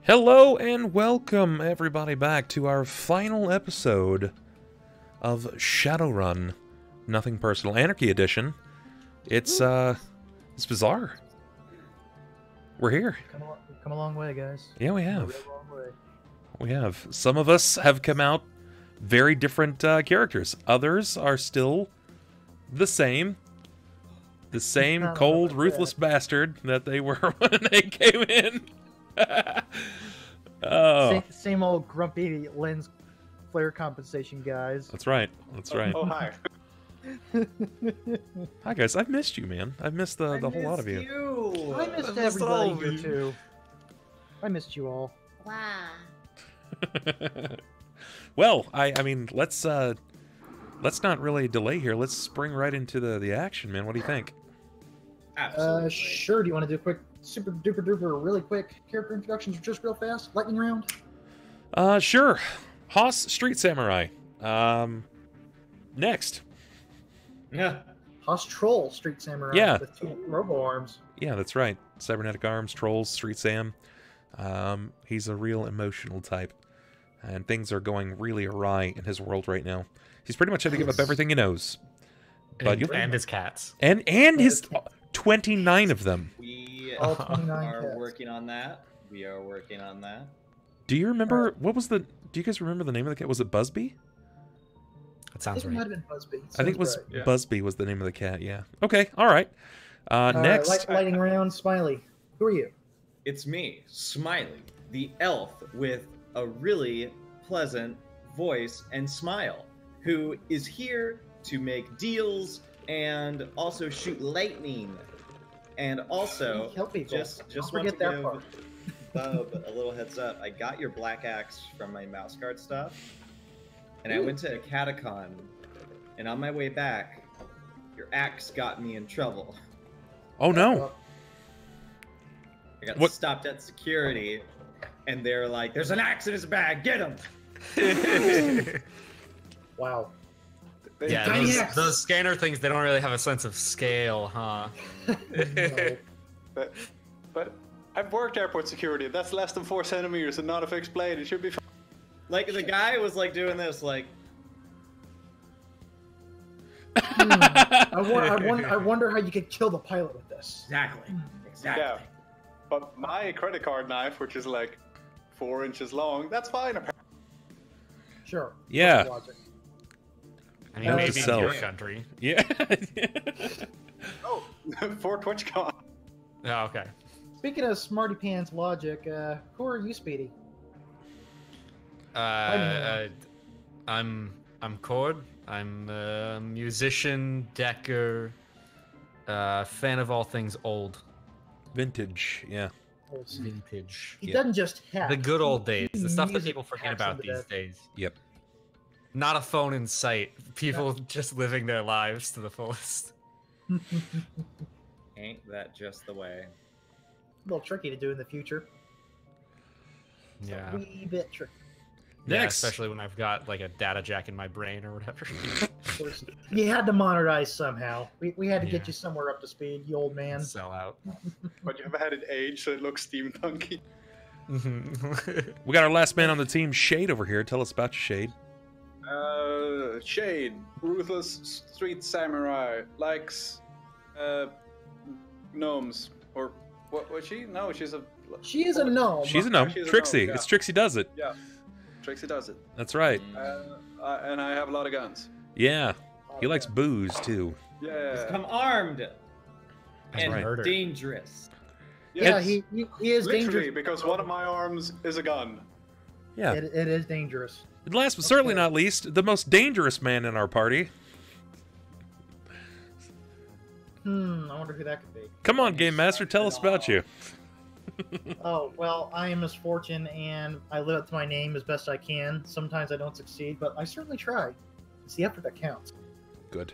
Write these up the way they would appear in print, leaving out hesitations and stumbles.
Hello and welcome everybody back to our final episode of Shadowrun. Nothing Personal, Anarchy Edition. It's bizarre. We're here. Come a long way, guys. Yeah, we have. A real long way. We have. Some of us have come out very different characters. Others are still the same. The same cold, ruthless bastard that they were when they came in. Oh. Same old grumpy lens flare compensation guys. That's right. That's right. Oh, hi. Hi guys, I've missed you, man. I've missed the whole lot of you. I missed everybody here too. I missed you all. Wow. Well, I mean, let's not really delay here. Let's spring right into the action, man. What do you think? Absolutely. Sure. Do you want to do a quick, super duper duper, really quick character introductions, just real fast, lightning round? Sure. Haas, Street Samurai. Next. Yeah. Haas Troll, Street Samurai. Yeah. With 2 robo arms. Yeah, that's right. Cybernetic arms, trolls, Street Sam. He's a real emotional type, and things are going really awry in his world right now. He's pretty much had to give up everything he knows. But and his cats. And his 29 of them. We All 29 are cats. working on that. We are working on that. Do you remember what was the? Do you guys remember the name of the cat? Was it Busby? That I sounds think it might right. have been Busby. I think it was Sounds right. Yeah. Busby was the name of the cat. Yeah. Okay. All right. Next. Lightning round, Smiley. Who are you? It's me, Smiley, the elf with a really pleasant voice and smile, who is here to make deals and also shoot lightning. And also, Help people. just Don't want to forget that give part. Bub a little heads up. I got your black axe from my mouse guard stuff, and I went to a catacon, and on my way back, your axe got me in trouble. Oh no. I got What? stopped at security, and they're like, "There's an axe in his bag. Get him!" Wow. Yeah, Tiny axe. those scanner things, they don't really have a sense of scale, huh? No. But I've worked airport security. That's less than 4 centimeters and not a fixed blade. It should be fine. Like the guy was like doing this, like, I wonder how you could kill the pilot with this. exactly. Yeah. But my credit card knife, which is like 4 inches long, that's fine. Sure. Yeah. Logic. I mean, That maybe was in self. your country. Yeah. Oh, for TwitchCon. Oh, okay. Speaking of smarty pants logic, who are you, Speedy? I'm Chord. I'm a musician, decker, fan of all things old. Vintage. Yeah. Vintage. He Yeah. doesn't just hack. The good old days. The stuff that Music people forget hacks about into these death. days. Yep. Not a phone in sight. People just living their lives to the fullest. Ain't that just the way? A little tricky to do in the future. Yeah. A wee bit tricky. Yeah, Next. especially when I've got like a data jack in my brain or whatever. Of course. You had to monetize somehow. We had to Yeah. get you somewhere up to speed, you old man. Sell out. But you've had it aged so it looks steampunky. We got our last man on the team, Shade, over here. Tell us about you, Shade. Shade, ruthless street samurai, likes gnomes. Or what was she? No, she's a. She is a gnome. She's a gnome. She's a Trixie. gnome, yeah. It's Trixie does it. Yeah, Trixie does it. That's right. And I have a lot of guns. Yeah. He likes booze too. Yeah. Come armed and right. Murder. dangerous. Yeah, he is Literally, dangerous. because one of my arms is a gun. Yeah. It is dangerous. And last but certainly Okay. not least, the most dangerous man in our party. I wonder who that could be. Come on, Game Master, tell us about you. Oh, well, I am misfortune, and I live up to my name as best I can. Sometimes I don't succeed, but I certainly try. It's the effort that counts. Good.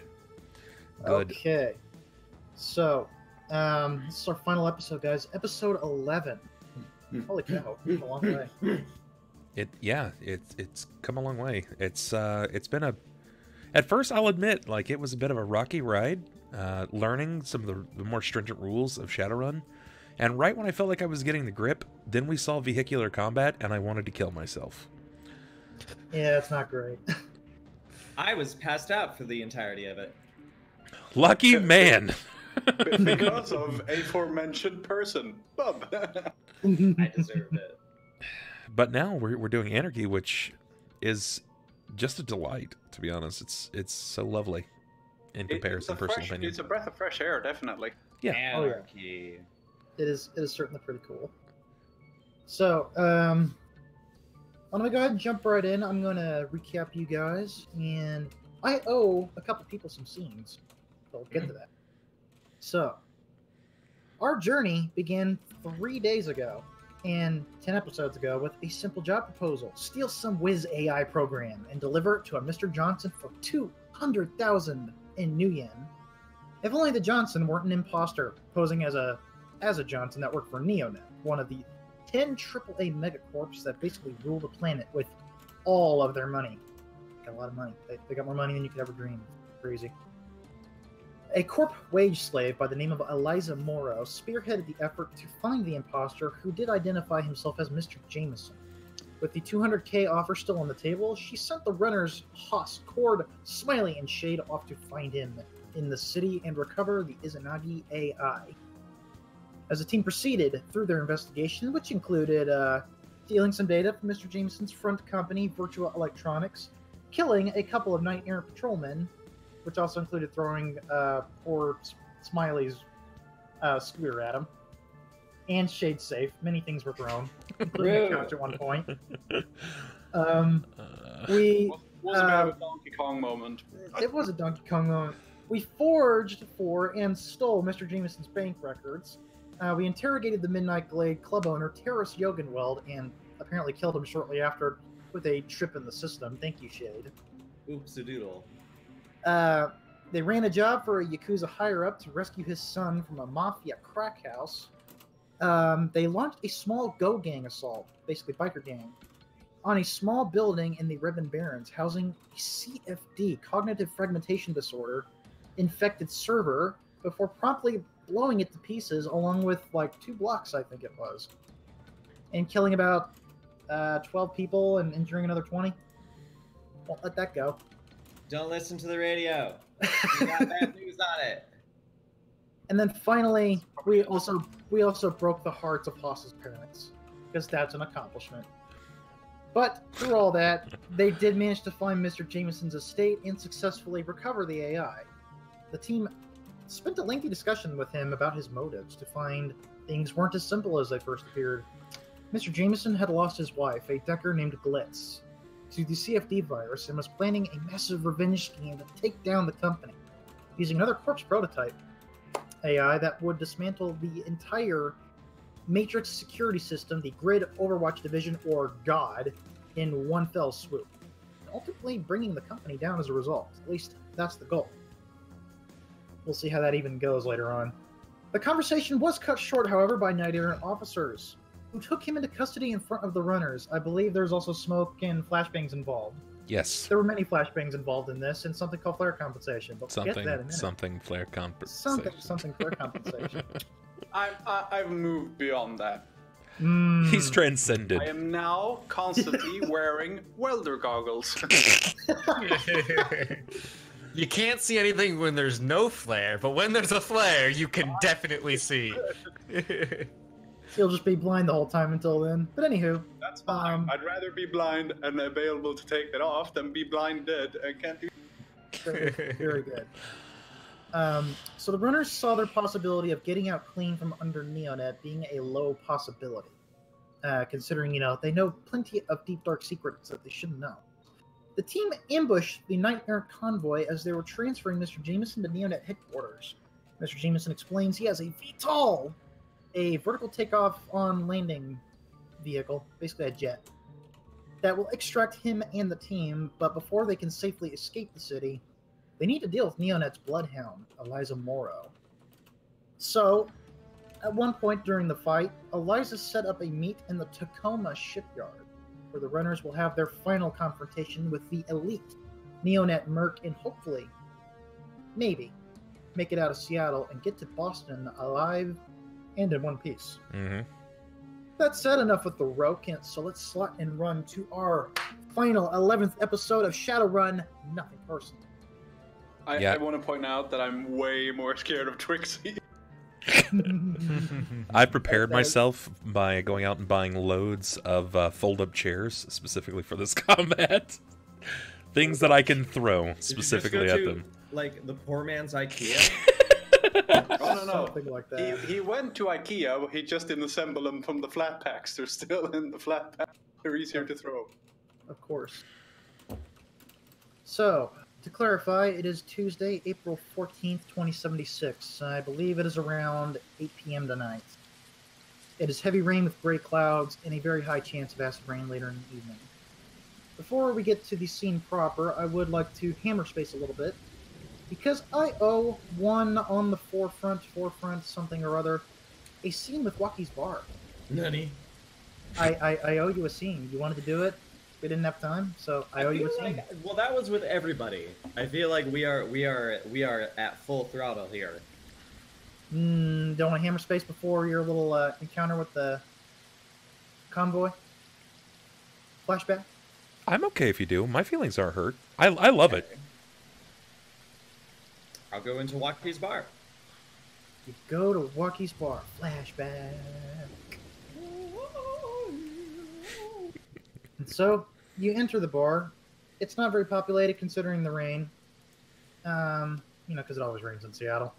Good. Okay. So, this is our final episode, guys. Episode 11. Holy cow, we've come a long way. It's come a long way. It's been a. At first, I'll admit, like, it was a bit of a rocky ride, learning some of the more stringent rules of Shadowrun, And right when I felt like I was getting the grip, then we saw vehicular combat, and I wanted to kill myself. Yeah, it's not great. I was passed out for the entirety of it. Lucky man! Because of aforementioned person, Bub. I deserved it. But now we're doing Anarchy, which is just a delight, to be honest. It's so lovely in comparison, personal opinion. It's a breath of fresh air, definitely. Yeah. Anarchy. It is certainly pretty cool. So, I'm gonna go ahead and jump right in. I'm gonna recap you guys, and I owe a couple people some scenes. So we'll get to that. So, our journey began 3 days ago and 10 episodes ago with a simple job proposal. Steal some whiz AI program and deliver it to a Mr. Johnson for 200,000 in new yen. If only the Johnson weren't an imposter posing as a Johnson that worked for Neonet, one of the 10 AAA megacorps that basically rule the planet with all of their money. Got a lot of money. They got more money than you could ever dream. Crazy. A corp wage slave by the name of Eliza Morrow spearheaded the effort to find the imposter, who did identify himself as Mr. Jameson. With the 200k offer still on the table, she sent the runners Haas, Chord, Smiley, and Shade off to find him in the city and recover the Izanagi AI. As the team proceeded through their investigation, which included stealing some data from Mr. Jameson's front company, Virtua Electronics, killing a couple of night-errant patrolmen, which also included throwing poor Smiley's scooter at him, and Shade's safe. Many things were thrown, including a couch at one point. It was a bit of a Donkey Kong moment. It was a Donkey Kong moment. We forged for and stole Mr. Jameson's bank records. We interrogated the Midnight Glade club owner, Terrace Yogenweld, and apparently killed him shortly after with a trip in the system. Thank you, Shade. Oops-a-doodle. They ran a job for a Yakuza higher-up to rescue his son from a mafia crack house. They launched a small Go Gang assault, basically biker gang, on a small building in the Ribbon Barrens, housing a CFD, cognitive fragmentation disorder, infected server, before promptly blowing it to pieces along with, like, 2 blocks, I think it was, and killing about 12 people and injuring another 20. Won't let that go. Don't listen to the radio. We got bad news on it. And then finally, we also broke the hearts of Haas's parents, because that's an accomplishment. But through all that, they did manage to find Mr. Jameson's estate and successfully recover the AI. The team spent a lengthy discussion with him about his motives to find things weren't as simple as they first appeared. Mr. Jameson had lost his wife, a Decker named Glitz, to the CFD virus and was planning a massive revenge scheme to take down the company, using another corpse prototype AI that would dismantle the entire Matrix security system, the Grid Overwatch Division, or GOD, in one fell swoop, ultimately bringing the company down as a result. At least that's the goal. We'll see how that even goes later on. The conversation was cut short, however, by night-errant officers, who took him into custody in front of the runners. I believe there's also smoke and flashbangs involved. Yes. There were many flashbangs involved in this, and something called flare compensation. But we'll get to that in a minute. Something flare compensation. Something flare compensation. I've moved beyond that. He's transcended. I am now constantly wearing welder goggles. You can't see anything when there's no flare, but when there's a flare, you can definitely see. You'll just be blind the whole time until then. But anywho. That's fine. I'd rather be blind and available to take it off than be blind dead and can't do. Very good. So the runners saw their possibility of getting out clean from under Neonet being a low possibility, considering, they know plenty of deep dark secrets that they shouldn't know. The team ambushed the night-errant convoy as they were transferring Mr. Jameson to Neonet headquarters. Mr. Jameson explains he has a VTOL, a vertical takeoff on landing vehicle, basically a jet, that will extract him and the team, but before they can safely escape the city, they need to deal with Neonet's bloodhound, Eliza Morrow. So, at one point during the fight, Eliza set up a meet in the Tacoma shipyard, where the runners will have their final confrontation with the elite Neonet Merc and hopefully, maybe, make it out of Seattle and get to Boston alive and in one piece. Mm-hmm. That said, enough with the Rokent, so let's slot and run to our final 11th episode of Shadowrun, Nothing Personal. I want to point out that I'm way more scared of Trixie. I prepared myself by going out and buying loads of fold-up chairs specifically for this combat. Things that I can throw specifically at them. Like the poor man's IKEA? Oh, no. Something like that. He went to IKEA, but he just didn't assemble them from the flat packs. They're still in the flat pack. They're easier to throw. Of course. So, to clarify, it is Tuesday, April 14th, 2076. I believe it is around 8 p.m. tonight. It is heavy rain with gray clouds and a very high chance of acid rain later in the evening. Before we get to the scene proper, I would like to hammer space a little bit, because I owe one on the forefront, something or other, a scene with Waukie's bar. Nani? I owe you a scene. You wanted to do it? We didn't have time, so I owe you a scene. Well, that was with everybody. I feel like we are at full throttle here. Don't want to hammer space before your little encounter with the convoy? Flashback? I'm okay if you do. My feelings aren't hurt. I love it. I'll go into Waukie's bar. You go to Waukie's bar. Flashback. And so, you enter the bar. It's not very populated considering the rain. Because it always rains in Seattle.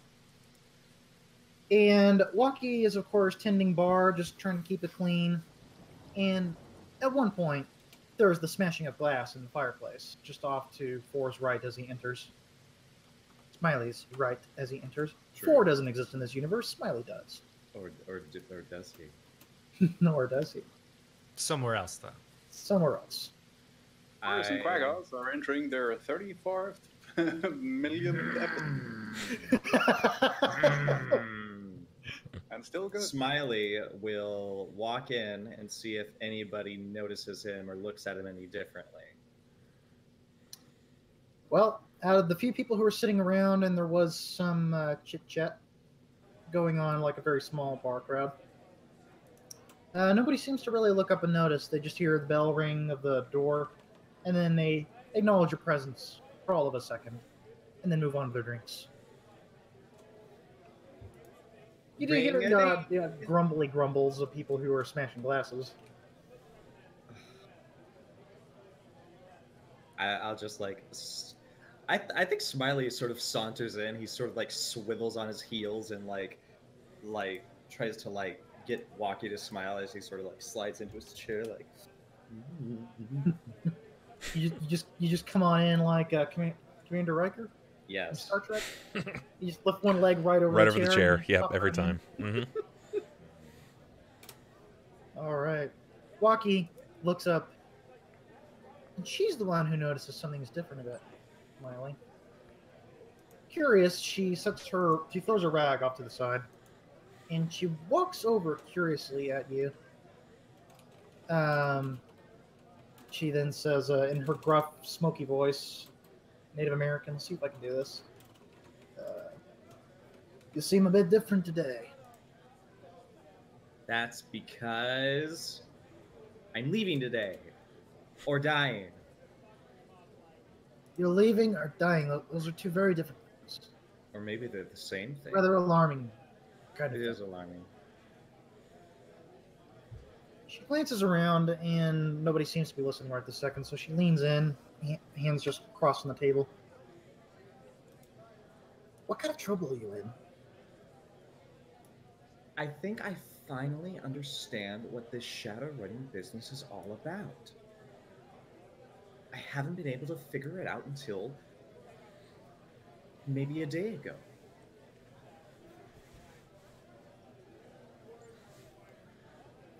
And Waukie is, of course, tending bar, just trying to keep it clean. And at one point, there is the smashing of glass in the fireplace, just off to Four's right as he enters. Smiley's right as he enters. Sure. Four doesn't exist in this universe. Smiley does. Or does he? Nor does he. Somewhere else, though. Somewhere else. Boris and Quagos are entering their 34th millionth episode. And still good. Smiley will walk in and see if anybody notices him or looks at him any differently. Well, out of the few people who were sitting around, and there was some chit-chat going on, like a very small bar crowd, nobody seems to really look up and notice. They just hear the bell ring of the door, and then they acknowledge your presence for all of a second, and then move on to their drinks. You do hear grumbly grumbles of people who are smashing glasses. I'll just like... I think Smiley sort of saunters in. He sort of like swivels on his heels and like tries to like get Waukie to smile as he sort of like slides into his chair like... You just come on in like Commander Riker? Yes. Star Trek? You just lift one leg right over the chair. Yep, every time. Mm-hmm. All right. Waukie looks up, and she's the one who notices something's different about Smiley. Curious, she throws a rag off to the side, and she walks over curiously at you. She then says, in her gruff, smoky voice, Native American, let's see if I can do this. You seem a bit different today. That's because I'm leaving today. Or dying. You're leaving or dying. Those are two very different things. Or maybe they're the same thing. Rather alarming. Kind of It is alarming. She glances around, and nobody seems to be listening right this second, so she leans in, hands just crossed on the table. What kind of trouble are you in? I think I finally understand what this shadow running business is all about. I haven't been able to figure it out until maybe a day ago.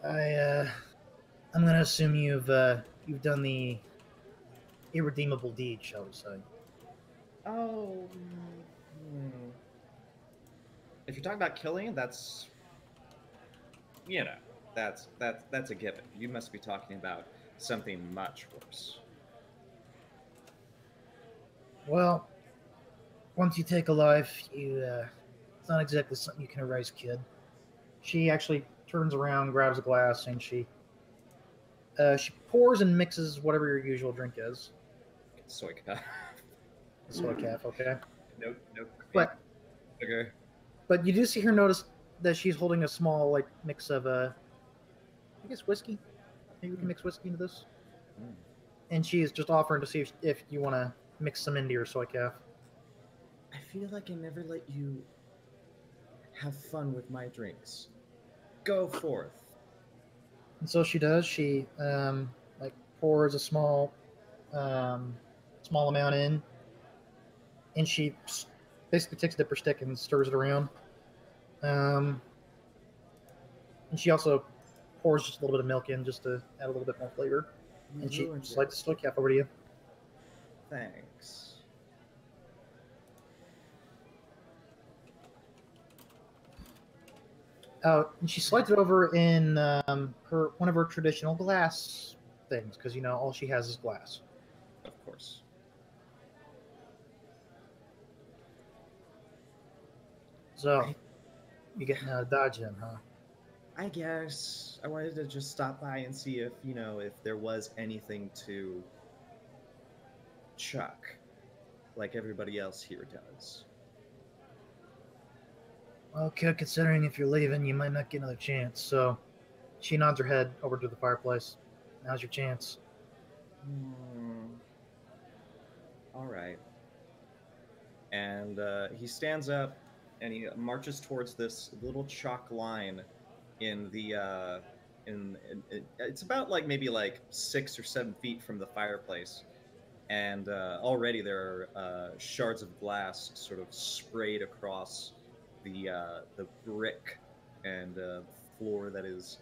I'm gonna assume you've done the irredeemable deed, shall we say? Oh, if you're talking about killing, that's that's a given. You must be talking about something much worse. Well, once you take a life, it's not exactly something you can erase, kid. she actually turns around, grabs a glass, and she pours and mixes whatever your usual drink is. Soy calf. Soy calf, okay. No. But Okay. But you do see her notice that she's holding a small like mix of I guess whiskey. Maybe we can mix whiskey into this. And she is just offering to see if you want to mix some into your soy calf. I feel like I never let you have fun with my drinks. Go forth. And so she does. She like pours a small amount in, and she basically takes a dipper stick and stirs it around. And she also pours just a little bit of milk in just to add a little bit more flavor. And she slides the soy calf over to you. Thanks. And she slides it over in one of her traditional glass things, because all she has is glass. Of course. So, you getting out of Dodge then, huh? I guess I wanted to just stop by and see if, if there was anything to chuck, like everybody else here does. Okay, considering if you're leaving, you might not get another chance. So, she nods her head over to the fireplace. Now's your chance. All right. And he stands up and he marches towards this little chalk line in the it's about maybe 6 or 7 feet from the fireplace, and already there are shards of glass sort of sprayed across the brick and floor that is.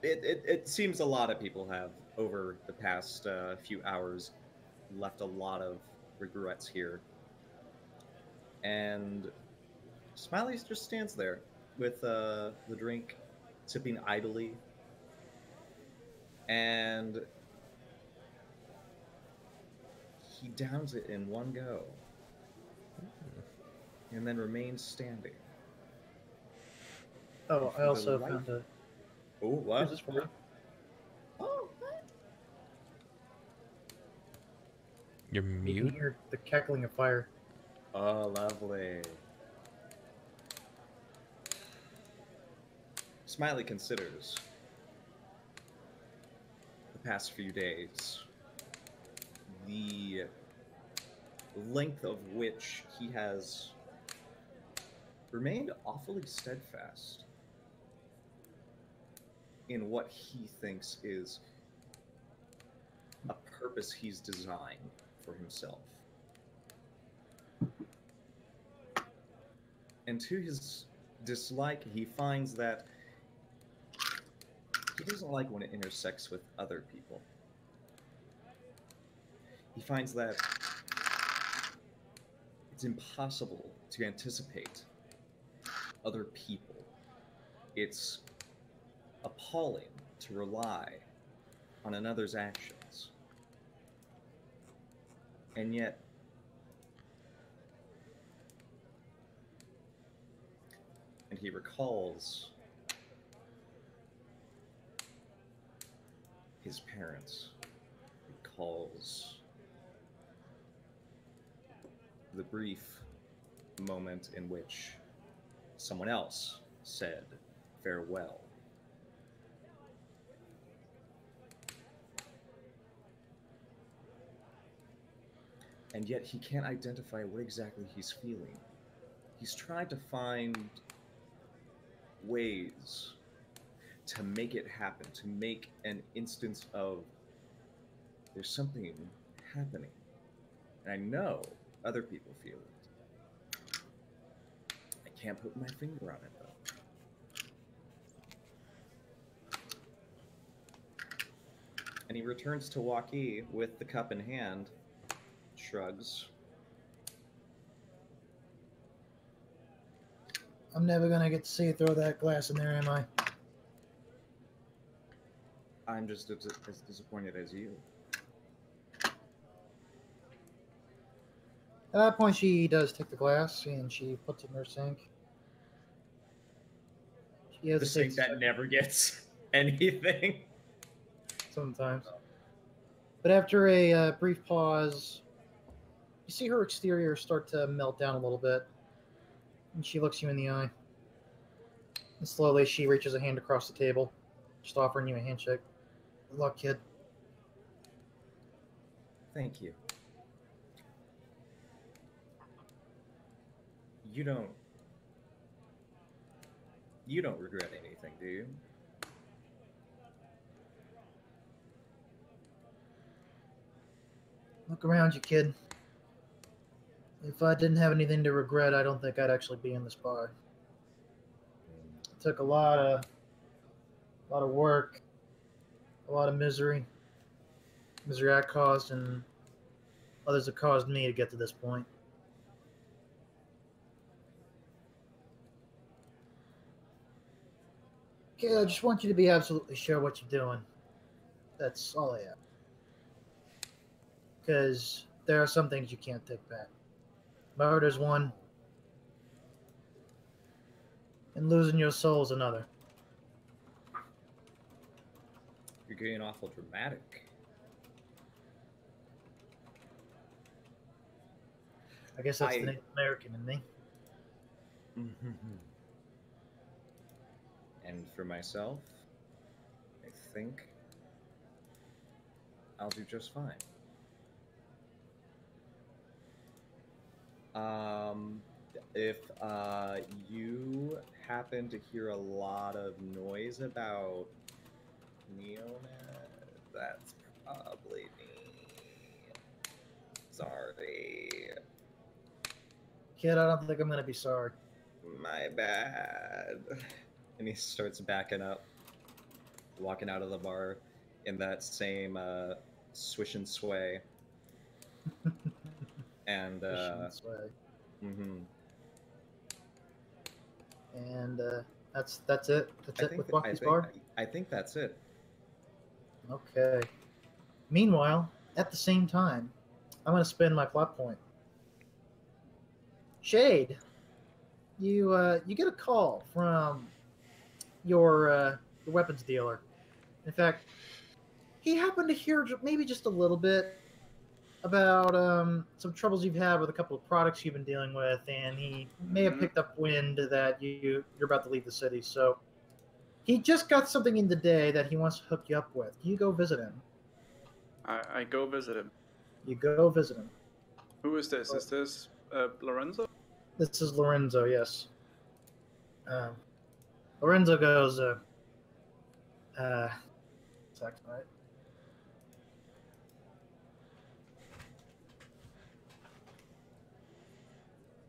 It seems a lot of people have over the past few hours left a lot of regrets here, and Smiley just stands there with the drink, sipping idly, and he downs it in one go, and then remains standing. Oh, I also found a... Oh, what? Is this for you? Oh, what? You're You can mute? hear the cackling of fire. Oh, lovely. Smiley considers the past few days, the length of which he has remained awfully steadfast in what he thinks is a purpose he's designed for himself. And to his dislike, he finds that he doesn't like when it intersects with other people. He finds that it's impossible to anticipate other people. It's appalling to rely on another's actions. And yet, and he recalls his parents, recalls the brief moment in which someone else said farewell. And yet he can't identify what exactly he's feeling. He's trying to find ways to make it happen, to make an instance of there's something happening. And I know other people feel it. I can't put my finger on it, though. And he returns to Waki with the cup in hand, shrugs. I'm never gonna get to see you throw that glass in there, am I? I'm just as disappointed as you. At that point, she does take the glass and she puts it in her sink. She The sink that never gets anything. sometimes. But after a brief pause, you see her exterior start to melt down a little bit, and she looks you in the eye. And slowly she reaches a hand across the table, just offering you a handshake. Good luck, kid. Thank you. You don't regret anything, do you? Look around you, kid. If I didn't have anything to regret, I don't think I'd actually be in this bar. It took a lot of work, a lot of misery I caused, and others have caused me to get to this point. Okay, I just want you to be absolutely sure what you're doing. That's all I ask. Because there are some things you can't take back. Murder's one, and losing your soul's another. You're getting awful dramatic. I guess that's the Native American in me. And for myself, I think I'll do just fine. If you happen to hear a lot of noise about Neonet, that's probably me. Sorry. Kid, I don't think I'm gonna be sorry. My bad. And he starts backing up, walking out of the bar in that same swish and sway. And And that's it. That's it with Bucky's bar. I think that's it. Okay. Meanwhile, at the same time, I'm gonna spin my plot point. Shade, you get a call from your weapons dealer. In fact, he happened to hear maybe just a little bit about some troubles you've had with a couple of products you've been dealing with, and he may have picked up wind that you're about to leave the city. So he just got something in today that he wants to hook you up with. You go visit him. I go visit him. You go visit him. Who is this? Is this Lorenzo? This is Lorenzo, yes. Lorenzo goes, second, right?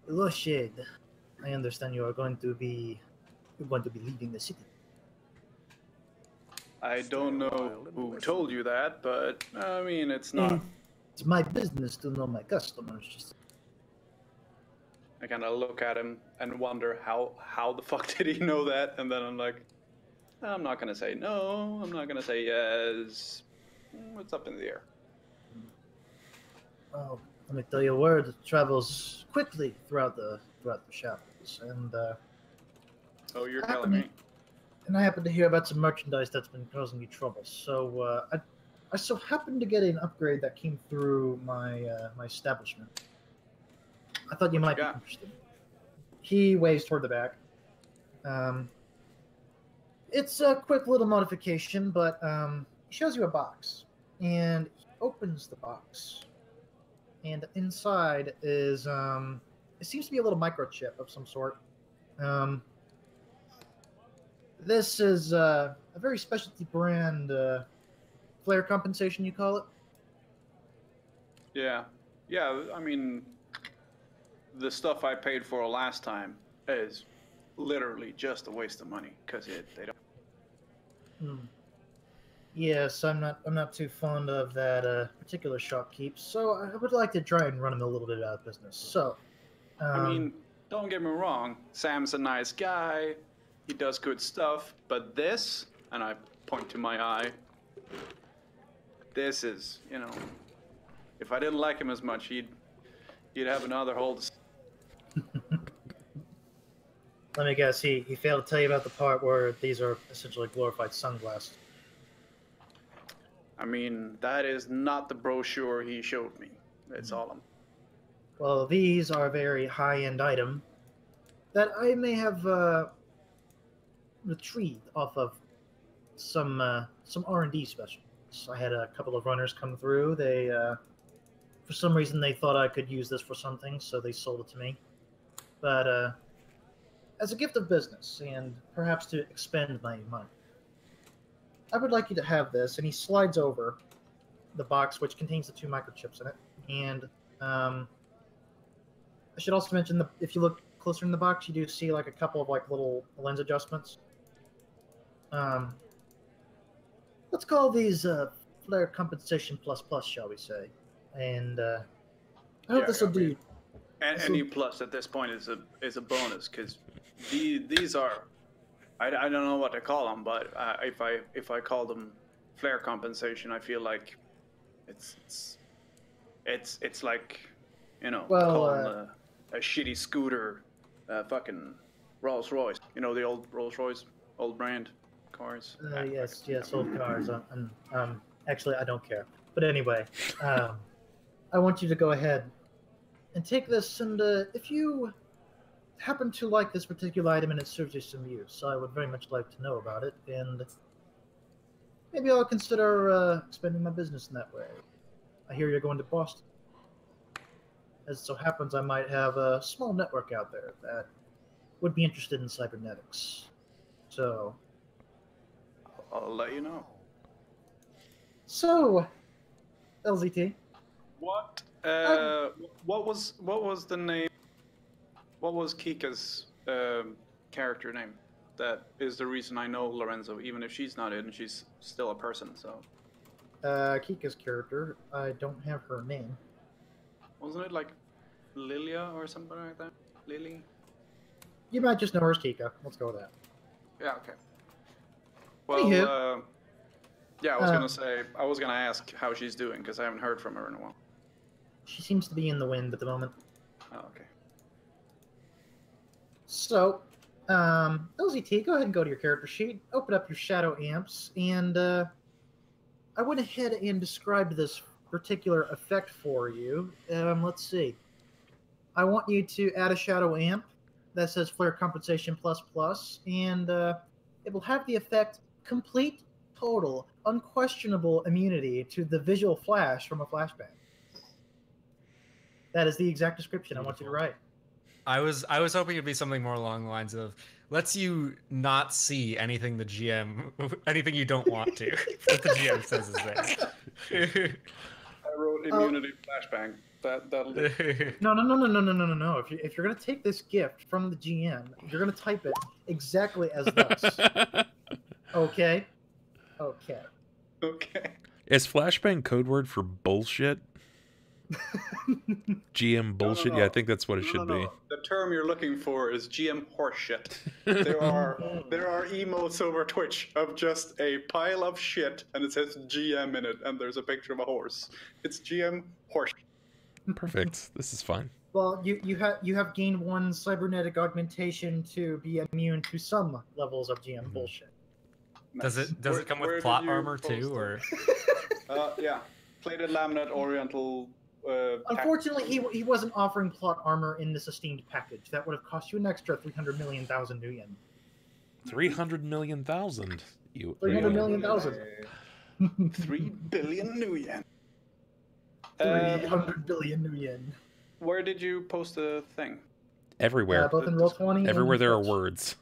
Hello, Shade. I understand you're going to be leaving the city. I don't know who told you that, but I mean, it's not. It's my business to know my customers. I kind of look at him and wonder how the fuck did he know that? And then I'm like, I'm not gonna say no. I'm not gonna say yes. What's up in the air? Well, let me tell you, word travels quickly throughout the shadows, and Oh, you're telling me. And I happen to hear about some merchandise that's been causing you trouble. So I so happened to get an upgrade that came through my my establishment. I thought you might be interested. He waves toward the back. It's a quick little modification, but he shows you a box, and he opens the box, and inside is it seems to be a little microchip of some sort. This is a very specialty brand flare compensation, you call it? Yeah. I mean, the stuff I paid for last time is literally just a waste of money because they don't. Yes, I'm not too fond of that particular shopkeep, so I would like to try and run him a little bit out of business. So, I mean, don't get me wrong. Sam's a nice guy. He does good stuff, but this, and I point to my eye, this is, you know, if I didn't like him as much, he'd have another hold. Let me guess, he failed to tell you about the part where these are essentially glorified sunglasses. I mean, that is not the brochure he showed me. That's all I'm... Well, these are a very high-end item that I may have retrieved off of some R&D specialists. I had a couple of runners come through. They, for some reason, they thought I could use this for something, so they sold it to me. But as a gift of business, and perhaps to expend my money, I would like you to have this. And he slides over the box, which contains the 2 microchips in it. And I should also mention that if you look closer in the box, you do see like a couple of like little lens adjustments. Let's call these flare compensation plus, shall we say? And I hope this will do. Any plus at this point is a bonus, because these are, I don't know what to call them, but if I call them flare compensation, I feel like it's like, you know, calling a shitty scooter fucking Rolls Royce. You know, the old Rolls Royce, old brand cars. Yes, old cars. Actually, I don't care. But anyway, I want you to go ahead and take this, and if you happen to like this particular item and it serves you some use, I would very much like to know about it, and maybe I'll consider expanding my business in that way. I hear you're going to Boston. As it so happens, I might have a small network out there that would be interested in cybernetics. So I'll let you know. So, LZT. What was the name? What was Kika's character name? That is the reason I know Lorenzo, even if she's not in, she's still a person. So. Kika's character. I don't have her name. Wasn't it like Lilia or something like that? Lily? You might just know her as Kika. Let's go with that. Yeah. Okay. Well, Anywho. yeah, I was gonna ask how she's doing because I haven't heard from her in a while. She seems to be in the wind at the moment. Oh, okay. So, LZT, go ahead and go to your character sheet, open up your shadow amps, and I went ahead and described this particular effect for you. Let's see. I want you to add a shadow amp that says flare compensation plus plus, and it will have the effect complete, total, unquestionable immunity to the visual flash from a flashbang. That is the exact description I want you to write. I was hoping it'd be something more along the lines of lets you not see anything anything you don't want to. What the GM says is there. I wrote immunity flashbang. That'll do. No. If you're gonna take this gift from the GM, you're gonna type it exactly as thus. Okay. Is flashbang code word for bullshit? GM bullshit? No. Yeah, I think that's what it should be. The term you're looking for is GM horseshit. There are emotes over Twitch of just a pile of shit, and it says GM in it, and there's a picture of a horse. It's GM horseshit. Perfect. This is fine. Well, you have gained 1 cybernetic augmentation to be immune to some levels of GM bullshit. Nice. Does it come with plot armor too, or? Yeah, plated laminate Oriental. Unfortunately, he wasn't offering plot armor in this esteemed package. That would have cost you an extra 300 million thousand new yen. 300 million thousand. 300 million thousand. 3 billion new yen. 300 billion new yen. Where did you post the thing? Everywhere. Both in Roll20. Everywhere there are words.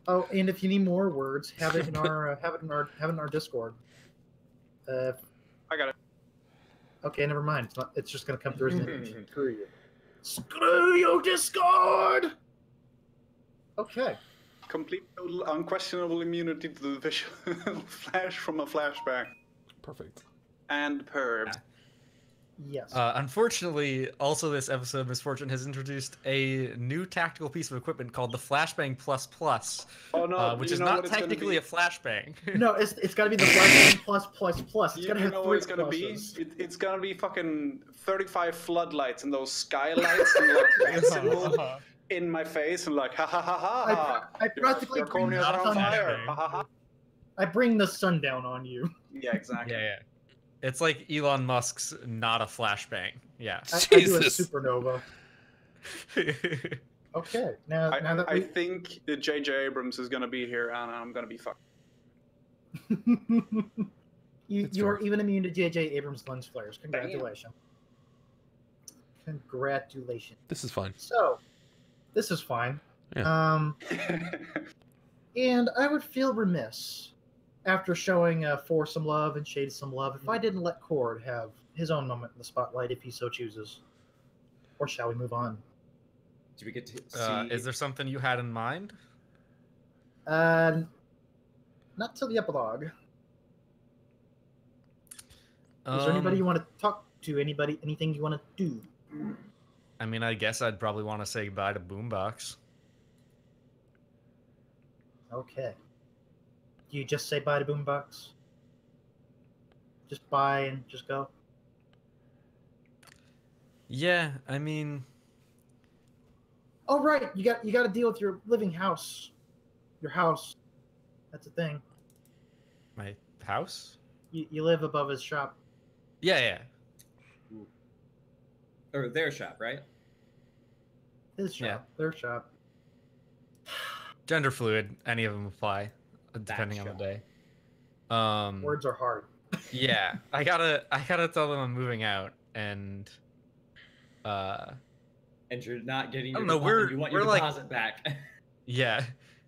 Oh, and if you need more words, have it in our Discord. I got it. Okay, never mind. It's just gonna come through as an image. Screw you. Screw you, Discord. Okay. Complete, total, unquestionable immunity to the visual flash from a flashbang. Perfect. And perv. Yes. Unfortunately, also this episode of Misfortune has introduced a new tactical piece of equipment called the Flashbang Plus Plus, which is not technically a flashbang. No, it's got to be the Flashbang Plus Plus Plus. It's You got to have know 3 what it's gonna pluses. be? It's gonna be fucking 35 floodlights and those skylights and like that symbol. in my face and like, ha ha ha ha ha. I practically Your corneas not are a on flashbang. fire. Ha ha ha. I bring the sun down on you. Yeah, exactly. Yeah. It's like Elon Musk's not a flashbang. Yeah. I do a Jesus. supernova. Okay, now that I think that J.J. Abrams is gonna be here, and I'm gonna be fucked. you are even immune to J.J. Abrams lens flares. Congratulations. Congratulations. This is fine. So, this is fine. Yeah. And I would feel remiss after showing For some love and Shade some love if I didn't let Chord have his own moment in the spotlight if he so chooses. Or shall we move on? Do we get to see? Is there something you had in mind? Not till the epilogue. Is there anybody you want to talk to? Anybody? Anything you want to do? I mean, I guess I'd probably want to say goodbye to Boombox. Okay. Do you just say bye to Boombox? Just bye and just go? Yeah, I mean, Oh right, you got to deal with your living house. Your house. That's a thing. my house? You live above his shop. Yeah. Or their shop, right? His shop. Yeah. Their shop. Gender fluid, any of them apply, depending on the shop. day. Words are hard. Yeah, I gotta tell them I'm moving out, and And you're not getting I your don't know, deposit. You want your we're like- deposit back. yeah,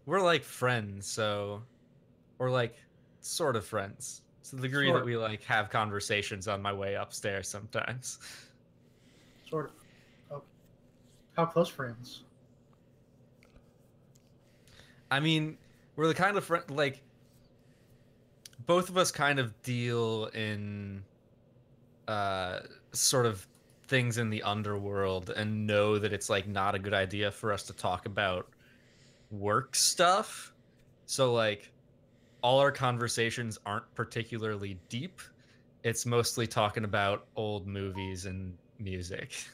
we're like friends, so or like sort of friends. To the degree Sort that of. we like have conversations on my way upstairs sometimes. Sort of. Okay. How close friends? I mean, we're the kind of friend like both of us kind of deal in sort of things in the underworld and know that it's like not a good idea for us to talk about work stuff. So like all our conversations aren't particularly deep. It's mostly talking about old movies and music.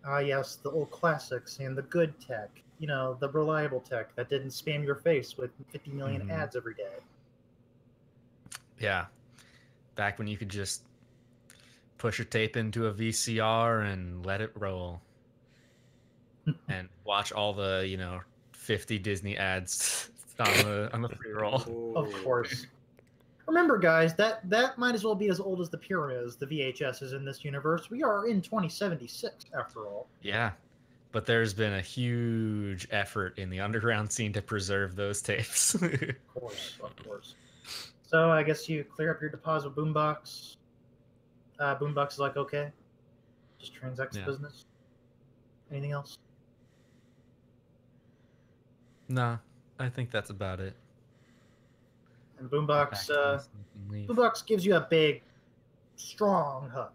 Ah, yes, the old classics and the good tech. You know, the reliable tech that didn't spam your face with 50 million Mhm. ads every day. Yeah. Back when you could just push a tape into a VCR and let it roll. And watch all the, 50 Disney ads on the free roll. Of course. Remember, guys, that might as well be as old as the pyramids, the VHSs in this universe. We are in 2076, after all. Yeah. But there's been a huge effort in the underground scene to preserve those tapes. Of course. So I guess you clear up your deposit with Boombox. Boombox is like, okay. Just transacts Yeah. business. Anything else? Nah, I think that's about it. And Back Boombox, to my sleep and leave. Boombox gives you a big, strong hug.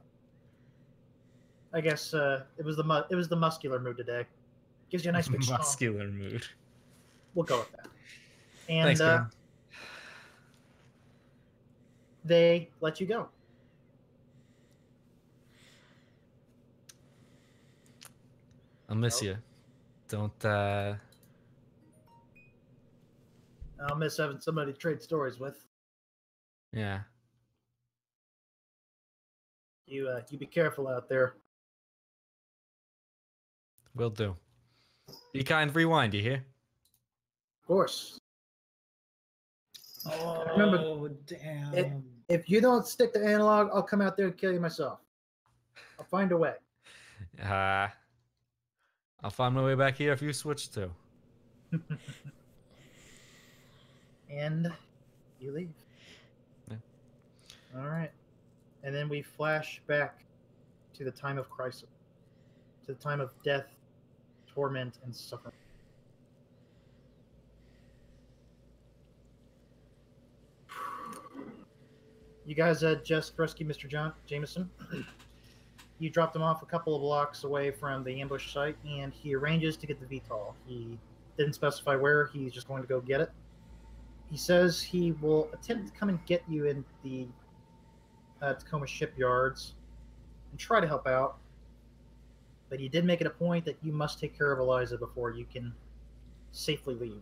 I guess it was the muscular mood today. Gives you a nice big strong. Muscular mood. We'll go with that. And Thanks, man. they let you go. I'll miss you. Don't I'll miss having somebody to trade stories with. yeah. You be careful out there. Will do. Be kind, rewind, you hear? Of course. Oh, Remember, damn. If you don't stick to analog, I'll come out there and kill you myself. I'll find a way. I'll find my way back here if you switch to. And you leave. Yeah. All right. And then we flash back to the time of crisis, to the time of death, torment, and suffering. You guys just rescued Mr. Jameson. You dropped him off a couple of blocks away from the ambush site, and he arranges to get the VTOL. He didn't specify where. He's just going to go get it. He says he will attempt to come and get you in the Tacoma shipyards and try to help out. but you did make it a point that you must take care of Eliza before you can safely leave.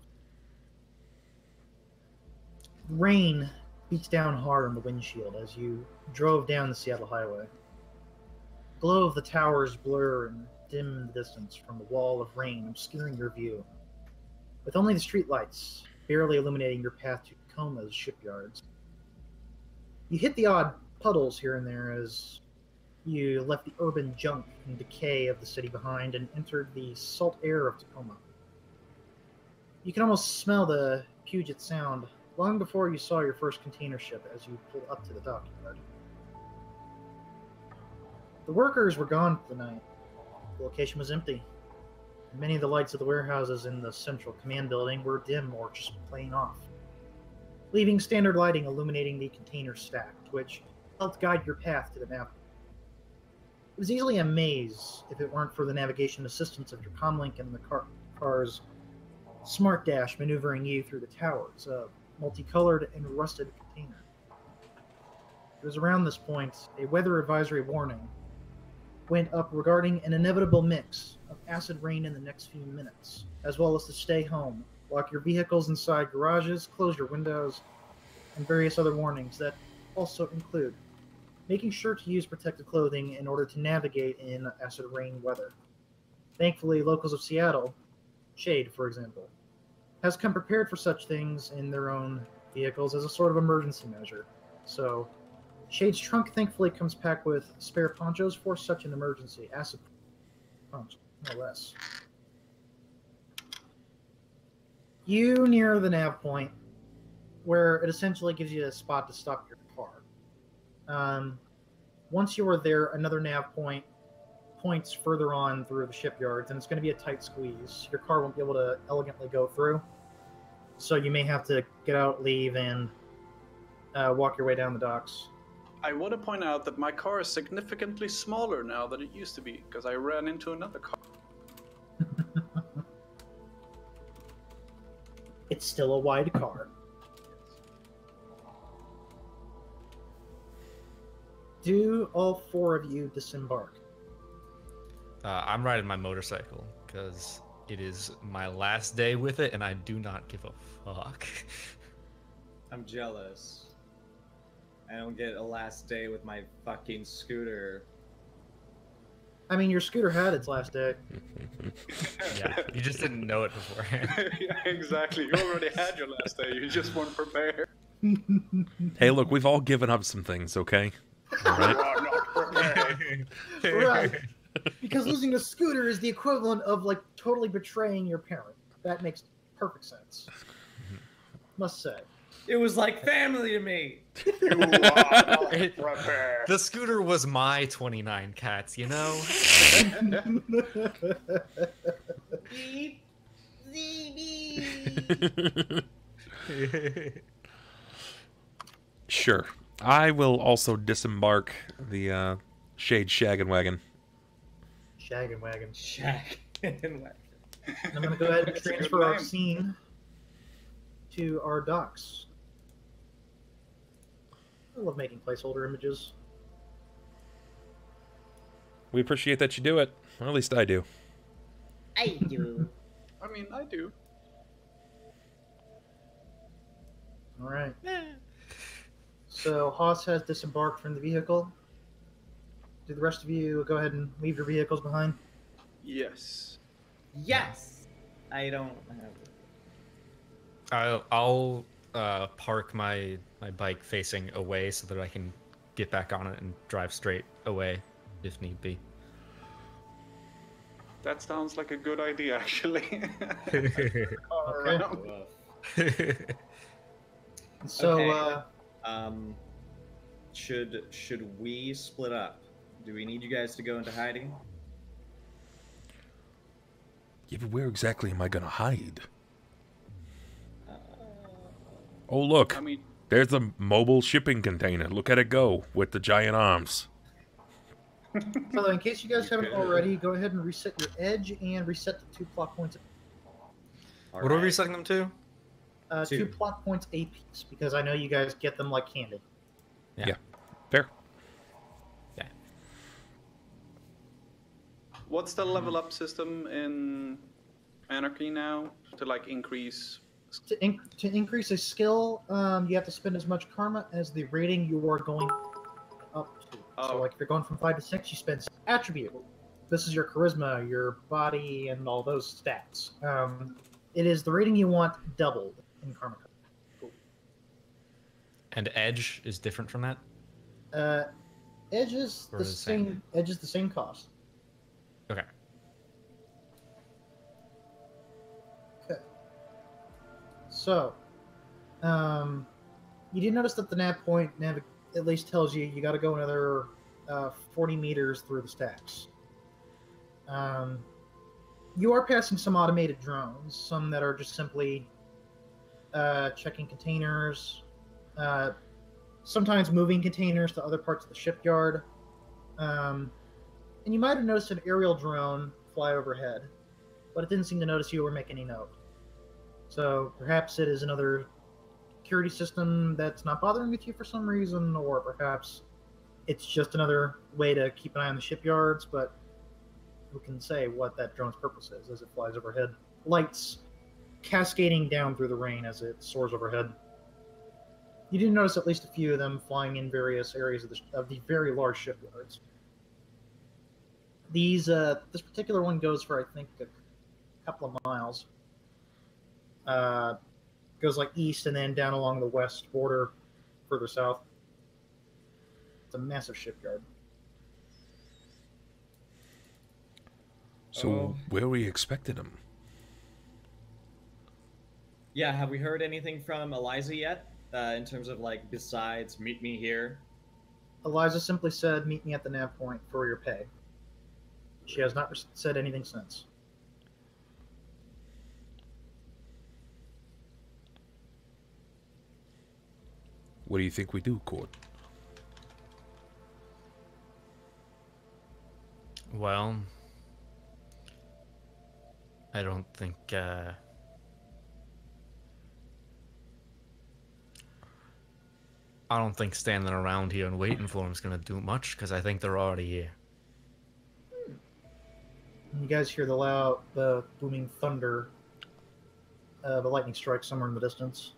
Rain beats down hard on the windshield as you drove down the Seattle highway. The glow of the towers blur and dim in the distance from the wall of rain obscuring your view, with only the streetlights barely illuminating your path to Tacoma's shipyards. You hit the odd puddles here and there as you left the urban junk and decay of the city behind and entered the salt air of Tacoma. You can almost smell the Puget Sound long before you saw your first container ship as you pulled up to the dockyard. The workers were gone for the night. The location was empty. Many of the lights of the warehouses in the central command building were dim or just plain off, leaving standard lighting illuminating the container stacked, which helped guide your path to the nav. It was easily a maze if it weren't for the navigation assistance of your comlink and the car's smart dash maneuvering you through the towers, a multicolored and rusted container. It was around this point a weather advisory warning went up regarding an inevitable mix of acid rain in the next few minutes, as well as to stay home, lock your vehicles inside garages, close your windows, and various other warnings that also include making sure to use protective clothing in order to navigate in acid rain weather. Thankfully, locals of Seattle, Shade, for example, has come prepared for such things in their own vehicles as a sort of emergency measure. So, Shade's trunk thankfully comes packed with spare ponchos for such an emergency. Acid ponchos, no less. You near the nav point, where it essentially gives you a spot to stop your car. Once you are there, another nav point points further on through the shipyards, and it's going to be a tight squeeze. Your car won't be able to elegantly go through, so you may have to get out, leave, and walk your way down the docks. I want to point out that my car is significantly smaller now than it used to be, because I ran into another car. It's still a wide car. Do all four of you disembark? I'm riding my motorcycle because it is my last day with it, and I do not give a fuck. I'm jealous. I don't get a last day with my fucking scooter. I mean, your scooter had its last day. Yeah, you just didn't know it beforehand. Yeah, exactly. You already had your last day. You just weren't prepared. Hey, look, we've all given up some things, okay? All right. You are not prepared. Right. Because losing a scooter is the equivalent of, like, totally betraying your parent. That makes perfect sense. Must say. It was like family to me. You are not prepared. The scooter was my 29 cats, you know? Beep. Sure. I will also disembark the Shade Shaggin' Wagon. Shaggin' Wagon. Shack. I'm going to go ahead and That's a good transfer our name. scene to our docks. I love making placeholder images. We appreciate that you do it. Or at least I do. I do. I mean, I do. All right. So Haas has disembarked from the vehicle. Do the rest of you go ahead and leave your vehicles behind? Yes. Yes. I don't have. I'll park my bike facing away so that I can get back on it and drive straight away if need be. That sounds like a good idea, actually. Okay. Around. So, Okay. Should we split up? Do we need you guys to go into hiding? Yeah, but where exactly am I gonna hide? Oh, look. I mean, There's a mobile shipping container. Look at it go with the giant arms. so in case you guys haven't Okay. already, go ahead and reset your edge and reset the 2 plot points. All What are we right. resetting them to? 2 Two. plot points a piece, because I know you guys get them like candy. Yeah. Fair. Yeah. What's the level up system in Anarchy now to like increase? To increase a skill, you have to spend as much karma as the rating you are going up to. So, like, if you're going from 5 to 6, you spend attribute. This is your charisma, your body, and all those stats. It is the rating you want doubled in karma. And edge is different from that? Edge is Or the is it same. Edge is the same cost. Okay. Okay. So, you do notice that the nav point at least tells you got to go another 40 meters through the stacks. You are passing some automated drones, some that are just simply checking containers, sometimes moving containers to other parts of the shipyard. And you might have noticed an aerial drone fly overhead, but it didn't seem to notice you or make any note. So perhaps it is another security system that's not bothering with you for some reason, or perhaps it's just another way to keep an eye on the shipyards, but who can say what that drone's purpose is as it flies overhead? Lights cascading down through the rain as it soars overhead. You do notice at least a few of them flying in various areas of the very large shipyards. This particular one goes for, I think, a couple of miles. Goes like east and then down along the west border further south. It's a massive shipyard. So where we expected him? Yeah, have we heard anything from Eliza yet? In terms of, like, besides meet me here? Eliza simply said, meet me at the nav point for your pay. She has not said anything since. What do you think we do, Chord? Well, I don't think, standing around here and waiting for him is going to do much, because I think they're already here. You guys hear the booming thunder of a lightning strike somewhere in the distance.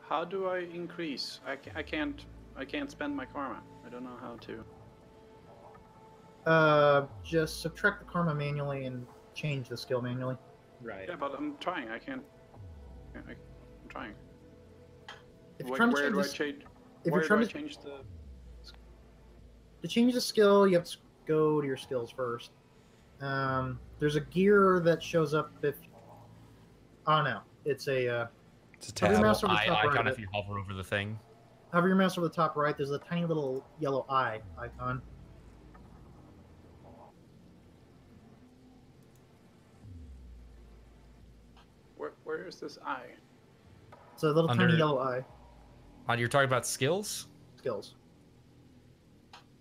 How do I increase? I can't spend my karma. I don't know how to. Just subtract the karma manually and change the skill manually. Right. Yeah, but I'm trying. I can't. I'm trying. If you're trying to Where do I change, change the? To change the skill, you have to go to your skills first. There's a gear that shows up if. Oh no, it's a. It's a Hover your tab. mouse over the top Icon right. if you hover over the thing. Hover your mouse over the top right. There's a tiny little yellow eye icon. Where is this eye? It's a little Under- tiny yellow eye. You're talking about skills? Skills.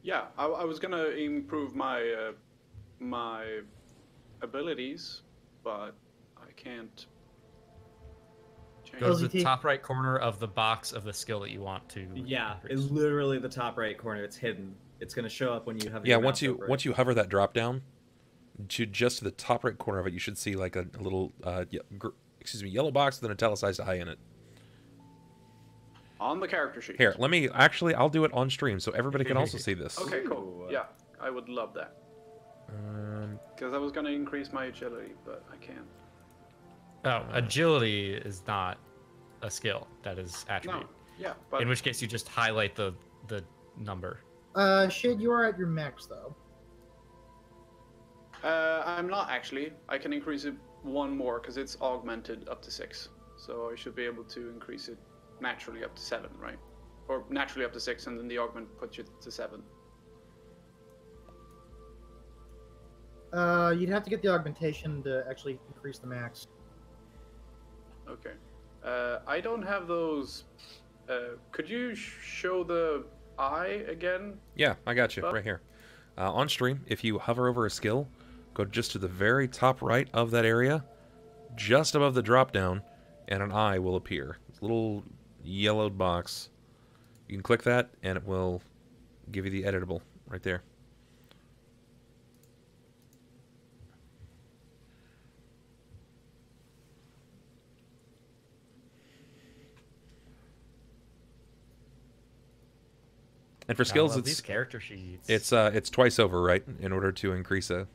Yeah, I was gonna improve my my abilities, but I can't change. Go to the LZT. top right corner of the box of the skill that you want to. Yeah, increase. it's literally the top right corner. It's hidden. It's gonna show up when you have. Yeah, your once mouse over it. you hover that drop down to just the top right corner of it, you should see like a little yellow box with an italicized I in it. On the character sheet. Here, I'll do it on stream so everybody can also see this. Okay, cool. Yeah, I would love that. Because I was gonna increase my agility, but I can't. Oh, agility is not a skill. That is attribute. No. Yeah, but In which case, you just highlight the number. Shade, you are at your max though. I'm not actually. I can increase it one more because it's augmented up to 6. So I should be able to increase it naturally up to 7, right? Or naturally up to 6, and then the augment puts you to 7. You'd have to get the augmentation to actually increase the max. Okay. I don't have those. Could you show the eye again? Yeah, I got you right here. On stream, if you hover over a skill, go just to the very top right of that area, just above the drop down, and an eye will appear. It's a little yellowed box. You can click that, and it will give you the editable right there. And for I skills, love these character sheets. it's twice over, right? In order to increase a.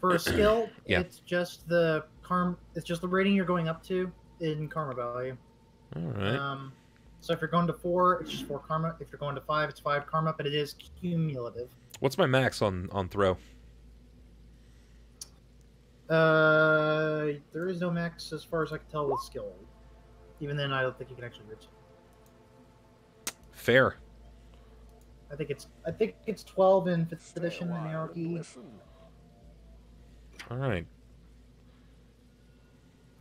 For a skill, Yeah. it's just the rating you're going up to in karma value. All right. So if you're going to 4, it's just 4 karma. If you're going to 5, it's 5 karma, but it is cumulative. What's my max on throw? There is no max as far as I can tell with skill. Even then, I don't think you can actually reach. Fair. I think it's 12 in 5th edition in ANARCHY. All right.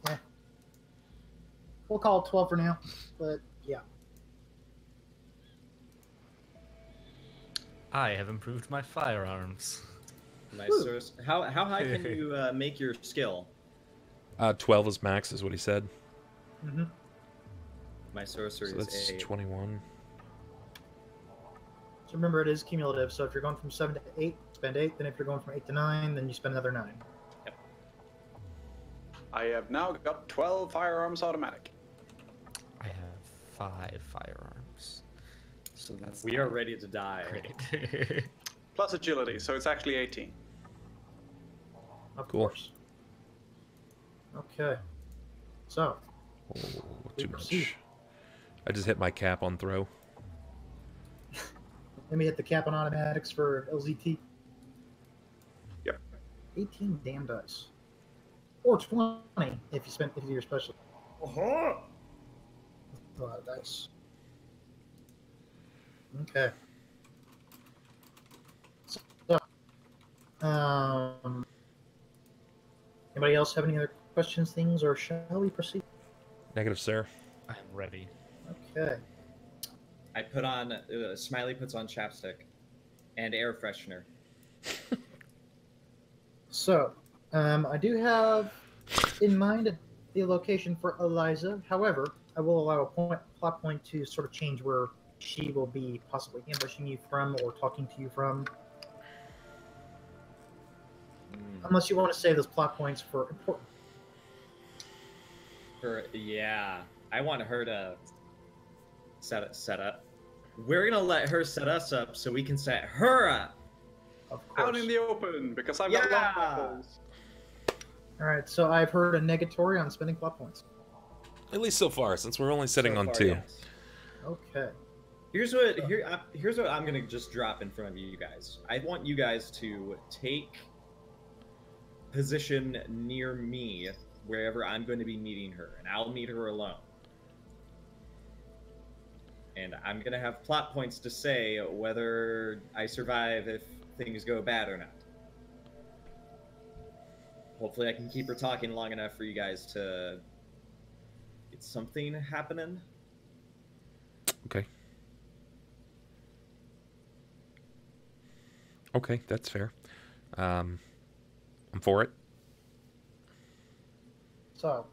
Yeah. We'll call it 12 for now, but yeah. I have improved my firearms. Nice. Source. How high can you make your skill? 12 is max, is what he said. Mm-hmm. My sorcery So that's is 21. So remember, it is cumulative. So if you're going from 7 to 8, spend 8. Then if you're going from 8 to 9, then you spend another 9. Yep. I have now got 12 firearms automatic. I have 5 firearms. So that's We are ready to die. great. Plus agility, so it's actually 18. Of Cool. course. Okay. So, Oh, We too proceed. much. I just hit my cap on throw. let me hit the cap on automatics for LZT. Yep. 18 damn dice. Or 20 if you do your special. Uh-huh. A lot of dice. Okay. So, anybody else have any other questions, things, or shall we proceed? Negative, sir. I'm ready. Okay. I put on Smiley puts on chapstick and air freshener. So, I do have in mind the location for Eliza. However, I will allow a plot point to sort of change where she will be possibly ambushing you from or talking to you from. Unless you want to save those plot points for important. Yeah, I want her to set up. We're gonna let her set us up so we can set her up. Of course. Out in the open, because I've got Yeah. long rifles. All right, so I've heard a negatory on spending plot points. At least so far, since we're only sitting So on far, 2. yes. Okay. Here's what I'm gonna just drop in front of you guys. I want you guys to take position near me wherever I'm going to be meeting her, and I'll meet her alone. And I'm gonna have plot points to say whether I survive if things go bad or not. Hopefully I can keep her talking long enough for you guys to get something happening. Okay. Okay, that's fair. I'm for it. So,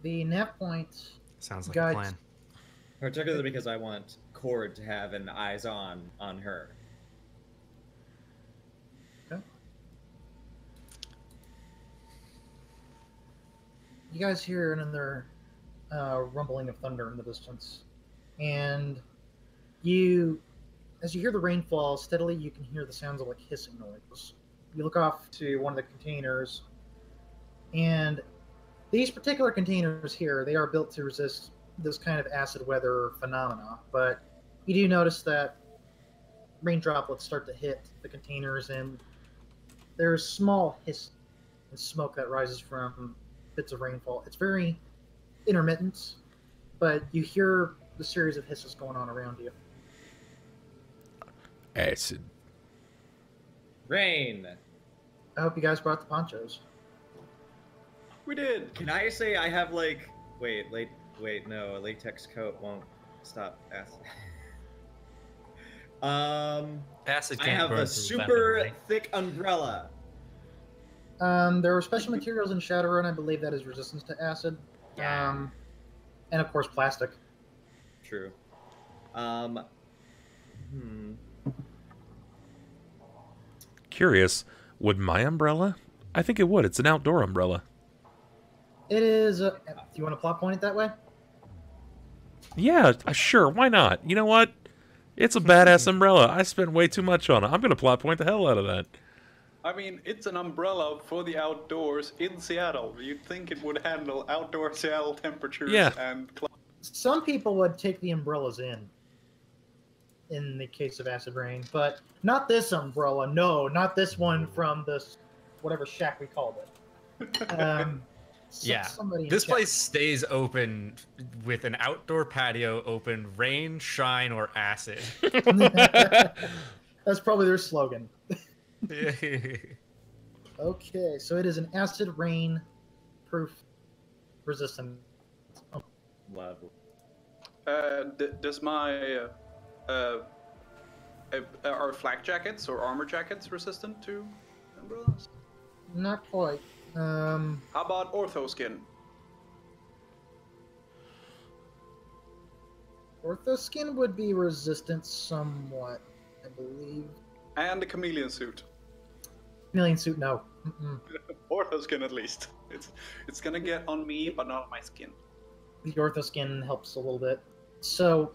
the nav point Sounds like Guides. a plan. Particularly because I want Chord to have an eyes on her. you guys hear another rumbling of thunder in the distance, and as you hear the rain fall steadily, you can hear the sounds of like hissing noise. You look off to one of the containers, and these particular containers here, they are built to resist this kind of acid weather phenomena, but you do notice that rain droplets start to hit the containers, and there's small hiss and smoke that rises from bits of rainfall. It's very intermittent, but you hear the series of hisses going on around you. Acid. Rain! I hope you guys brought the ponchos. We did. Can I say I have like... Wait, no, a latex coat won't stop acid. Acid I can't have burn a through super weaponry. thick umbrella. There are special materials in Shadowrun, I believe, that is resistance to acid. Yeah. And of course plastic. True. Curious, would my umbrella? I think it would. It's an outdoor umbrella. It is... do you want to plot point it that way? Yeah, sure. Why not? You know what? It's a badass umbrella. I spent way too much on it. I'm gonna plot point the hell out of that. I mean, it's an umbrella for the outdoors in Seattle. You'd think it would handle outdoor Seattle temperatures and climate. Some people would take the umbrellas in the case of acid rain, but not this umbrella. No, not this one from this whatever shack we called it. Yeah, this place stays open with an outdoor patio open, rain, shine, or acid. That's probably their slogan. Okay, so it is an acid rain proof resistant. Oh. Level. Does my are flak jackets or armor jackets resistant to umbrellas? Not quite. How about ortho skin? Ortho skin would be resistant somewhat, I believe. And a chameleon suit. Chameleon suit, no. Ortho skin, at least. It's gonna get on me, but not on my skin. The ortho skin helps a little bit. So,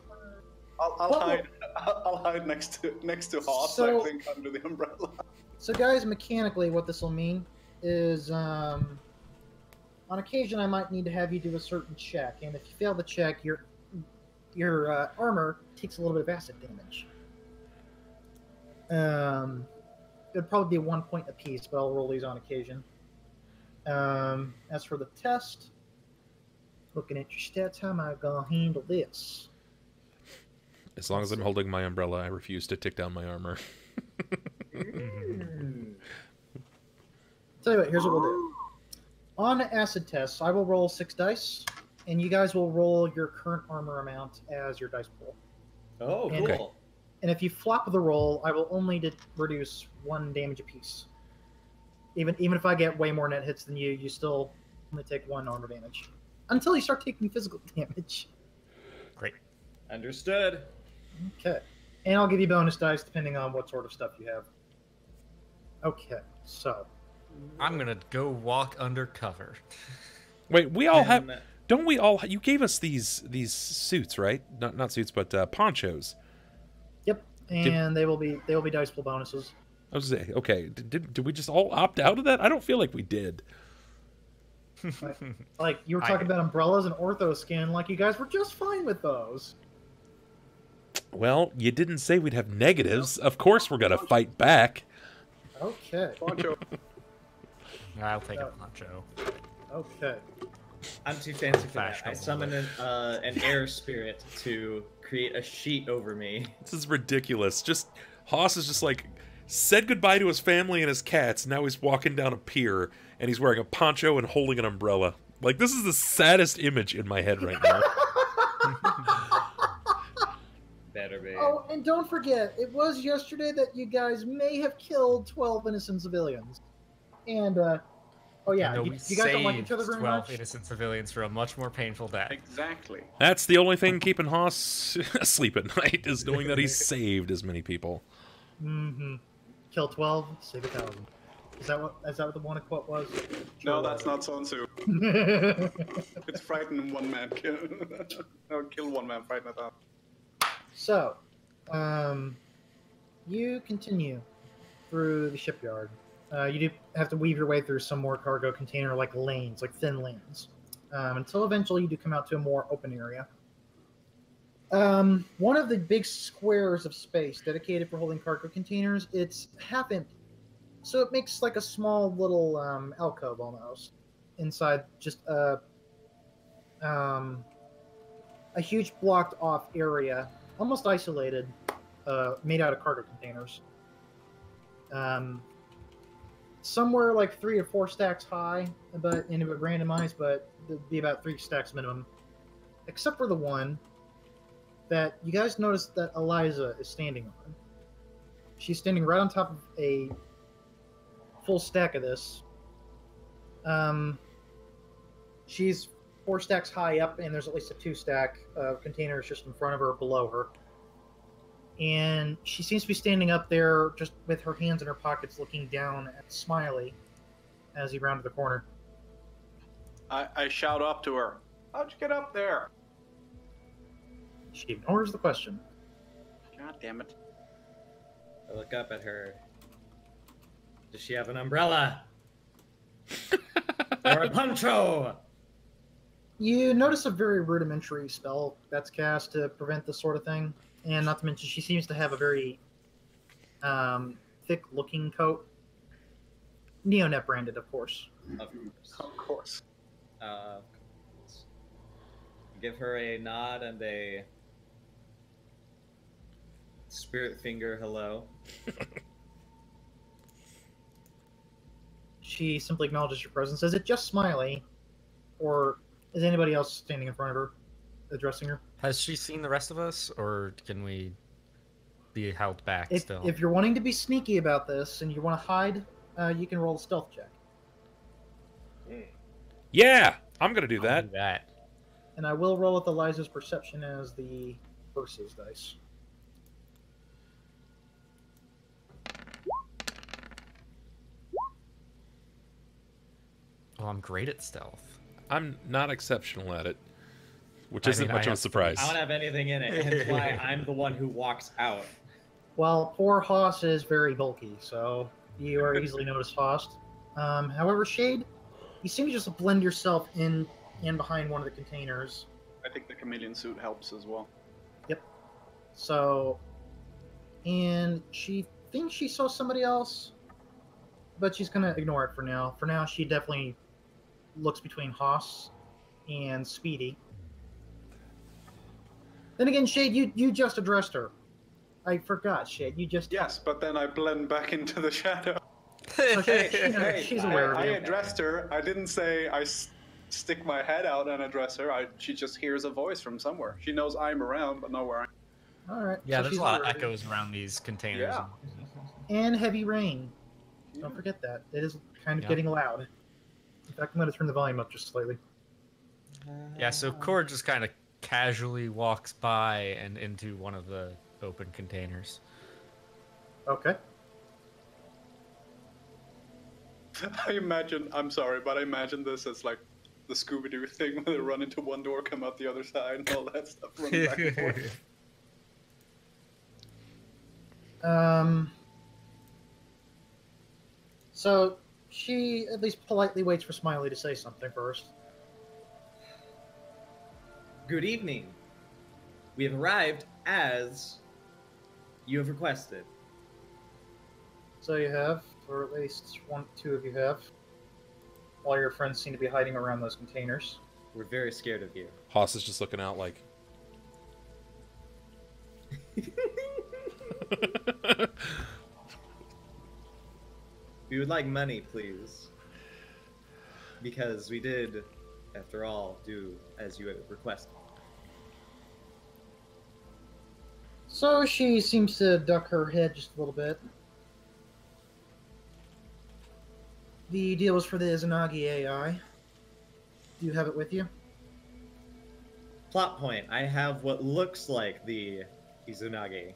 I'll hide next to Hoss. I think under the umbrella. So, guys, mechanically, what this will mean is, on occasion, I might need to have you do a certain check, and if you fail the check, your armor takes a little bit of acid damage. It'd probably be 1 point apiece, but I'll roll these on occasion. As for the test, looking at your stats, how am I gonna handle this? As long as I'm holding my umbrella, I refuse to tick down my armor. Tell you what, here's what we'll do. On acid tests, I will roll 6 dice, and you guys will roll your current armor amount as your dice pool. Oh, and, cool. And if you flop the roll, I will only reduce 1 damage apiece. Even if I get way more net hits than you, you still only take 1 armor damage. Until you start taking physical damage. Great. Understood. Okay. And I'll give you bonus dice depending on what sort of stuff you have. Okay, so. I'm gonna go walk undercover. Wait, we all have... Don't we all... You gave us these suits, right? Not suits, but ponchos. Yep, and they will be dice pool bonuses. I was saying, okay, did we just all opt out of that? I don't feel like we did. Like, you were talking about umbrellas and ortho skin, like you guys were just fine with those. Well, you didn't say we'd have negatives. Of course we're gonna fight back. Okay. Poncho. I'll take a poncho. Okay. I'm too fancy for that. I summon an air spirit to create a sheet over me. This is ridiculous. Hoss is just like, said goodbye to his family and his cats. Now he's walking down a pier, and he's wearing a poncho and holding an umbrella. Like, this is the saddest image in my head right now. Better be. Oh, and don't forget, it was yesterday that you guys may have killed 12 innocent civilians. And, oh yeah, you guys don't like each other very 12 much? innocent civilians for a much more painful death. Exactly. That's the only thing keeping Hoss asleep at night, is knowing that he's saved as many people. Mm-hmm. Kill 12, save 1,000. Is that what the one quote was? No, that's not Sun Tzu. It's frighten one man, kill one man, frighten 1,000. So, you continue through the shipyard. You do have to weave your way through some more cargo container like lanes, like thin lanes, until eventually you do come out to a more open area. One of the big squares of space dedicated for holding cargo containers, it's half empty. So it makes like a small little alcove almost inside just a huge blocked off area, almost isolated, made out of cargo containers. Somewhere like 3 or 4 stacks high, and it would randomize, but there'd be about 3 stacks minimum. Except for the one that you guys noticed that Eliza is standing on. She's standing right on top of a full stack of this. She's 4 stacks high up, and there's at least a 2 stack of containers just in front of her or below her. And she seems to be standing up there just with her hands in her pockets looking down at Smiley as he rounded the corner. I shout up to her. How'd you get up there? She ignores the question. God damn it. I look up at her. Does she have an umbrella? Or a poncho? You notice a very rudimentary spell that's cast to prevent this sort of thing, and not to mention she seems to have a very thick-looking coat. Neonet branded, of course. Of course. Of course. Of course. Give her a nod and a spirit finger hello. She simply acknowledges your presence. Is it just Smiley, or is anybody else standing in front of her, addressing her? Has she seen the rest of us, or can we be held back still? If you're wanting to be sneaky about this and you want to hide, you can roll a stealth check. Yeah, I'm gonna do I'll that. do that. And I will roll with Eliza's perception as the versus dice. Well, I'm great at stealth. I'm not exceptional at it, which I isn't mean, much I of a have- surprise. I don't have anything in it, hence why I'm the one who walks out. Well, poor Haas is very bulky, so you are easily noticed, Haas. However, Shade, you seem to just blend yourself in behind one of the containers. I think the chameleon suit helps as well. So, and she thinks she saw somebody else, but she's gonna ignore it for now. For now, she definitely looks between Haas and Speedy. Then again, Shade, you just addressed her. I forgot, Shade. You just Yes, but then I blend back into the shadow. Okay, she's aware I of it. addressed her. I didn't say I stick my head out and address her. She just hears a voice from somewhere. She knows I'm around, but not where I am. All right. Yeah, so there's she's a lot of aware of it. echoes around these containers. Yeah. And heavy rain. Don't forget that. It is kind of Yeah. getting loud. In fact, I'm going to turn the volume up just slightly. Yeah, so Chord just kind of casually walks by and into one of the open containers. Okay. I'm sorry, but I imagine this as like the Scooby-Doo thing where they run into one door, come out the other side, and all that stuff, running back and forth. So she at least politely waits for Smiley to say something first. Good evening. We have arrived as you have requested. So you have, or at least two of you have. All your friends seem to be hiding around those containers. We're very scared of you. Haas is just looking out like. We would like money, please. Because we did, after all, do as you had requested. So she seems to duck her head just a little bit. The deal was for the Izanagi AI. Do you have it with you? Plot point. I have what looks like the Izanagi.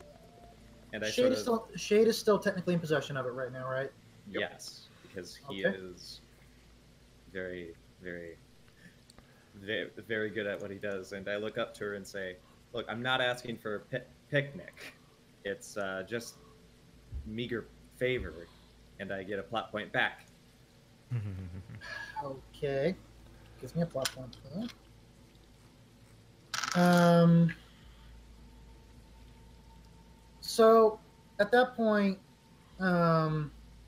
And I Shade sort of... Shade is still technically in possession of it right now, right? Yes, because he Okay. is very, very, very, very good at what he does. And I look up to her and say, look, I'm not asking for a picnic. It's just meager favor. And I get a plot point back. Okay. Gives me a plot point for that. So, at that point,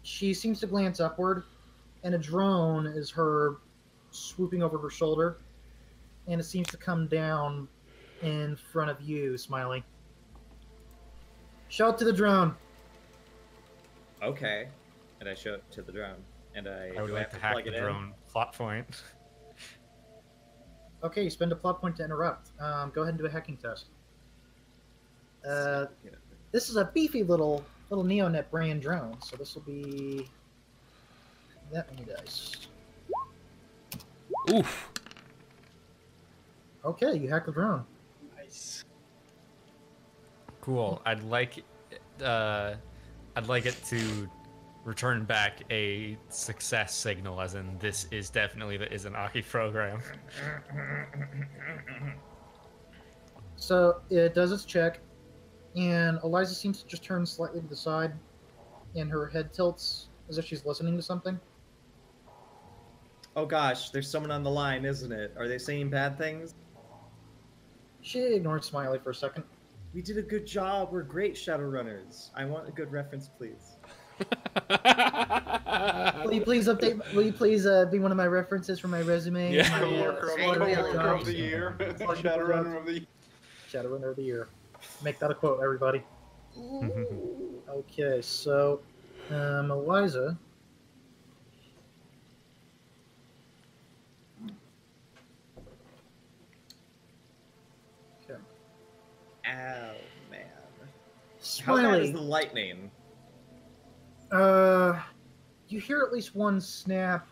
she seems to glance upward, and a drone is her swooping over her shoulder, and it seems to come down in front of you, Smiley. Shout to the drone. Okay. And I show it to the drone. And I would do like have to hack plug the it in? drone plot point. Okay, you spend a plot point to interrupt. Go ahead and do a hacking test. This is a beefy little Neonet brand drone, so this will be that many dice. Oof. Okay, you hack the drone. Nice. Cool. I'd like it to return back a success signal, as in this is definitely the Izanagi program. So it does its check, and Eliza seems to just turn slightly to the side, and her head tilts as if she's listening to something. Oh gosh, there's someone on the line, isn't it? Are they saying bad things? She ignores Smiley for a second. We did a good job. We're great Shadowrunners. I want a good reference, please. Will you please update? Will you please be one of my references for my resume? Yeah. My, Co-worker of the year. Shadowrunner of the year. Shadowrunner of the year. Make that a quote, everybody. Okay, so Eliza. Okay. Ow, man. How bad Smiley. is the lightning? You hear at least one snap,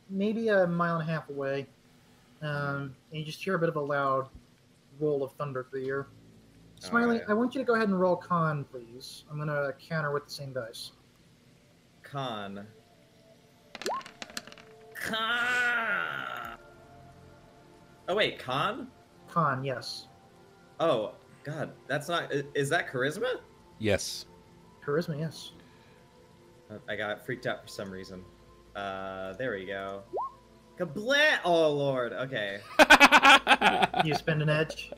maybe a mile and a half away, and you just hear a bit of a loud roll of thunder through the air. Smiley, Alright. I want you to go ahead and roll con, please. I'm gonna counter with the same dice. Con. Con. Oh wait, con? Con, yes. Oh god, that's not. Is that charisma? Yes. Charisma, yes. I got freaked out for some reason. There we go. Kablam! Oh lord. Okay. You spend an edge.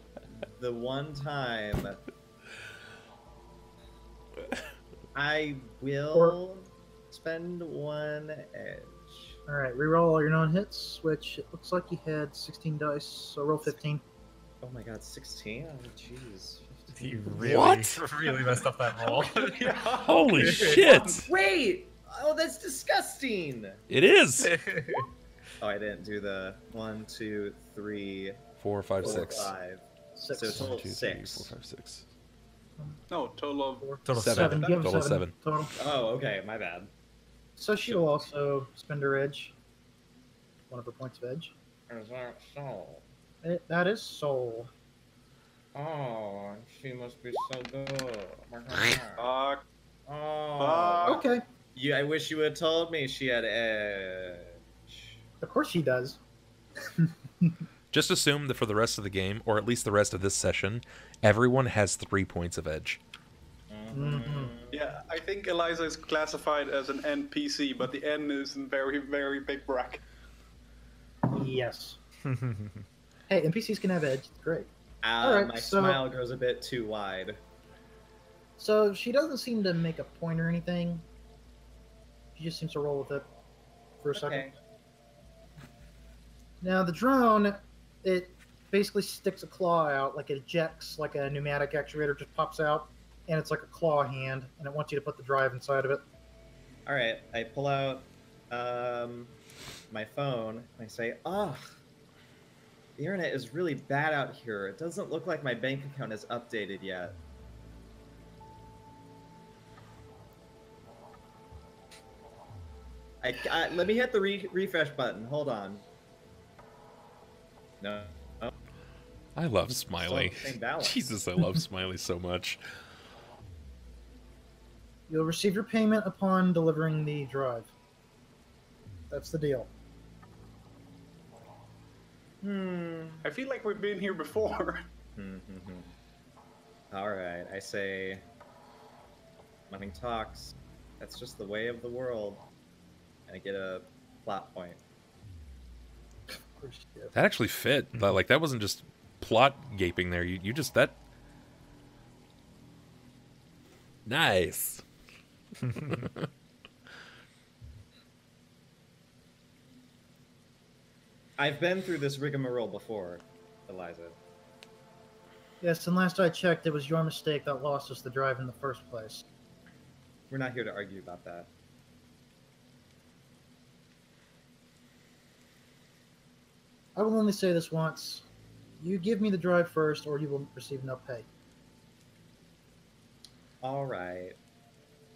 The one time I will spend one edge. All right, reroll all your non-hits, which it looks like you had 16 dice, so roll 15. Oh my god, 16? Oh jeez. You really, What? really messed up that roll. Holy shit! Wait! Oh, that's disgusting! It is. Oh, I didn't do the 1, 2, 3, 4, 5, 4, 6. 5. 6. So it's One, total 2, 3, 6. 4, 5, 6. No, total of... Total Seven. You have Total 7 total. Oh, okay, my bad. So she will also spend her edge. One of her points of edge. Is that so? That is soul. Oh, she must be so good. Fuck. Oh. Okay, I wish you had told me she had edge. of course she does. Just assume that for the rest of the game, or at least the rest of this session, everyone has 3 points of edge. Mhm. Yeah, I think Eliza is classified as an NPC, but the N is in very, very big bracket. Yes. Hey, NPCs can have edge. It's great. My so- smile grows a bit too wide. So she doesn't seem to make a point or anything. She just seems to roll with it for a second. Okay. Now the drone, it basically sticks a claw out, like it ejects, like a pneumatic actuator just pops out, and it's like a claw hand, and it wants you to put the drive inside of it. All right, I pull out my phone and I say, "Ah, the internet is really bad out here. It doesn't look like my bank account is updated yet." Let me hit the refresh button. Hold on. No. I love Smiley. Still same balance. Jesus, I love Smiley so much. You'll receive your payment upon delivering the drive. That's the deal. I feel like we've been here before. All right, I say, money talks. That's just the way of the world. And I get a plot point. That actually fit. Like, that wasn't just plot gaping there. You just, that... Nice. I've been through this rigmarole before, Eliza. Yes, and last I checked, it was your mistake that lost us the drive in the first place. We're not here to argue about that. I will only say this once. You give me the drive first, or you will receive no pay. All right.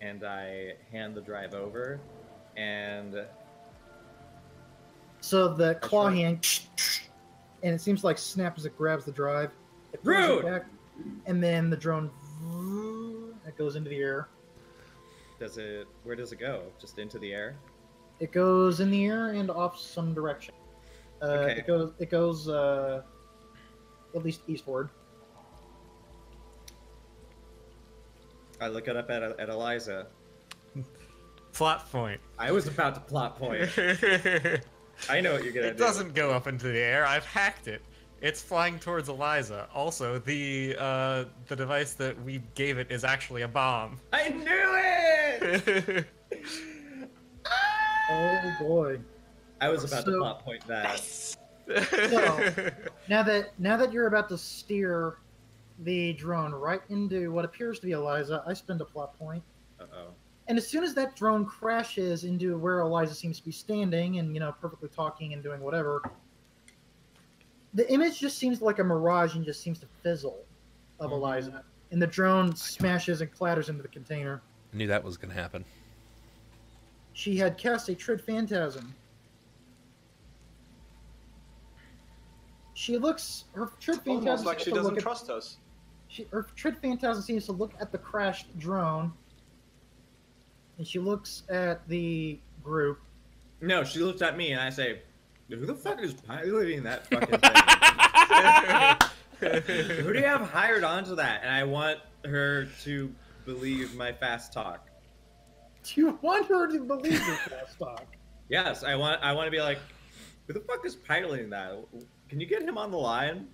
And I hand the drive over, and So the claw right. hand, and it seems like snap as it grabs the drive. It throws Rude! it back, and then the drone, it goes into the air. where does it go? Just into the air? It goes in the air and off some direction. Okay. It goes at least eastward. I look it up at Eliza. Plot point. I was about to plot point. I know what you're gonna do. It doesn't go up into the air. I've hacked it. It's flying towards Eliza. Also, the device that we gave it is actually a bomb. I knew it! Oh boy. I was about to plot point that. So, now that you're about to steer the drone right into what appears to be Eliza, I spend a plot point. Uh-oh. And as soon as that drone crashes into where Eliza seems to be standing and, perfectly talking and doing whatever, the image just seems like a mirage and just seems to fizzle of Eliza. And the drone smashes and clatters into the container. I knew that was going to happen. She had cast a Trid Phantasm. Her Trid Phantasm Almost like she doesn't trust us. Her Trid Phantasm seems to look at the crashed drone. And she looks at the group. No, she looks at me and I say, who the fuck is piloting that fucking thing? Who do you have hired onto that? And I want her to believe my fast talk. Do you want her to believe your fast talk? Yes, I want to be like, who the fuck is piloting that? Can you get him on the line?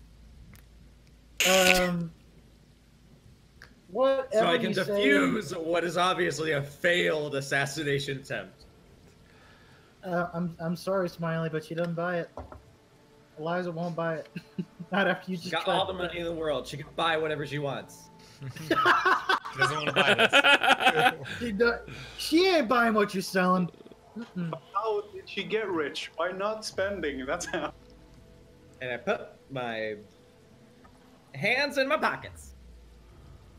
Whatever so I can you defuse say, what is obviously a failed assassination attempt. I'm sorry, Smiley, but she doesn't buy it. Eliza won't buy it. Not after you She's just got all the money in the world. She can buy whatever she wants. She doesn't want to buy this. She ain't buying what you're selling. How did she get rich? By not spending. That's how. And I put my hands in my pockets.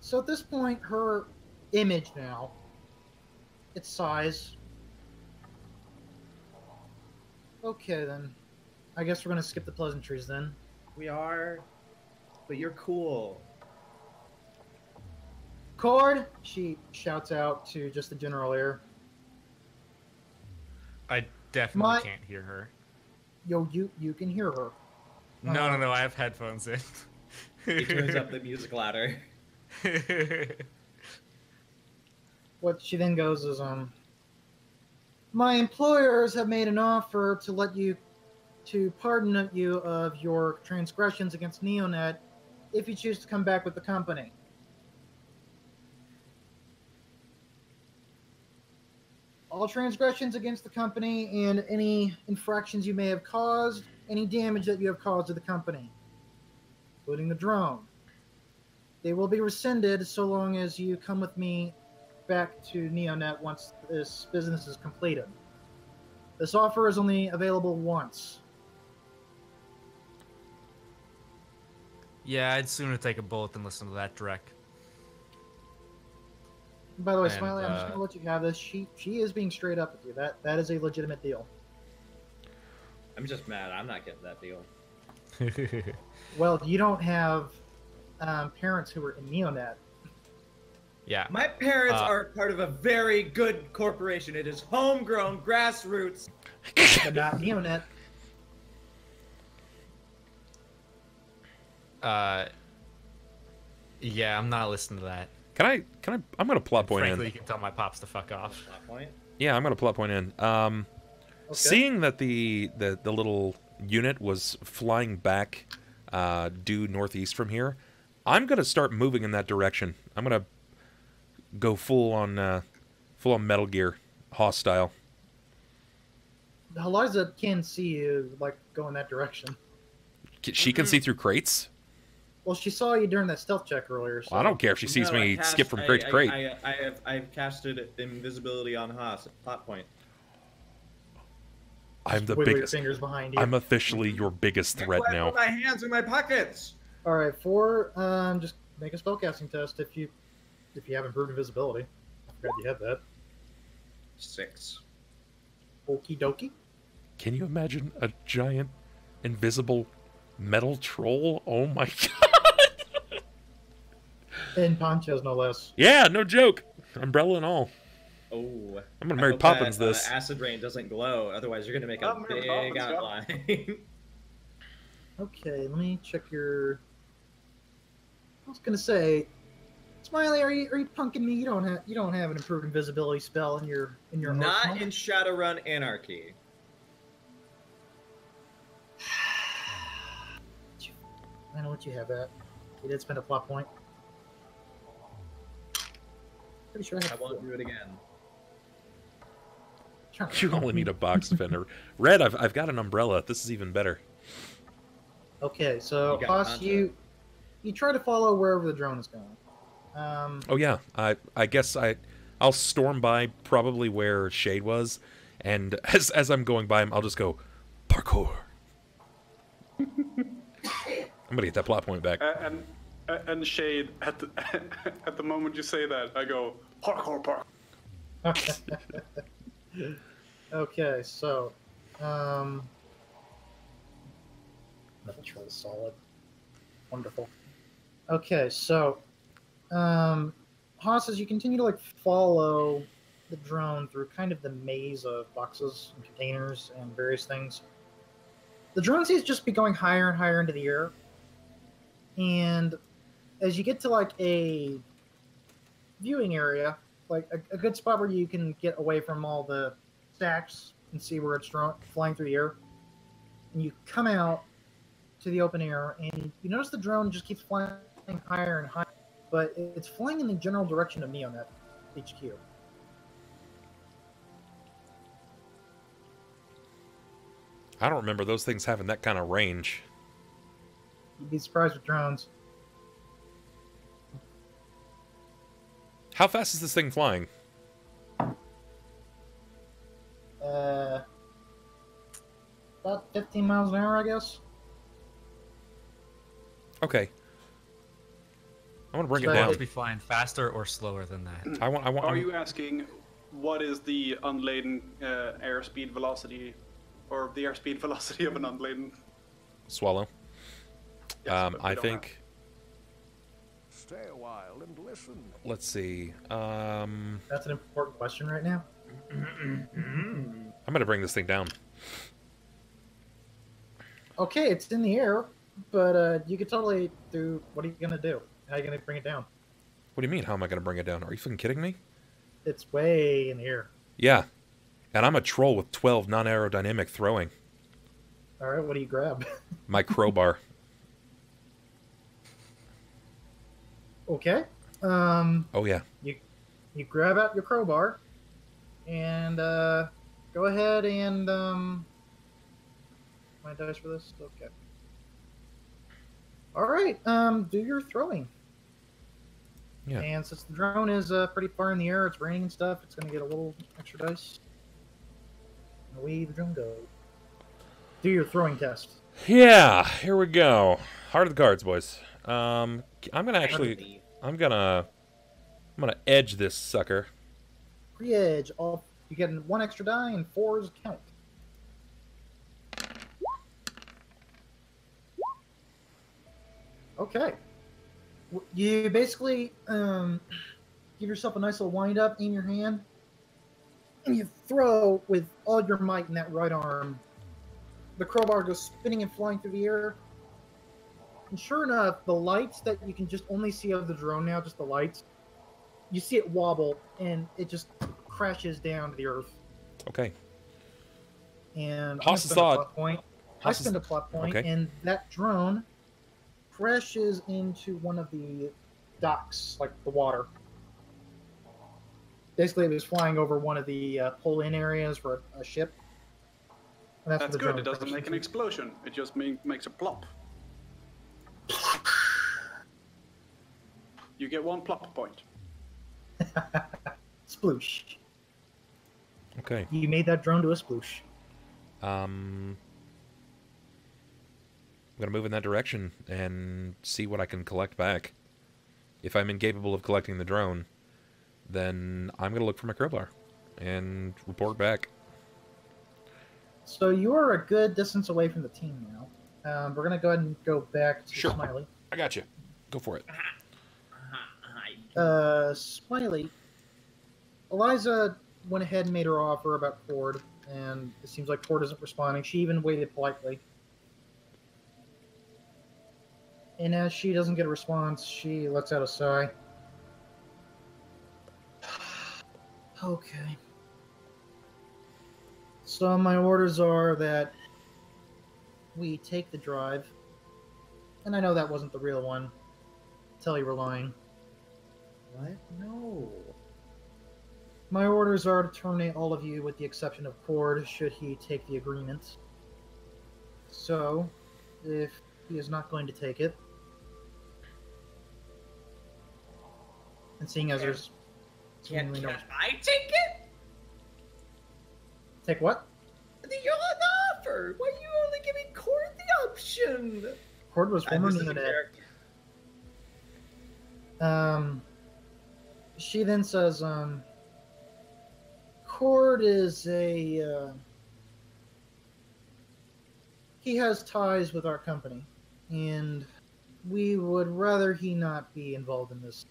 So at this point, her image now, its size. Okay, then. I guess we're going to skip the pleasantries then. We are, but you're cool. Chord, she shouts out to just the general air. I definitely can't hear her. Yo, you can hear her. No, I have headphones in. He turns up the music louder. What she then goes is, my employers have made an offer to pardon you of your transgressions against Neonet if you choose to come back with the company. All transgressions against the company and any infractions you may have caused, any damage that you have caused to the company, including the drone. They will be rescinded so long as you come with me back to Neonet once this business is completed. This offer is only available once. Yeah, I'd sooner take a bullet than listen to that direct. By the way, And, Smiley, I'm just gonna let you have this. She is being straight up with you. That is a legitimate deal. I'm just mad. I'm not getting that deal. Well, you don't have parents who are in Neonet. Yeah. My parents are part of a very good corporation. It is homegrown, grassroots. But not Neonet. Yeah, I'm not listening to that. Can I? I'm gonna plot point Frankly, in. you can tell my pops to fuck off. Plot point. Yeah, I'm gonna plot point in. Okay. Seeing that the little unit was flying back due northeast from here, I'm gonna start moving in that direction. I'm gonna go full on Metal Gear hostile. Eliza can see you, like, go in that direction. She can see through crates. Well, she saw you during that stealth check earlier. So. Well, I don't care if she sees me skip from crate to crate. I've casted invisibility on Haas. Plot point. I'm the Wiggle your biggest. fingers behind you. I'm officially your biggest threat That's why I now. put my hands in my pockets. All right, just make a spellcasting test if you have improved invisibility. I forgot you had that. 6. Okie dokie. Can you imagine a giant, invisible metal troll? Oh my god! And ponchos, no less. Yeah, no joke. Umbrella and all. Oh. I'm gonna Mary Poppins that, this. Acid rain doesn't glow. Otherwise, you're gonna make a Mary big Poppins, yeah. outline. Okay, let me check your... I was gonna say, Smiley, are you punking me? You don't have an improved invisibility spell in your Not arsenal? in Shadowrun Anarchy. I know what you have at. You did spend a plot point. Pretty sure I I have won't 4. do it again. You only need a box defender. Red, I've got an umbrella. This is even better. Okay, so You got Haas, content. you try to follow wherever the drone is going. Oh yeah, I guess I'll storm by probably where Shade was, and as I'm going by him, I'll just go parkour. I'm gonna get that plot point back. And Shade at the at the moment you say that, I go parkour. Okay, so that's really solid. Wonderful. Okay, so Haas, as you continue to follow the drone through kind of the maze of boxes and containers and various things, the drone seems to just be going higher and higher into the air. And as you get to a viewing area, a good spot where you can get away from all the stacks and see where it's flying through the air, and you come out to the open air, and you notice the drone just keeps flying higher and higher, but it's flying in the general direction of Neonet HQ. I don't remember those things having that kind of range. You'd be surprised with drones. How fast is this thing flying? About 15 miles an hour, I guess. Okay. I want to bring So it that down. Must be flying faster or slower than that. Are you asking what is the unladen airspeed velocity, or the airspeed velocity of an unladen? Swallow. Yes, but we I don't think. Stay a while and listen. Let's see. That's an important question right now. I'm gonna bring this thing down. Okay, it's in the air, but you could totally do. What are you gonna do? How are you gonna bring it down? What do you mean? How am I gonna bring it down? Are you fucking kidding me? It's way in the air. Yeah. And I'm a troll with 12 non-aerodynamic throwing. All right, what do you grab? My crowbar. Okay. Oh yeah. You grab out your crowbar, and go ahead and my dice for this. Okay. All right. Do your throwing. Yeah. And since the drone is pretty far in the air, it's raining and stuff, it's going to get a little extra dice. And away the drone goes. Do your throwing test. Yeah. Here we go. Heart of the cards, boys. I'm gonna actually. I'm gonna edge this sucker. Pre-edge. You get 1 extra die and 4s count. Okay. You basically give yourself a nice little wind up, aim your hand, and you throw with all your might in that right arm. The crowbar goes spinning and flying through the air. And sure enough, the lights that you can just only see of the drone now, just the lights, you see it wobble, and it just crashes down to the earth. Okay. And I Haas's spend a thought. plot point. I spend a plot point, Okay. and that drone crashes into one of the docks, like the water. Basically, it was flying over one of the pull-in areas for a ship. And That's where the good. drone It doesn't crashed make an into. explosion. It just makes a plop. You get 1 plop point. Sploosh. Okay. You made that drone to a sploosh. I'm gonna move in that direction and see what I can collect back. If I'm incapable of collecting the drone, then I'm gonna look for my crowbar and report back. So you're a good distance away from the team now. We're going to go ahead and go back to Sure. Smiley. I got you. Go for it. Smiley, Eliza went ahead and made her offer about Chord, and it seems like Chord isn't responding. She even waited politely. And as she doesn't get a response, she lets out a sigh. Okay. So my orders are that we take the drive, and I know that wasn't the real one. Tell you we're lying. What? No. My orders are to terminate all of you with the exception of Chord, should he take the agreement. So, if he is not going to take it, and seeing as there's Can seemingly no... I take it? Take what? You're an offer. Why are you only giving Chord the option? Chord was former This is a Neonet. character. She then says, Chord is a, he has ties with our company, and we would rather he not be involved in this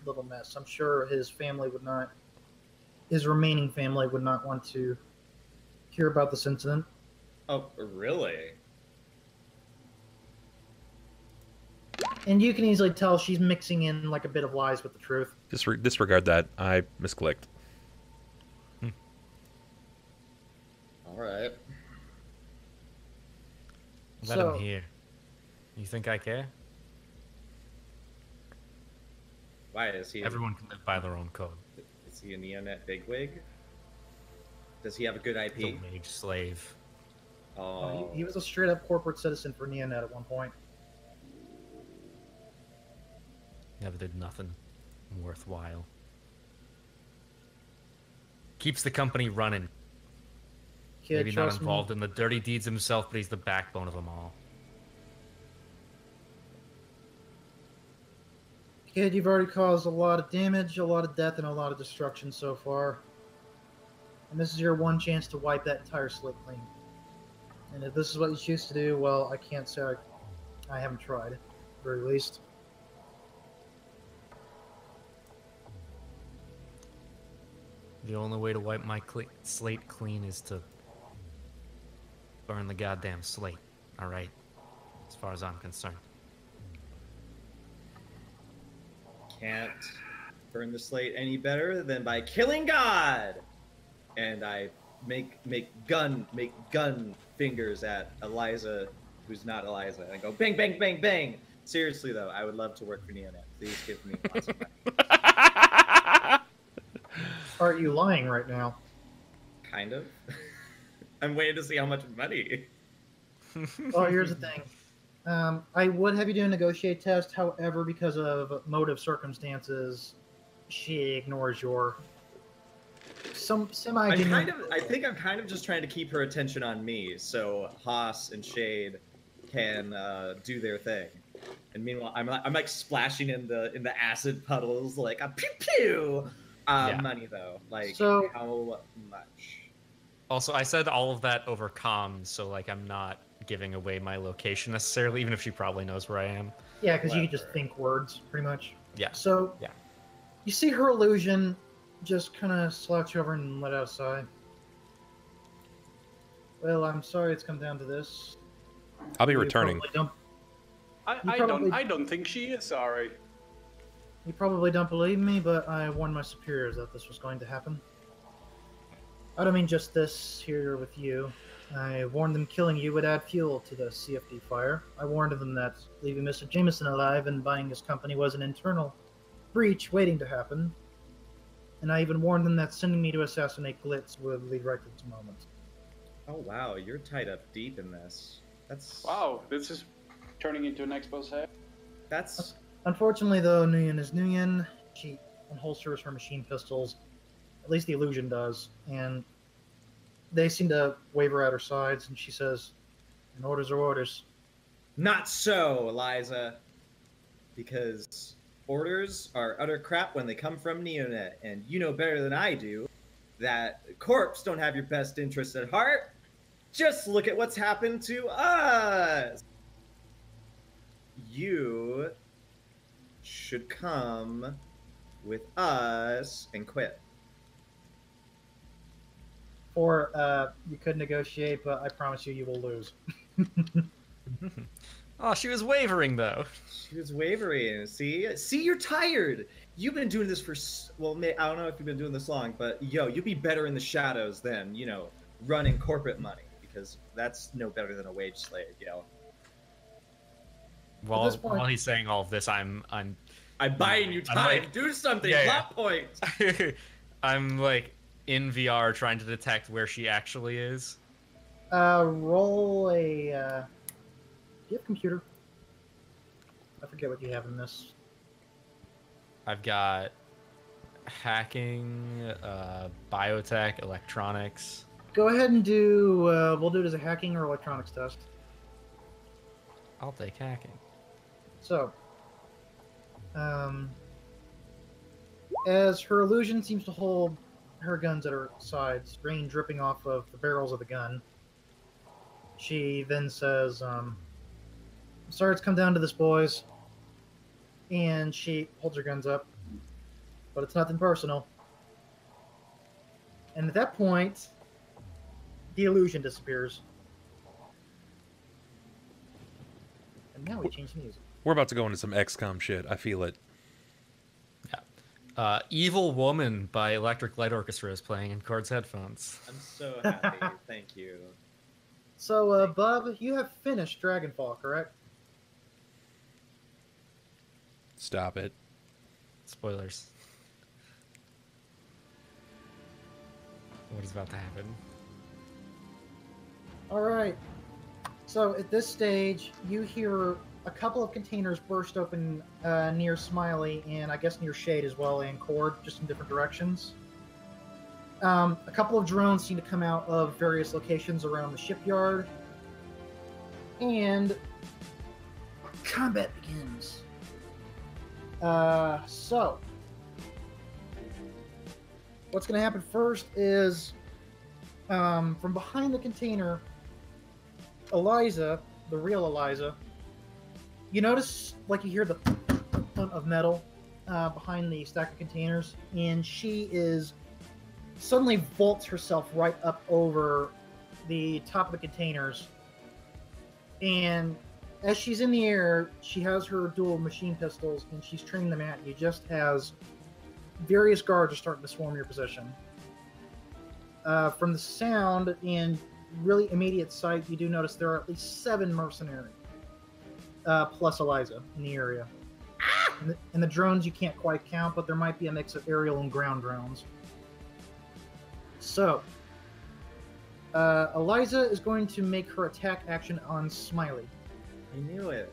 little mess. I'm sure his family would not, his remaining family would not want to hear about this incident. Oh, really? And you can easily tell she's mixing in like a bit of lies with the truth. Disregard that. I misclicked. All right. Let him hear. You think I care? Why is he? Everyone can live by their own code. Is he a Neonet bigwig? Does he have a good The IP? mage slave. Oh, He was a straight up corporate citizen for Neonet at one point. Never did nothing worthwhile. Keeps the company running. Kid, Maybe not trust me. involved in the dirty deeds himself, but he's the backbone of them all. Kid, you've already caused a lot of damage, a lot of death, and a lot of destruction so far. And this is your one chance to wipe that entire slate clean. And if this is what you choose to do, well, I can't say I haven't tried, at the very least. The only way to wipe my slate clean is to burn the goddamn slate. Alright? As far as I'm concerned. can't burn the slate any better than by killing God. And I make gun fingers at Eliza, who's not Eliza, and I go bang, bang, bang, bang. Seriously though, I would love to work for Neonet. Please give me lots of money. Are you lying right now? Kind of. I'm waiting to see how much money. Oh, here's the thing. I would have you do a negotiate test, however, because of motive circumstances, she ignores your semi. I think I'm kind of just trying to keep her attention on me, so Haas and Shade can do their thing. And meanwhile, I'm like splashing in the acid puddles, like a pew pew. Money though, like so, how much? Also, I said all of that over comms, so like I'm not giving away my location necessarily, even if she probably knows where I am. Yeah, because you can just think words, pretty much. Yeah. So, yeah, you see her illusion just kind of slouch over and let out a sigh. Well, I'm sorry it's come down to this. I'll be You returning. I don't think she is sorry. You probably don't believe me, but I warned my superiors that this was going to happen. I don't mean just this here with you. I warned them killing you would add fuel to the CFD fire. I warned them that leaving Mr. Jameson alive and buying his company was an internal breach waiting to happen. And I even warned them that sending me to assassinate Glitz would lead right to this moment. Oh wow, you're tied up deep in this. That's Wow, this is turning into an expose. That's Unfortunately, though, Nguyen is Nguyen. She unholsters her machine pistols. At least the illusion does. And they seem to waver at her sides, and she says, "And orders are orders." not so, Eliza. Because orders are utter crap when they come from Neonet, and you know better than I do that corps don't have your best interests at heart. Just look at what's happened to us. You should come with us and quit. Or you could negotiate, but I promise you, you will lose. Oh, she was wavering though. She was wavering. See, you're tired. You've been doing this for well, I don't know if you've been doing this long, but yo, you'd be better in the shadows than running corporate money, because that's no better than a wage slave, yo. While he's saying all of this, I'm buying you time. Do something. Plot points. I'm like in VR trying to detect where she actually is. Roll a. Do you have a computer? I forget what you have in this. I've got hacking, biotech, electronics. Go ahead and do. We'll do it as a hacking or electronics test. I'll take hacking. So, as her illusion seems to hold her guns at her sides, rain dripping off of the barrels of the gun, she then says, I'm sorry it's come down to this, boys. And she holds her guns up, but it's nothing personal. And at that point, the illusion disappears. And now we change music. We're about to go into some XCOM shit. I feel it. Yeah. Evil Woman by Electric Light Orchestra is playing in Chord's headphones. I'm so happy. Thank you. So, Bub, you have finished Dragonfall, correct? Stop it. Spoilers. What is about to happen? Alright. So, at this stage, you hear a couple of containers burst open near Smiley, and I guess near Shade as well, and Chord, just in different directions. A couple of drones seem to come out of various locations around the shipyard. And combat begins. So, what's going to happen first is, from behind the container, Eliza, the real Eliza, you notice, like, you hear the thump of metal behind the stack of containers, and she suddenly vaults herself right up over the top of the containers. And as she's in the air, she has her dual machine pistols, and she's training them at you, just as various guards are starting to swarm your position. From the sound and really immediate sight, you do notice there are at least 7 mercenaries, plus Eliza, in the area. And the drones you can't quite count, but there might be a mix of aerial and ground drones. So, Eliza is going to make her attack action on Smiley. I knew it.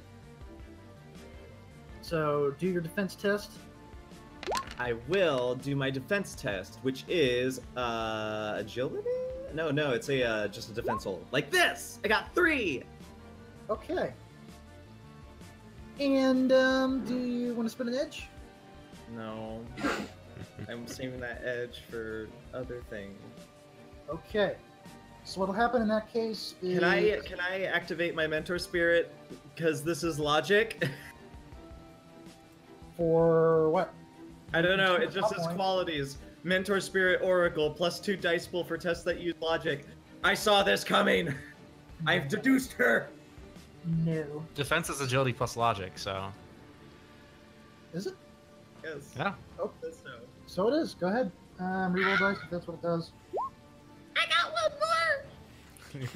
So, do your defense test. I will do my defense test, which is agility? No, it's just a defense hold. Like this! I got 3! Okay. And, do you want to spin an edge? No. I'm saving that edge for other things. Okay. So what'll happen in that case is... Can I activate my mentor spirit? Because this is logic? For what? I don't know, it just says qualities. Mentor spirit oracle, +2 dice pool for tests that use logic. I saw this coming! I've deduced her! No. Defense is agility plus logic, so... Is it? Yes. Yeah. Oh, So. so it is. Go ahead. Reroll dice if that's what it does. I got one more!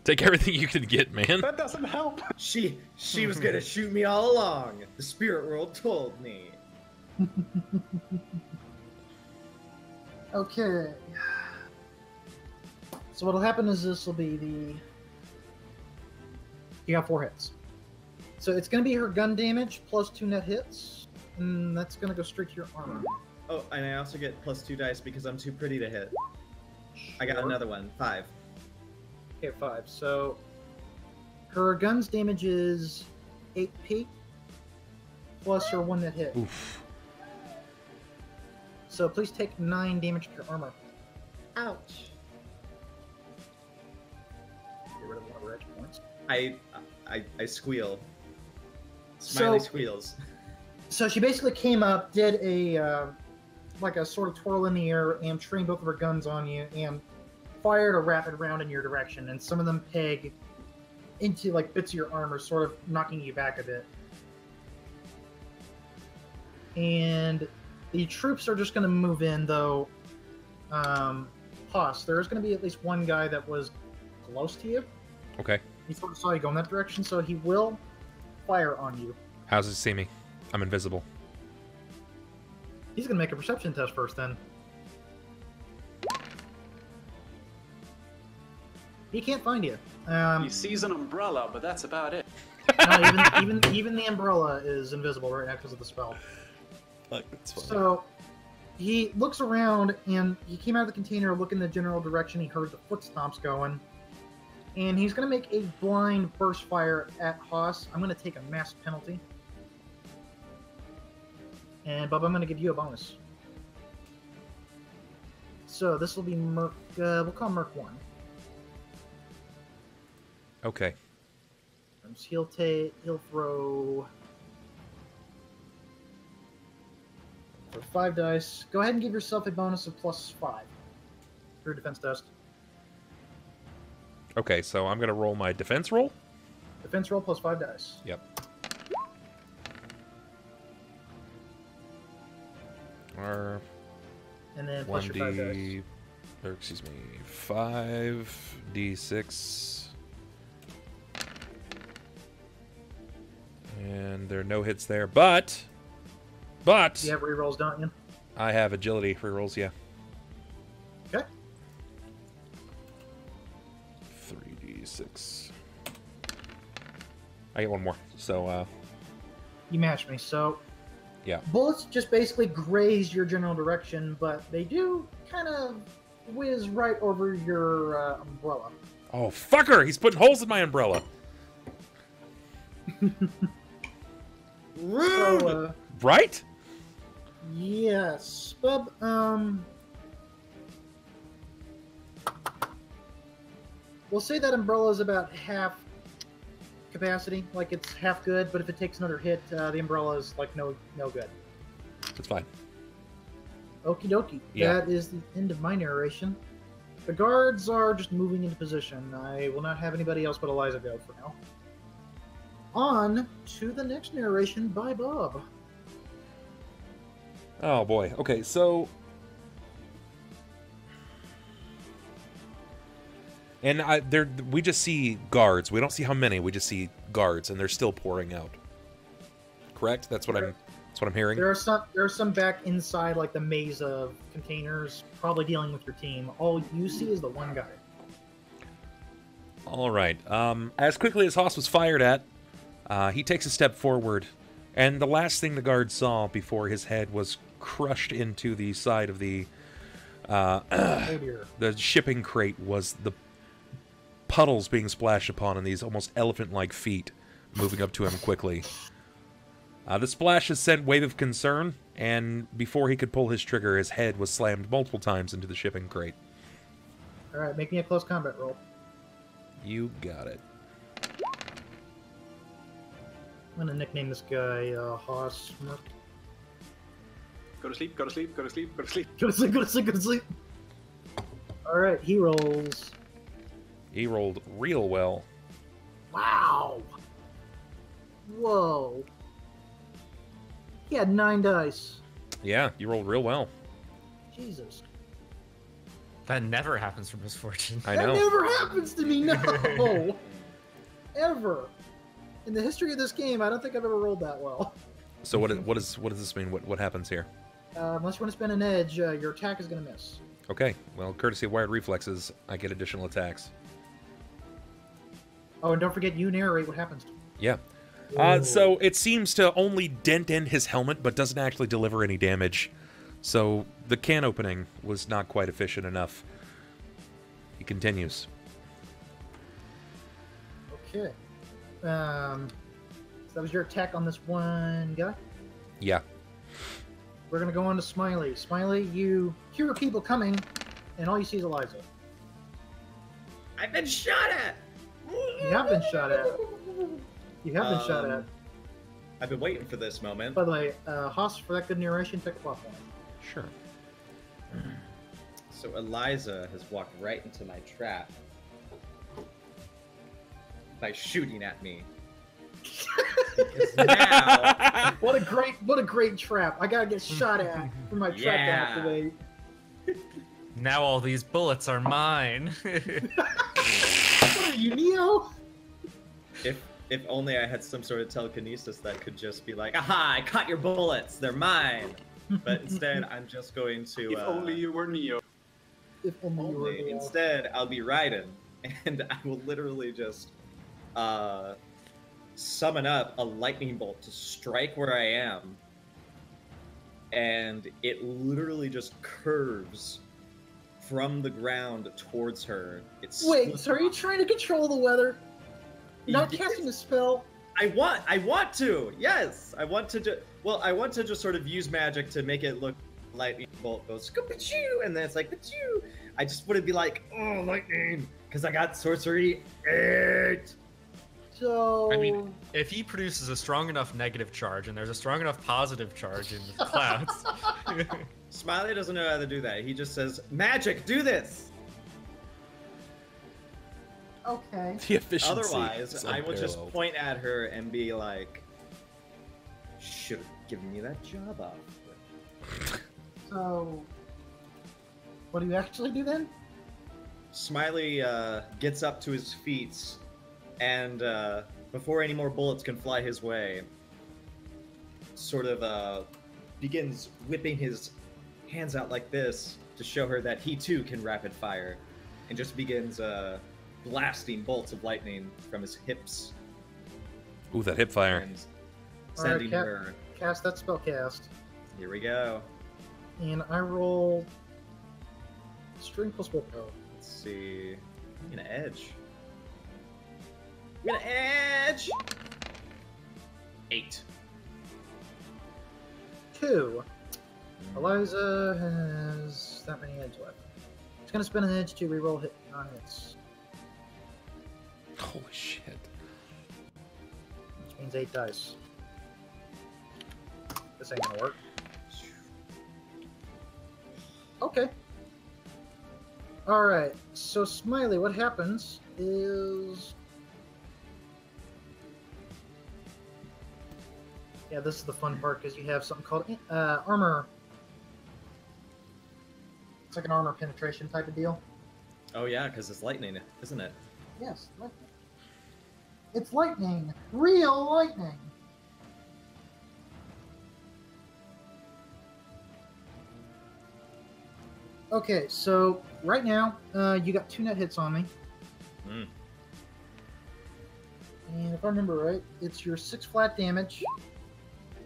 Take everything you can get, man. That doesn't help. She was gonna shoot me all along. The spirit world told me. Okay. So what'll happen is this will be the... You got 4 hits. So it's going to be her gun damage plus 2 net hits, and that's going to go straight to your armor. Oh, and I also get +2 dice because I'm too pretty to hit. I got another one. 5. Okay, 5. So her gun's damage is 8p plus her 1 net hit. Oof. So please take 9 damage to your armor. Ouch. Get rid of one of her edge points. I squeal. Smiley squeals. So she basically came up, did a like a sort of twirl in the air, and trained both of her guns on you, and fired a rapid round in your direction. And some of them peg into like bits of your armor, sort of knocking you back a bit. And the troops are just going to move in, though. Hoss, there is going to be at least one guy that was close to you. Okay. He sort of saw you go in that direction, so he will fire on you. How does he see me? I'm invisible. He's going to make a perception test first, then. He can't find you. He sees an umbrella, but that's about it. No, even the umbrella is invisible right now because of the spell. That's funny. So he looks around, and he came out of the container, looking in the general direction. He heard the foot stomps going, and he's going to make a blind burst fire at Hoss. I'm going to take a mass penalty. And Bubba, I'm going to give you a bonus. So this will be Merc. We'll call Merc 1. Okay. He'll throw for 5 dice. Go ahead and give yourself a bonus of +5 for your defense test. Okay, so I'm gonna roll my defense roll. Defense roll +5 dice. Yep. Or And then plus your 5 dice. or excuse me, 5d6. And there are no hits there, but You have rerolls, don't you? I have agility rerolls, yeah. Okay. 3d6. I get one more, so You match me, so yeah. bullets just basically graze your general direction, but they do kind of whiz right over your umbrella. Oh, fucker! He's putting holes in my umbrella. So, Right? yes, Bub. We'll say that umbrella is about half capacity, like it's half good. But if it takes another hit, the umbrella is like no good. It's fine. Okie dokie. Yeah. That is the end of my narration. The guards are just moving into position. I will not have anybody else but Eliza go for now. On to the next narration by Bob. Oh boy. Okay, so and we just see guards. We don't see how many. We just see guards, and they're still pouring out. Correct? That's what I'm hearing. There are some back inside, like the maze of containers, probably dealing with your team. All you see is the one guy. All right. As quickly as Hoss was fired at, he takes a step forward, and the last thing the guard saw before his head was crushed into the side of the Oh dear. the shipping crate was the puddles being splashed upon, and these almost elephant-like feet moving up to him quickly. The splash has sent wave of concern, and before he could pull his trigger, his head was slammed multiple times into the shipping crate. All right, make me a close combat roll. You got it. I'm gonna nickname this guy Hoss. Go to sleep, go to sleep, go to sleep, go to sleep. Go to sleep, go to sleep, go to sleep. All right, he rolls. He rolled real well. Wow. Whoa. He had 9 dice. Yeah, you rolled real well. Jesus. That never happens for misfortune. I know. That never happens to me, no! Ever. In the history of this game, I don't think I've ever rolled that well. So what does this mean? What happens here? Unless you want to spend an edge, your attack is going to miss. Okay, well, courtesy of wired reflexes, I get additional attacks. Oh, and don't forget, you narrate what happens. Yeah. So it seems to only dent in his helmet, but doesn't actually deliver any damage. So the can opening was not quite efficient enough. He continues. Okay. So that was your attack on this one guy? Yeah. We're going to go on to Smiley. Smiley, you hear people coming, and all you see is Eliza. I've been shot at! You have been shot at. You have been shot at. I've been waiting for this moment. By the way, Haas, for that good narration, take a plot point. Sure. So Eliza has walked right into my trap. by shooting at me. Because now, What a great trap! I gotta get shot at for my trap to activate. Now all these bullets are mine. What are you, Neo? if only I had some sort of telekinesis that could just be like, aha, I caught your bullets, they're mine. But instead, I'm just going to. If only you were Neo. If only you were Neo. Instead, I'll be Raiden, and I will literally just summon up a lightning bolt to strike where I am, and it literally just curves from the ground towards her. Wait, so are you trying to control the weather? You're not casting a spell? I want to. Yes, I want to. I want to just sort of use magic to make it look lightning bolt goes ka-pa-choo, and then it's like pa-choo. I just want to be like, oh, lightning, because I got sorcery 8. So I mean, if he produces a strong enough negative charge and there's a strong enough positive charge in the clouds. Smiley doesn't know how to do that. He just says, magic, do this. okay. The efficiency. Otherwise, is I will just unparalleled. point at her and be like, should have given me that job off. So what do you actually do then? Smiley gets up to his feet, and before any more bullets can fly his way, sort of begins whipping his hands out like this to show her that he too can rapid fire, and just begins blasting bolts of lightning from his hips Ooh, that hip fire. and sending Alright, her. Cast that spell cast. Here we go. And I roll string plus willpower. Let's see. I'm gonna edge. I'm gonna edge. 8. 2. Eliza has that many edge left. She's gonna spend an edge to reroll hit non-hits, Holy shit. which means 8 dice. This ain't gonna work. Okay. Alright, so Smiley, what happens is... Yeah, this is the fun part, because you have something called armor. It's like an armor penetration type of deal. Oh yeah, because it's lightning, isn't it? Yes, lightning. It's lightning! Real lightning! Okay, so right now, you got 2 net hits on me. Mm. And if I remember right, it's your 6 flat damage,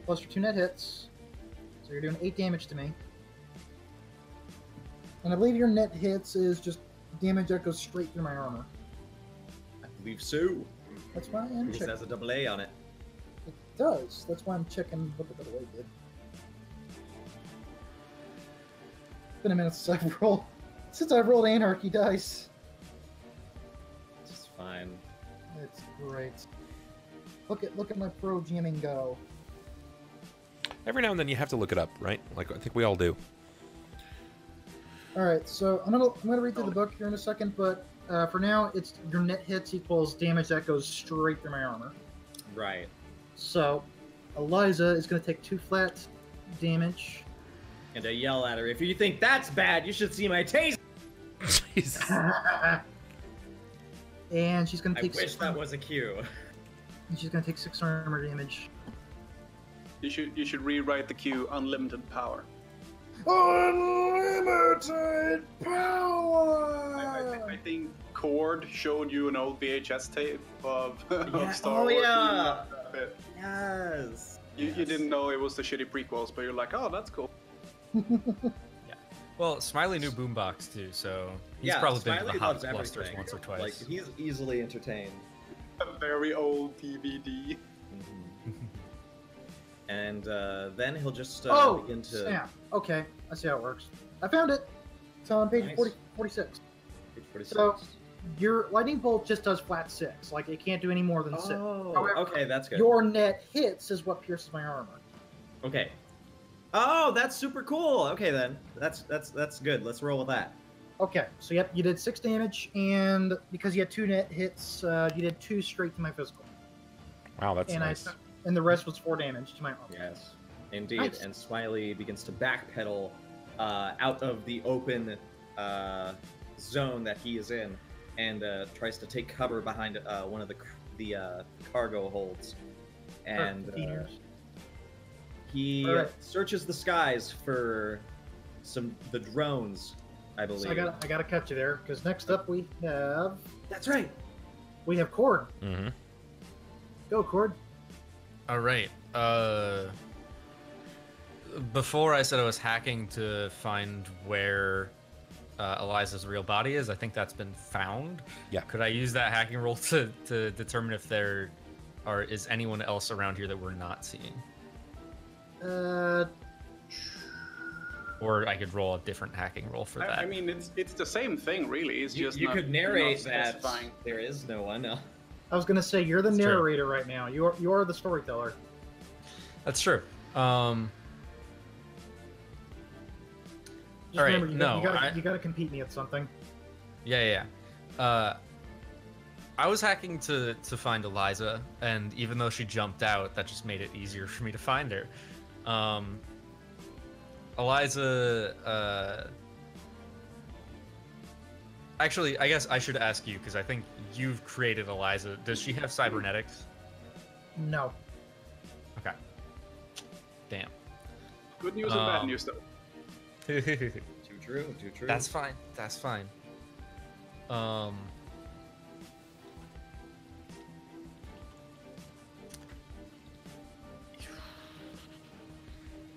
plus your 2 net hits. So you're doing 8 damage to me. And I believe your net hits is just damage that goes straight through my armor. I believe so. That's why I am Because it checking. has a double A on it. It does. That's why I'm checking what the double A did. It's been a minute since I've rolled Anarchy dice. It's fine. It's great. Look at my pro jamming go. Every now and then you have to look it up, right? Like, I think we all do. Alright, so I'm gonna read through the book here in a second, but for now, it's your net hits equals damage that goes straight through my armor. Right. So, Eliza is gonna take 2 flat damage. And I yell at her, if you think that's bad, you should see my taste! Jesus. And she's gonna I take wish 6 that was a cue. And she's gonna take 6 armor damage. You should rewrite the cue unlimited power. Unlimited power! I think Chord showed you an old VHS tape of, Yeah. of Star Oh, Wars. yeah. Bit. Yes. You didn't know it was the shitty prequels, but you're like, oh, that's cool. Well, Smiley knew Boombox too, so he's Yeah, probably been to Smiley the Hot loves Clusters everything. once or twice. Like, he's easily entertained. A very old DVD. And then he'll just begin to... snap. Okay, I see how it works. I found it. It's on page Nice. 46. Page 46. So, your lightning bolt just does flat 6. Like, it can't do any more than 6. Oh, However, okay, that's good. your net hits is what pierces my armor. Okay. Oh, that's super cool. Okay then, that's good. Let's roll with that. Okay, so yep, you did 6 damage, and because you had 2 net hits, you did 2 straight to my physical. Wow, that's and nice. And the rest was 4 damage to my armor. Yes, indeed. Nice. And Smiley begins to backpedal out of the open zone that he is in, and tries to take cover behind one of the cargo holds. And he searches the skies for the drones, I believe. So I gotta cut you there, because next up we have... That's right. We have Chord. Mm-hmm. Go, Chord. All right. Before I said I was hacking to find where Eliza's real body is. I think that's been found. Yeah. Could I use that hacking roll to determine if there is anyone else around here that we're not seeing? Or I could roll a different hacking roll for that. I mean, it's the same thing, really. It's just you could narrate not that specifying. there is no one. No. I was gonna say you're the That's true. narrator right now. You are the storyteller. That's true. Just All right, remember, you gotta compete me at something. Yeah. I was hacking to find Eliza, and even though she jumped out, that just made it easier for me to find her. Eliza, actually, I guess I should ask you, because I think you've created Eliza. Does she have cybernetics? No. Okay. Damn. Good news and bad news, though. Too true. That's fine.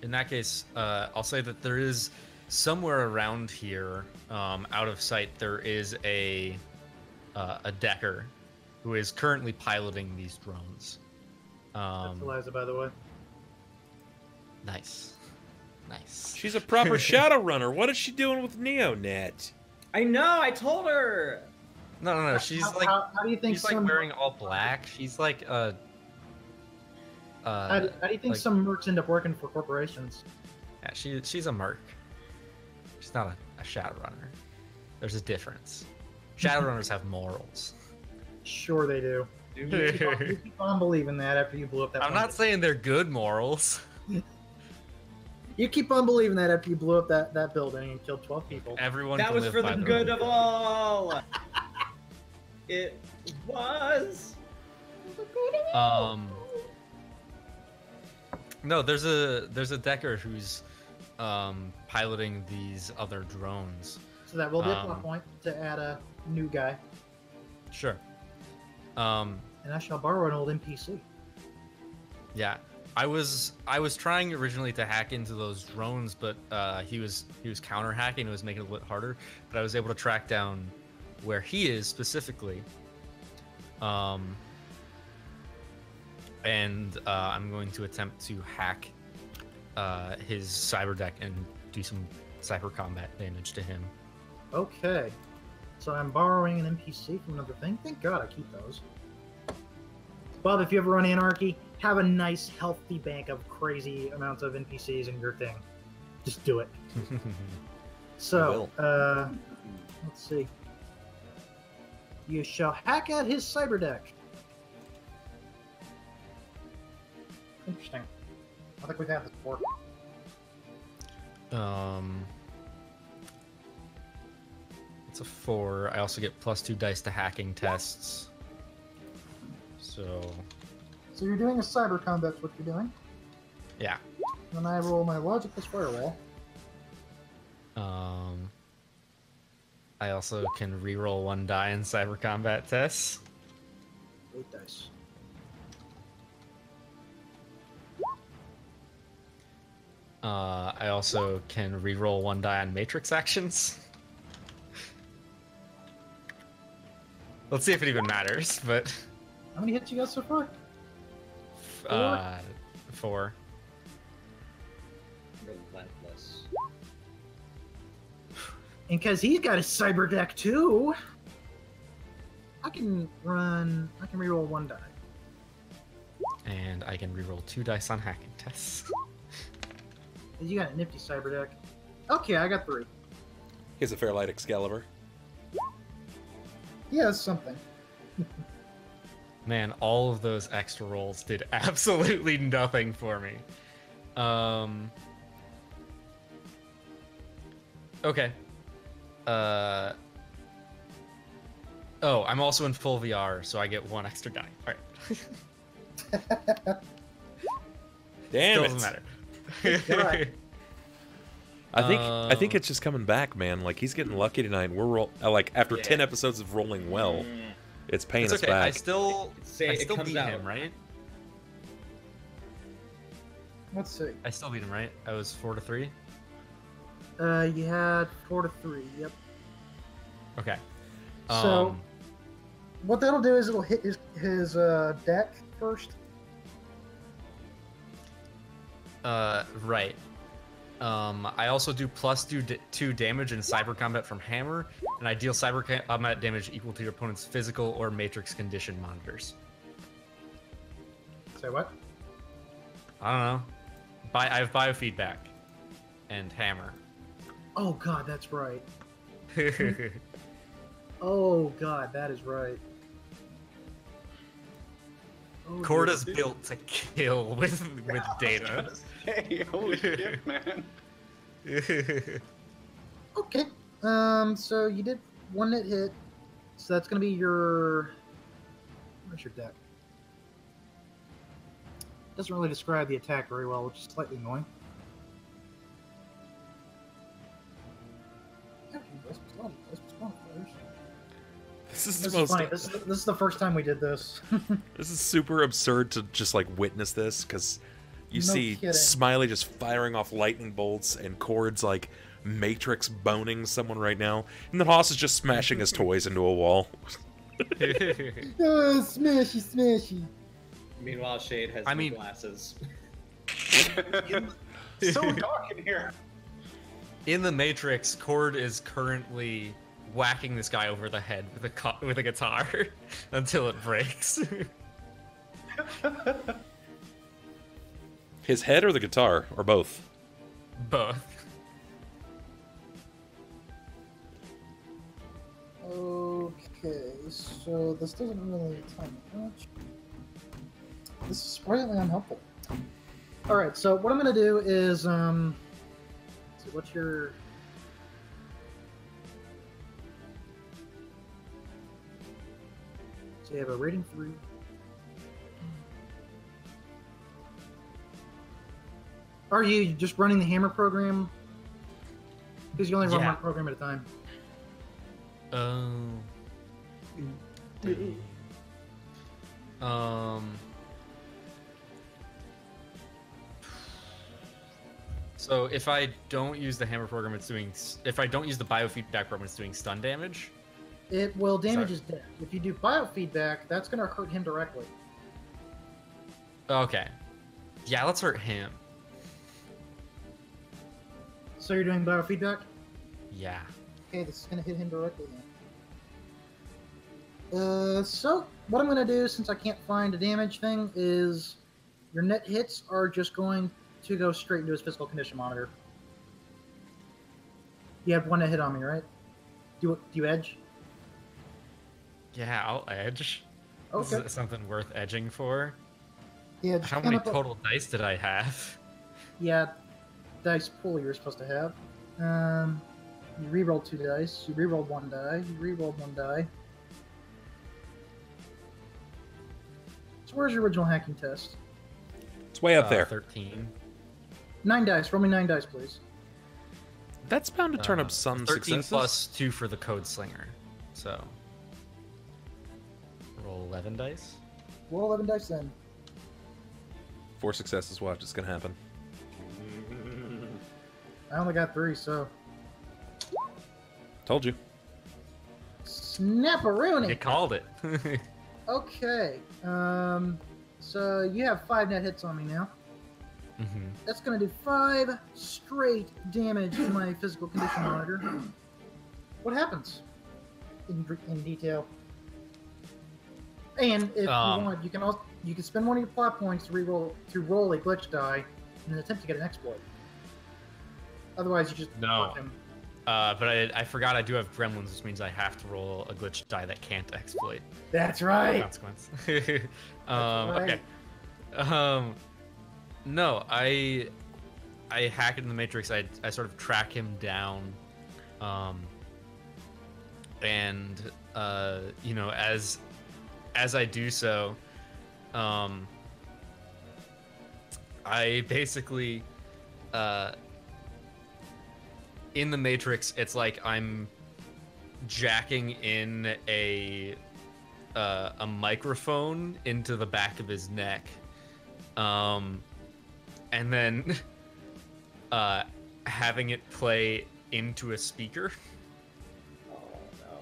In that case, I'll say that there is somewhere around here, out of sight, there is a Decker who is currently piloting these drones. That's Eliza, by the way. Nice. She's a proper Shadowrunner. What is she doing with NeoNet? I know. I told her. No. She's how do you think she's like wearing all black. She's like a. How do you think some mercs end up working for corporations? Yeah, she's a merc. She's not a Shadowrunner. There's a difference. Shadowrunners have morals. Sure they do. You keep on believing that after you blew up that I'm not saying they're good morals. You keep on believing that after you blew up that building and killed 12 people. Everyone That can was live for by the their good own of all. It was. No, there's a Decker who's piloting these other drones. So that will be a plot point to add a new guy. Sure. And I shall borrow an old NPC. Yeah. I was trying originally to hack into those drones, but he was counter hacking. It was making it a little bit harder. But I was able to track down where he is specifically. And I'm going to attempt to hack his cyber deck and do some cyber combat damage to him. Okay. So I'm borrowing an NPC from another thing. Thank God I keep those. Bob, if you ever run Anarchy, have a nice, healthy bank of crazy amounts of NPCs in your thing. Just do it. So, let's see. You shall hack at his cyber deck. Interesting. I think we've had this before. It's a 4. I also get +2 dice to hacking tests. So you're doing a cyber combat's what you're doing. yeah. Then I roll my logic plus firewall. I also can reroll 1 die in cyber combat tests. 8 dice. I also can reroll 1 die on matrix actions. Let's see if it even matters, but How many hits you got so far? 4. Relentless. And because he's got a cyber deck too, I can reroll 1 die. And I can reroll 2 dice on hacking tests. You got a nifty cyber deck. Okay, I got 3. He's a Fairlight Excalibur. He has something. Man, all of those extra rolls did absolutely nothing for me. Okay. Oh, I'm also in full VR, so I get 1 extra die. All right. Damn Doesn't it. matter. I think it's just coming back, man. Like, he's getting lucky tonight. And we're like after 10 episodes of rolling well, it's paying us back. I still beat out. him, right? Let's see. I still beat him, right? I was 4-3. You had 4-3. Yep. Okay. So, what that'll do is it'll hit his deck first. Right. I also do +2 damage in cyber combat from hammer, and I deal cyber combat damage equal to your opponent's physical or matrix condition monitors. Say what? I don't know. I have biofeedback and hammer. Oh god, that's right. Oh god, that is right. Oh, Chord dear. is built to kill with data. Hey, holy shit, man. Okay. So you did 1 net hit. So that's gonna be your. Where's your deck? Doesn't really describe the attack very well, which is slightly annoying. This is This the is most. funny. This is the first time we did this. This is super absurd to just like witness this because you No see kidding. Smiley just firing off lightning bolts and Chord's like matrix boning someone right now, and then Haas is just smashing his toys into a wall. Oh, smashy, smashy. Meanwhile, Shade has no glasses. So dark in here. In the Matrix, Chord is currently whacking this guy over the head with a guitar until it breaks. His head or the guitar or both? Both. Okay, so this doesn't really tell me much. This is surprisingly unhelpful. Alright, so what I'm gonna do is, let's see, what's your... So you have a rating 3. Are you just running the hammer program? Because you only run one program at a time. So if I don't use the hammer program, it's doing. If I don't use the biofeedback program, it's doing stun damage. It will damage his deck. If you do biofeedback, that's going to hurt him directly. Okay. Yeah, let's hurt him. So you're doing biofeedback? Yeah. Okay, this is going to hit him directly then. So what I'm going to do, since I can't find a damage thing, is your net hits are just going to go straight into his physical condition monitor. You have 1 net hit on me, right? Do you edge? Yeah, I'll edge. Okay. Is it something worth edging for? Yeah. Just How many total dice did I have? Yeah, dice pool you're supposed to have. You rerolled 2 dice. You rerolled 1 die. You rerolled 1 die. So where's your original hacking test? It's way up there. 13. 9 dice. Roll me 9 dice, please. That's bound to turn up some 13 successes. plus 2 for the code slinger. So roll 11 dice. Roll 11 dice then. 4 successes. Watch, it's gonna happen. I only got 3, so. Told you. Snapperoonie! You called it. Okay. So you have 5 net hits on me now. Mm-hmm. That's going to do 5 straight damage to my physical condition monitor. What happens? In detail. And if you want, you can spend 1 of your plot points to roll a glitch die in an attempt to get an exploit. Otherwise, you just watch him. But I forgot I do have gremlins, which means I have to roll a glitch die that can't exploit. That's right. Consequence. Right. Okay. No, I hack into the Matrix. I sort of track him down, and you know, as I do so, I basically in the Matrix, it's like I'm jacking in a microphone into the back of his neck, and then having it play into a speaker. Oh no.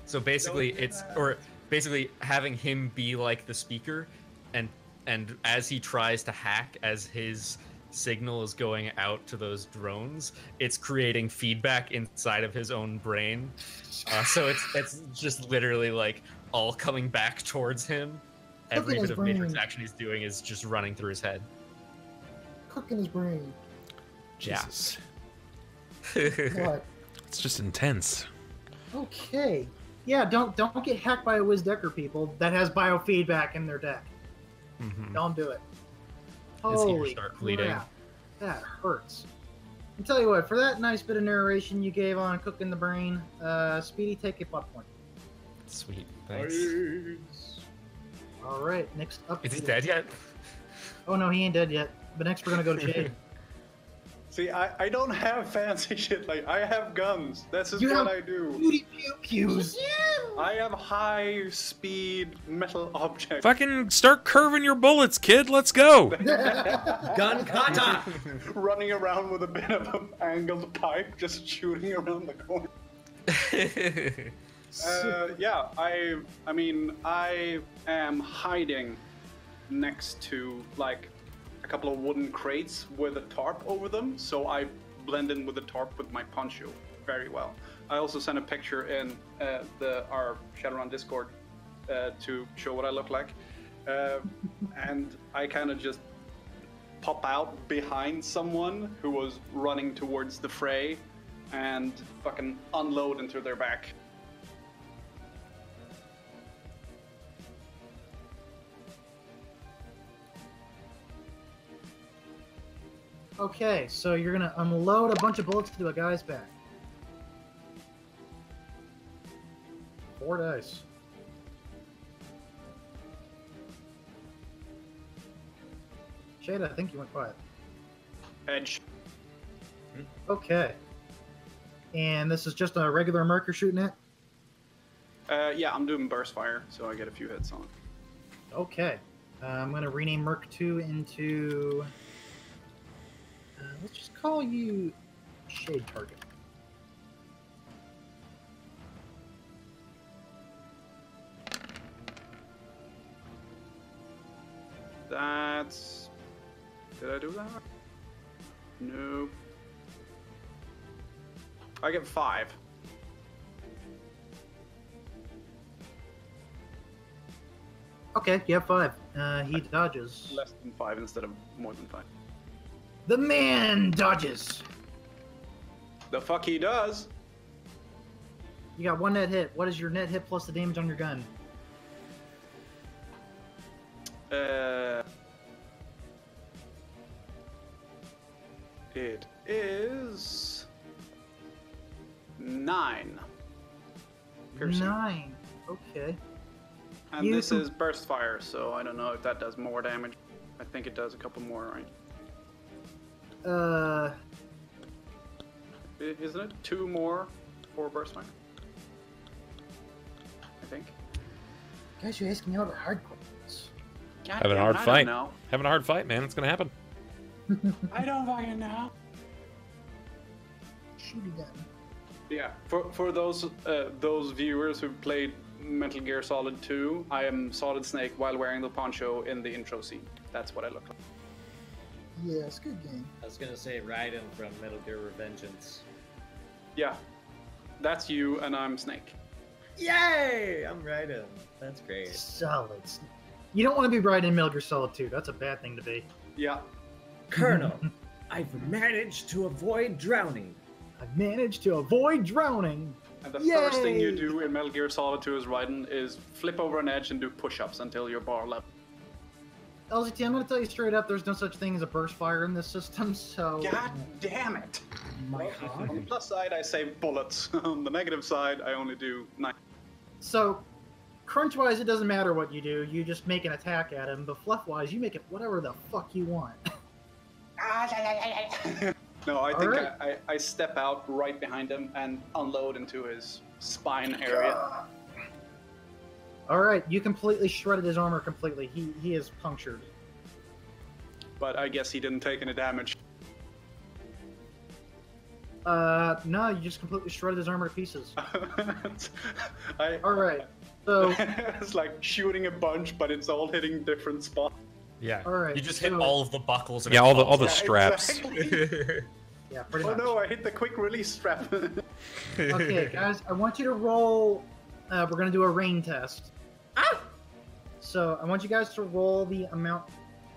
So basically, basically having him be like the speaker, and as he tries to hack, as his signal is going out to those drones, it's creating feedback inside of his own brain. So it's just literally like all coming back towards him. Every bit of Matrix action he's doing is just running through his head. Cooking his brain. Jesus. What? It's just intense. Okay. Yeah, don't get hacked by a WizDecker, people. That has biofeedback in their deck. Mm-hmm. Don't do it. His ears Holy start bleeding. crap. That hurts. I'll tell you what, for that nice bit of narration you gave on cooking the brain, Speedy, take a plot point. Sweet, thanks. All right, next up. Is he dead yet? Oh no, he ain't dead yet. But next we're gonna go to Shade. See, I don't have fancy shit. Like, I have guns. This is what I do. Beauty pew-pews. I have high-speed metal objects. Fucking start curving your bullets, kid. Let's go. Gun kata! Running around with a bit of an angled pipe, just shooting around the corner. Yeah, I mean, I am hiding next to, like, a couple of wooden crates with a tarp over them, so I blend in with the tarp with my poncho very well. I also sent a picture in our Shadowrun Discord to show what I look like, and I kind of just pop out behind someone who was running towards the fray and fucking unload into their back. Okay, so you're gonna unload a bunch of bullets into a guy's back. 4 dice. Shade, I think you went quiet. Edge. Okay. And this is just a regular marker shooting it? Yeah, I'm doing burst fire, so I get a few hits on it. Okay. I'm gonna rename Merc 2 into... let's just call you Shade Target. That's... Did I do that? No. I get 5. Okay, you have 5. He dodges. Less than 5 instead of more than 5. The man dodges. The fuck he does? You got 1 net hit. What is your net hit plus the damage on your gun? It is 9. Piercing. 9. Okay. And this is burst fire, so I don't know if that does more damage. I think it does a couple more, right? Isn't it 2 more for burst fire? I think. Guys, you're asking me all the hard questions. Having a hard fight. Having a hard fight, man. It's gonna happen. I don't fucking know. Shoot again. Yeah, for those viewers who played Metal Gear Solid 2, I am Solid Snake while wearing the poncho in the intro scene. That's what I look like. Yeah, it's a good game. I was gonna say Raiden from Metal Gear Revengeance. Yeah, that's you, and I'm Snake. Yay! I'm Raiden. That's great. Solid. You don't want to be right in Metal Gear Solid 2. That's a bad thing to be. Yeah. Colonel, I've managed to avoid drowning. I've managed to avoid drowning. And the first thing you Yay! do in Metal Gear Solid 2 is Raiden is flip over an edge and do push-ups until you're bar level. LZT, I'm going to tell you straight up, there's no such thing as a burst fire in this system, so... God damn it! My On God. the plus side, I save bullets. On the negative side, I only do 9. So, crunch-wise, it doesn't matter what you do. You just make an attack at him, but fluff-wise, you make it whatever the fuck you want. No, I think Alright. I step out right behind him and unload into his spine area. Alright, you completely shredded his armor completely. He is punctured. But I guess he didn't take any damage. No, you just completely shredded his armor to pieces. I, Alright, so... it's like shooting a bunch, but it's all hitting different spots. Yeah. All right, You just hit so- all of the buckles. And Yeah, it all the falls all the off. straps. Exactly. Yeah, pretty Oh much. no, I hit the quick release strap. Okay, guys, I want you to roll... we're going to do a rain test. So, I want you guys to roll the amount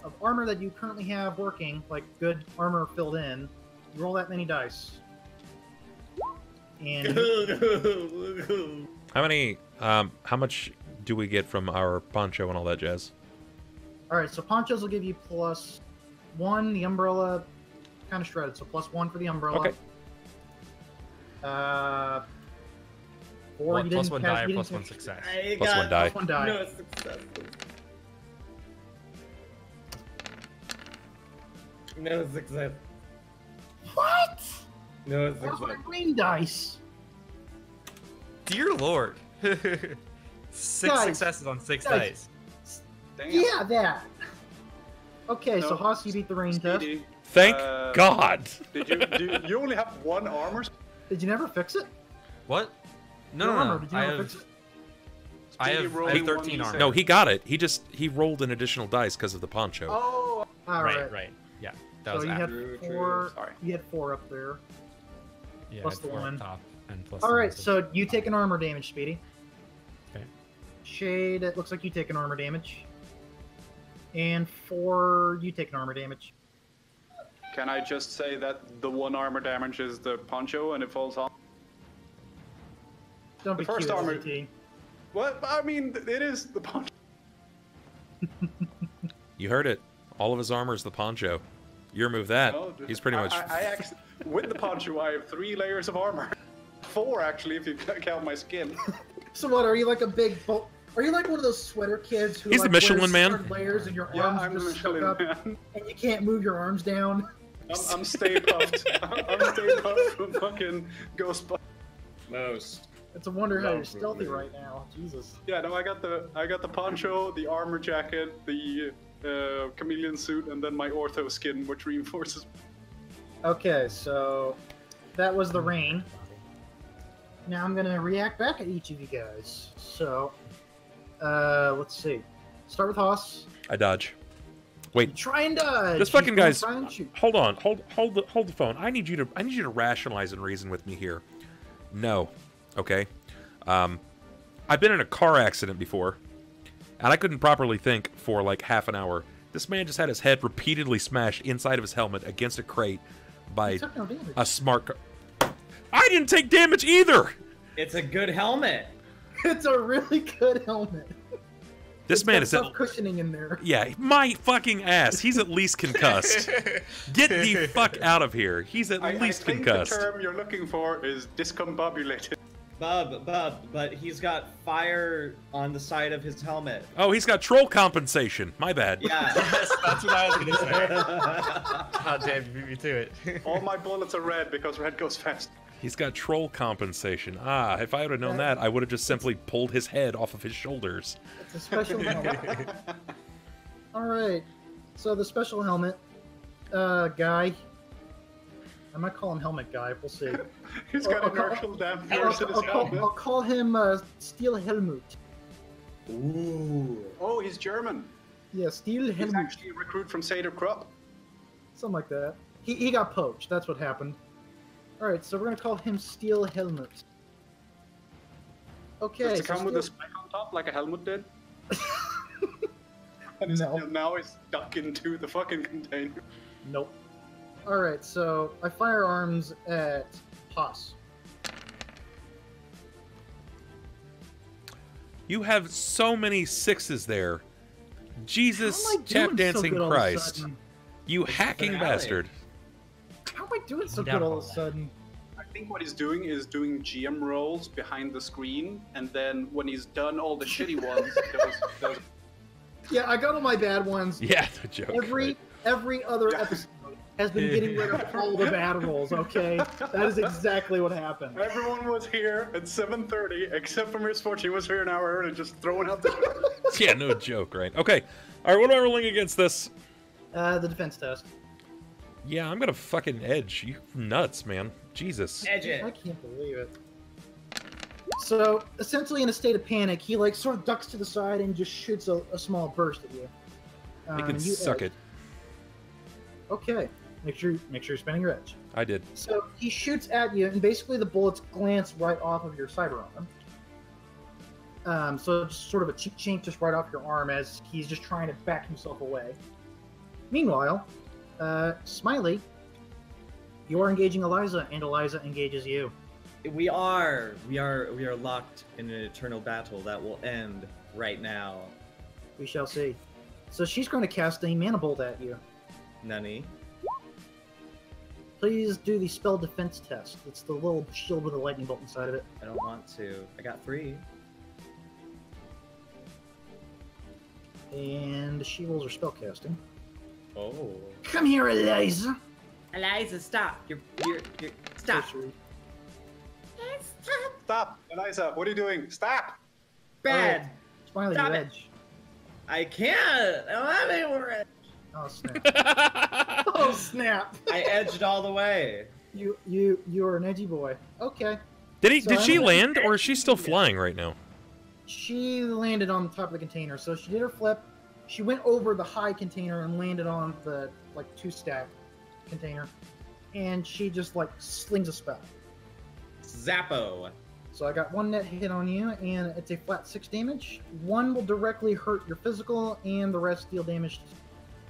of armor that you currently have working, like good armor filled in. Roll that many dice. And How many? How much do we get from our poncho and all that jazz? Alright, so ponchos will give you +1, the umbrella kind of shredded, so +1 for the umbrella. Okay. 4, What, you plus didn't one have- die or you plus didn't one have- success? I Plus got one die. Plus 1 die. No success. No success. What? No Where's my success. green dice? Dear Lord. 6 Guys, successes on 6 guys. dice. Damn. Yeah, that. Okay, so No. Haas, you beat the rain test. Speedy, Thank uh, God. you only have 1 armor? Did you never fix it? What? No, Your no, armor, no. did you I never have, fix it? I Speedy have, rolled I have 13 1d6. armor. No, he got it. He rolled an additional dice because of the poncho. Oh, Alright. Right. Yeah. That So was you after. had True, 4. sorry. You had 4 up there. Yeah, plus I had the 4 up 1. top and plus All the right, message. so you take an armor damage, Speedy. Okay. Shade, it looks like you take an armor damage. And 4, you take an armor damage. can I just say that the 1 armor damage is the poncho and it falls off? Don't The be first cute, armor- LZT. What? I mean, it is the poncho. You heard it. All of his armor is the poncho. You remove that, No, he's pretty much. I actually, with the poncho, I have 3 layers of armor. 4 actually, if you count my skin. So what, are you like a big... Are you like one of those sweater kids who He's the like, Michelin wears Man. certain layers and your Yeah, arms I'm are the just stuck Michelin up Man. and you can't move your arms down? I'm Stay Puffed. I'm Stay Puffed from fucking Ghostbusters. Most. It's a wonder how you're Love stealthy movie. right now. Jesus. Yeah, no, I got the poncho, the armor jacket, the chameleon suit, and then my ortho skin, which reinforces. Okay, so that was the rain. Now I'm gonna react back at each of you guys. So, let's see. Start with Haas. I dodge. Wait, Try and dodge. This fucking He's gonna guy's- try and shoot. hold on. Hold the phone. I need you to rationalize and reason with me here. No, okay. I've been in a car accident before, and I couldn't properly think for like half an hour. This man just had his head repeatedly smashed inside of his helmet against a crate by He took no damage. a smart car. I didn't take damage either. It's a good helmet. It's a really good helmet. This man is at, Got cushioning in there. yeah, my fucking ass. He's at least concussed. Get the fuck out of here. He's at least I think concussed. the term you're looking for is discombobulated. But he's got fire on the side of his helmet. Oh, he's got troll compensation. My bad. Yeah. Yes, that's what I was gonna say. God damn, you beat me to it. All my bullets are red because red goes fast. He's got troll compensation. Ah, if I would have known that, I would have just simply pulled his head off of his shoulders. It's a special helmet. Alright. So the special helmet, guy. I might call him Helmet Guy, we'll see. He's got I'll a call- Herschel damn I'll, yours in his helmet. I'll call him Steel Helmut. Ooh. Oh, he's German. Yeah, Steel He's Helmut. actually a recruit from Seder Krupp. Something like that. He got poached, that's what happened. Alright, so we're gonna call him Steel Helmut. Okay, Does it so come with a Steel- spike on top like a helmet did? And No. now it's stuck into the fucking container. Nope. Alright, so I fire arms at Pass. You have so many sixes there. Jesus, How am I tap doing so dancing good all of a Christ. sudden? You hacking finale. bastard. How am I doing so Down good all all of a that. sudden? I think what he's doing is doing GM rolls behind the screen, and then when he's done all the shitty ones, those Yeah, I got all my bad ones. Yeah, the joke. right. Every other Yeah. episode has been getting rid of all the bad rolls. Okay, that is exactly what happened. everyone was here at 7:30, except for Miss Fortune was here an hour early, just throwing out the. Yeah, no joke, right? Okay. All right, what am I rolling against this? The defense test. Yeah, I'm gonna fucking edge. You nuts, man. Jesus. Edge I it. can't believe it. So essentially, in a state of panic, he like sort of ducks to the side and just shoots a small burst at you. You can You suck edge. it. Okay, make sure you're spinning your edge. I did. So he shoots at you, and basically the bullets glance right off of your cyber arm. So it's sort of a cheap chink just right off your arm as he's just trying to back himself away. Meanwhile, Smiley, you are engaging Eliza, and Eliza engages you. We are locked in an eternal battle that will end right now. We shall see. So she's going to cast a mana bolt at you. Nani? Please do the spell defense test. It's the little shield with a lightning bolt inside of it. I don't want to. I got 3. And she rolls her spell casting. Oh. Come here, Eliza. Eliza, stop! You're stop! Sorcery. Stop, Eliza! What are you doing? Stop! Bad! Smiley, Stop you it. edge. I can't! I don't have anywhere edge. Oh snap! Oh snap! I edged all the way. You are an edgy boy. Okay. Did So she I'm- land, or is she still flying right now? She landed on the top of the container, so she did her flip. She went over the high container and landed on the like 2-stack container, and she just like slings a spell. Zappo. So I got 1 net hit on you, and it's a flat 6 damage. 1 will directly hurt your physical, and the rest deal damage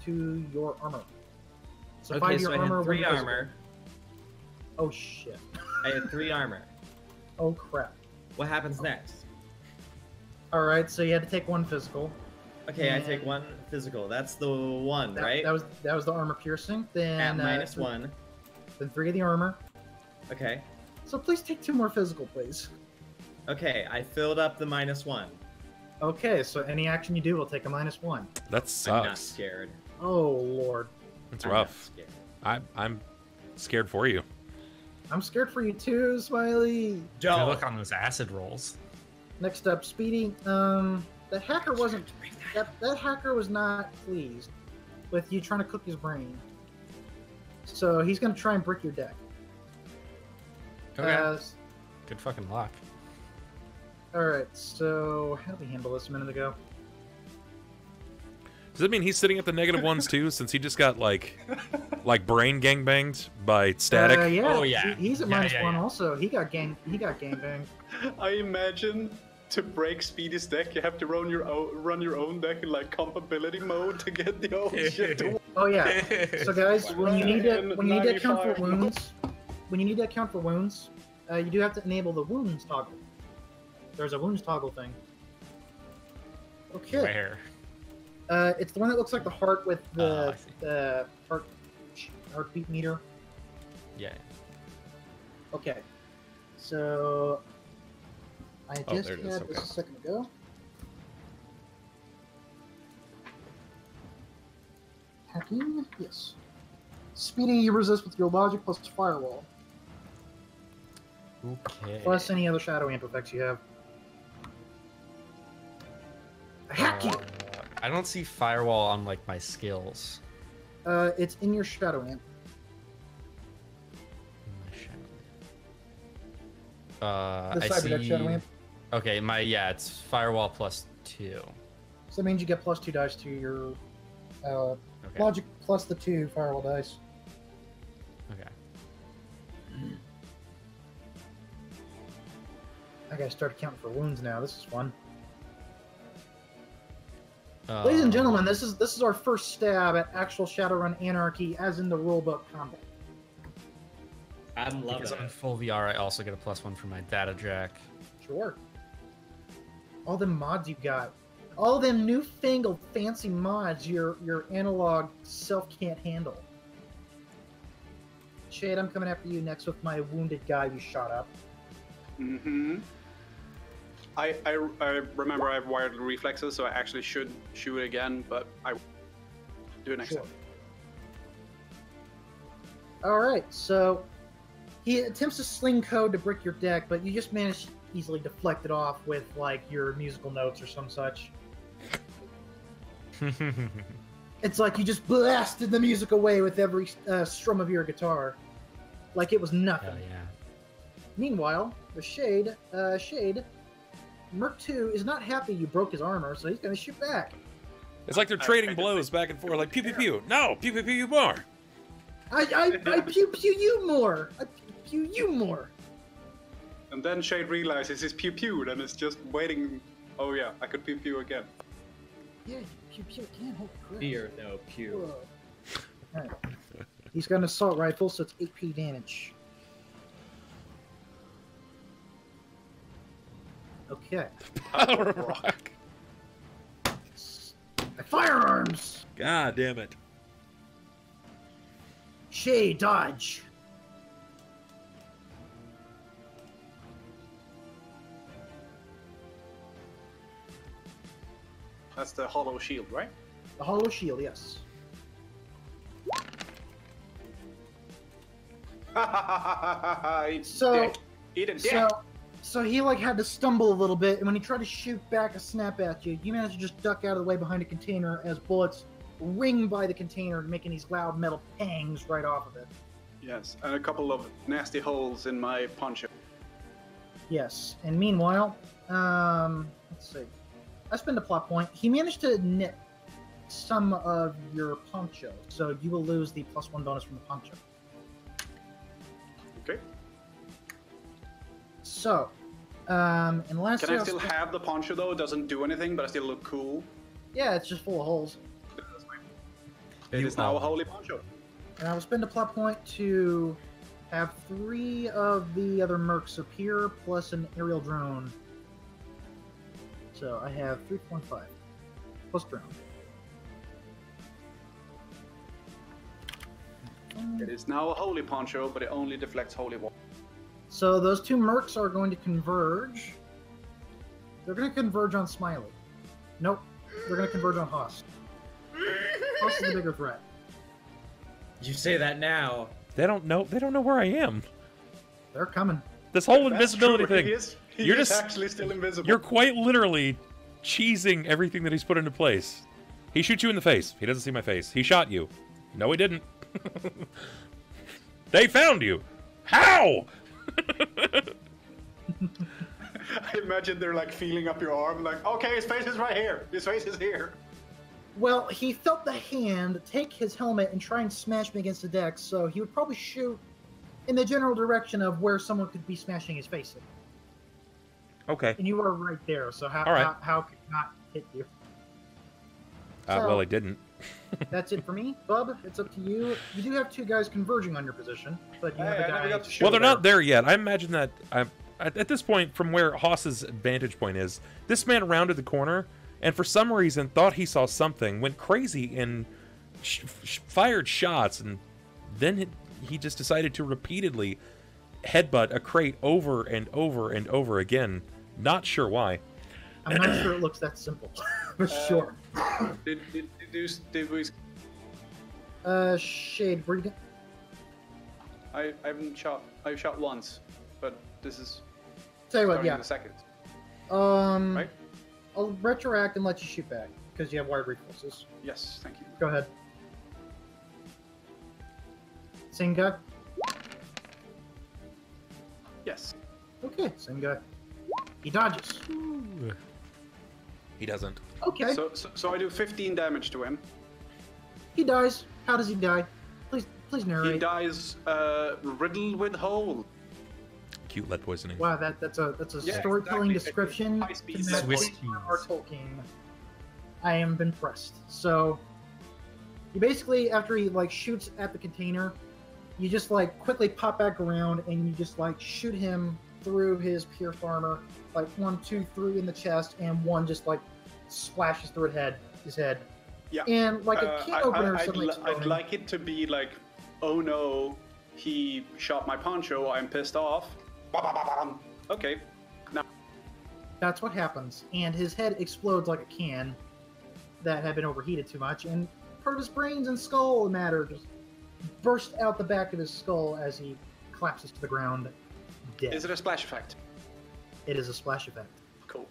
to your armor. So 5 Okay, of your so I armor, had 3 1 physical. armor. Oh shit! I had 3 armor. Oh crap! What happens next? All right, so you had to take 1 physical. Okay, I And- take 1 physical. That's the 1, right? That was the armor piercing. Then At minus 1. Then 3 of the armor. Okay. So please take 2 more physical, please. Okay, I filled up the minus 1. Okay, so any action you do will take a -1. That I'm not sucks. scared. Oh lord, It's I'm not rough. scared. I'm scared for you. I'm scared for you too, Smiley. Good Don't. luck on those acid rolls. Next up, Speedy. The hacker wasn't. That hacker was not pleased with you trying to cook his brain. So he's gonna try and brick your deck. Okay. Good fucking luck. All right. So how did we handle this a minute ago? Does that mean he's sitting at the -1s too, since he just got like brain gangbanged by static? Yeah. Oh, yeah. He's at Yeah, -1 yeah. also. He got gangbanged. I imagine to break Speedy's deck, you have to run your own deck in like compatibility mode to get the old shit to work. Oh yeah. So guys, when you need to account for 95. wounds, you do have to enable the wounds toggle. There's a wounds toggle thing. Okay. Where? It's the one that looks like the heart with I see. the heartbeat meter. Yeah. Okay. So I Oh, just there had it is, this okay. a second ago. Hacking? Yes. Speedy, you resist with your logic plus firewall. Okay. Plus any other shadow amp effects you have. Hacking! I don't see firewall on like my skills. It's in your shadow amp. The I cyber deck shadow see. amp. Okay, it's firewall +2. So that means you get +2 dice to your Okay. logic plus the 2 firewall dice. Okay. I gotta start counting for wounds now. This is fun. Ladies and gentlemen, this is our first stab at actual Shadowrun Anarchy, as in the rulebook combat. I'm loving Because I'm in it. full VR, I also get a +1 for my data jack. Sure. All the mods you got. All them newfangled fancy mods your analog self can't handle. Shade, I'm coming after you next with my wounded guy you shot up. Mm-hmm. I remember I have wired reflexes, so I actually should shoot it again, but I do it next Sure. time. Alright, so he attempts to sling code to brick your deck, but you just manage to easily deflect it off with, like, your musical notes or some such. It's like you just blasted the music away with every strum of your guitar. Like it was nothing. Hell yeah. Meanwhile, the Shade, Merc 2 is not happy you broke his armor, so he's gonna shoot back. It's like they're trading blows back and forth, like pew pew pew. No, pew pew pew you more. I pew pew you more. I pew pew you more. And then Shade realizes he's pew-pewed and is just waiting. Oh yeah, I could pew-pew again. Yeah, you pew pew again. Holy crap. Fear no pew. Whoa. Alright. He's got an assault rifle, so it's 8p damage. Okay. Power rock. Firearms! God damn it. Shay, dodge! That's the hollow shield, right? The hollow shield, yes. So, Eat a dick. so he like had to stumble a little bit, and when he tried to shoot back a snap at you, you managed to just duck out of the way behind a container as bullets ring by the container, making these loud metal pangs right off of it. Yes, and a couple of nasty holes in my poncho. Yes, and meanwhile, let's see. I spend a plot point. He managed to knit some of your poncho, so you will lose the +1 bonus from the poncho. Okay. So, and last Can I still have the poncho though? It doesn't do anything, but I still look cool. Yeah, it's just full of holes. It is now a holy poncho. And I will spend a plot point to have 3 of the other mercs appear, plus an aerial drone. So I have 3.5 plus drone. It is now a holy poncho, but it only deflects holy water. So those 2 mercs are going to converge. They're going to converge on Smiley. Nope, they're going to converge on Haas. Haas is the bigger threat. You say that now. They don't know where I am. They're coming. This whole That's invisibility true, thing. He You're is just actually still invisible. You're quite literally cheesing everything that he's put into place. He shoots you in the face. He doesn't see my face. He shot you. No, he didn't. They found you. How? I imagine they're like feeling up your arm, like, okay, his face is right here. His face is here. Well, he felt the hand take his helmet and try and smash me against the deck, so he would probably shoot in the general direction of where someone could be smashing his face in. Okay. And you were right there, so how could he not hit you? Well, I didn't. That's it for me. Bub, it's up to you. You do have 2 guys converging on your position, but you have Hey, a I never guy... got to shoot Well, they're there. not there yet. I imagine that at this point, from where Haas's vantage point is, this man rounded the corner and for some reason thought he saw something, went crazy and fired shots, and then he just decided to repeatedly headbutt a crate over and over and over again. Not sure why. I'm not sure it looks that simple, for sure. Did we... Shade, where you go? I've shot once, but this is Tell you what, starting yeah. in the second. Right? I'll retroact and let you shoot back, because you have wired reflexes. Yes, thank you. Go ahead. Same guy? Yes. Okay, same guy. He dodges. He doesn't. Okay, So I do 15 damage to him. he dies. How does he die? Please narrate. He dies riddled with hole. Cute lead poisoning. Wow, that's a Yeah, storytelling exactly. description. High speed to match Swiss our Tolkien. I am impressed. So, he basically, after he like shoots at the container, you just like quickly pop back around and you just like shoot him through his pierced armor, like 1, 2, 3 in the chest, and one just like splashes through his head. Yeah. And like a can opener or something. I'd like it to be like, oh no, he shot my poncho, I'm pissed off. Okay. Now. That's what happens. And his head explodes like a can that had been overheated too much, and part of his brains and skull matter just burst out the back of his skull as he collapses to the ground dead. Is it a splash effect? It is a splash effect. Cool.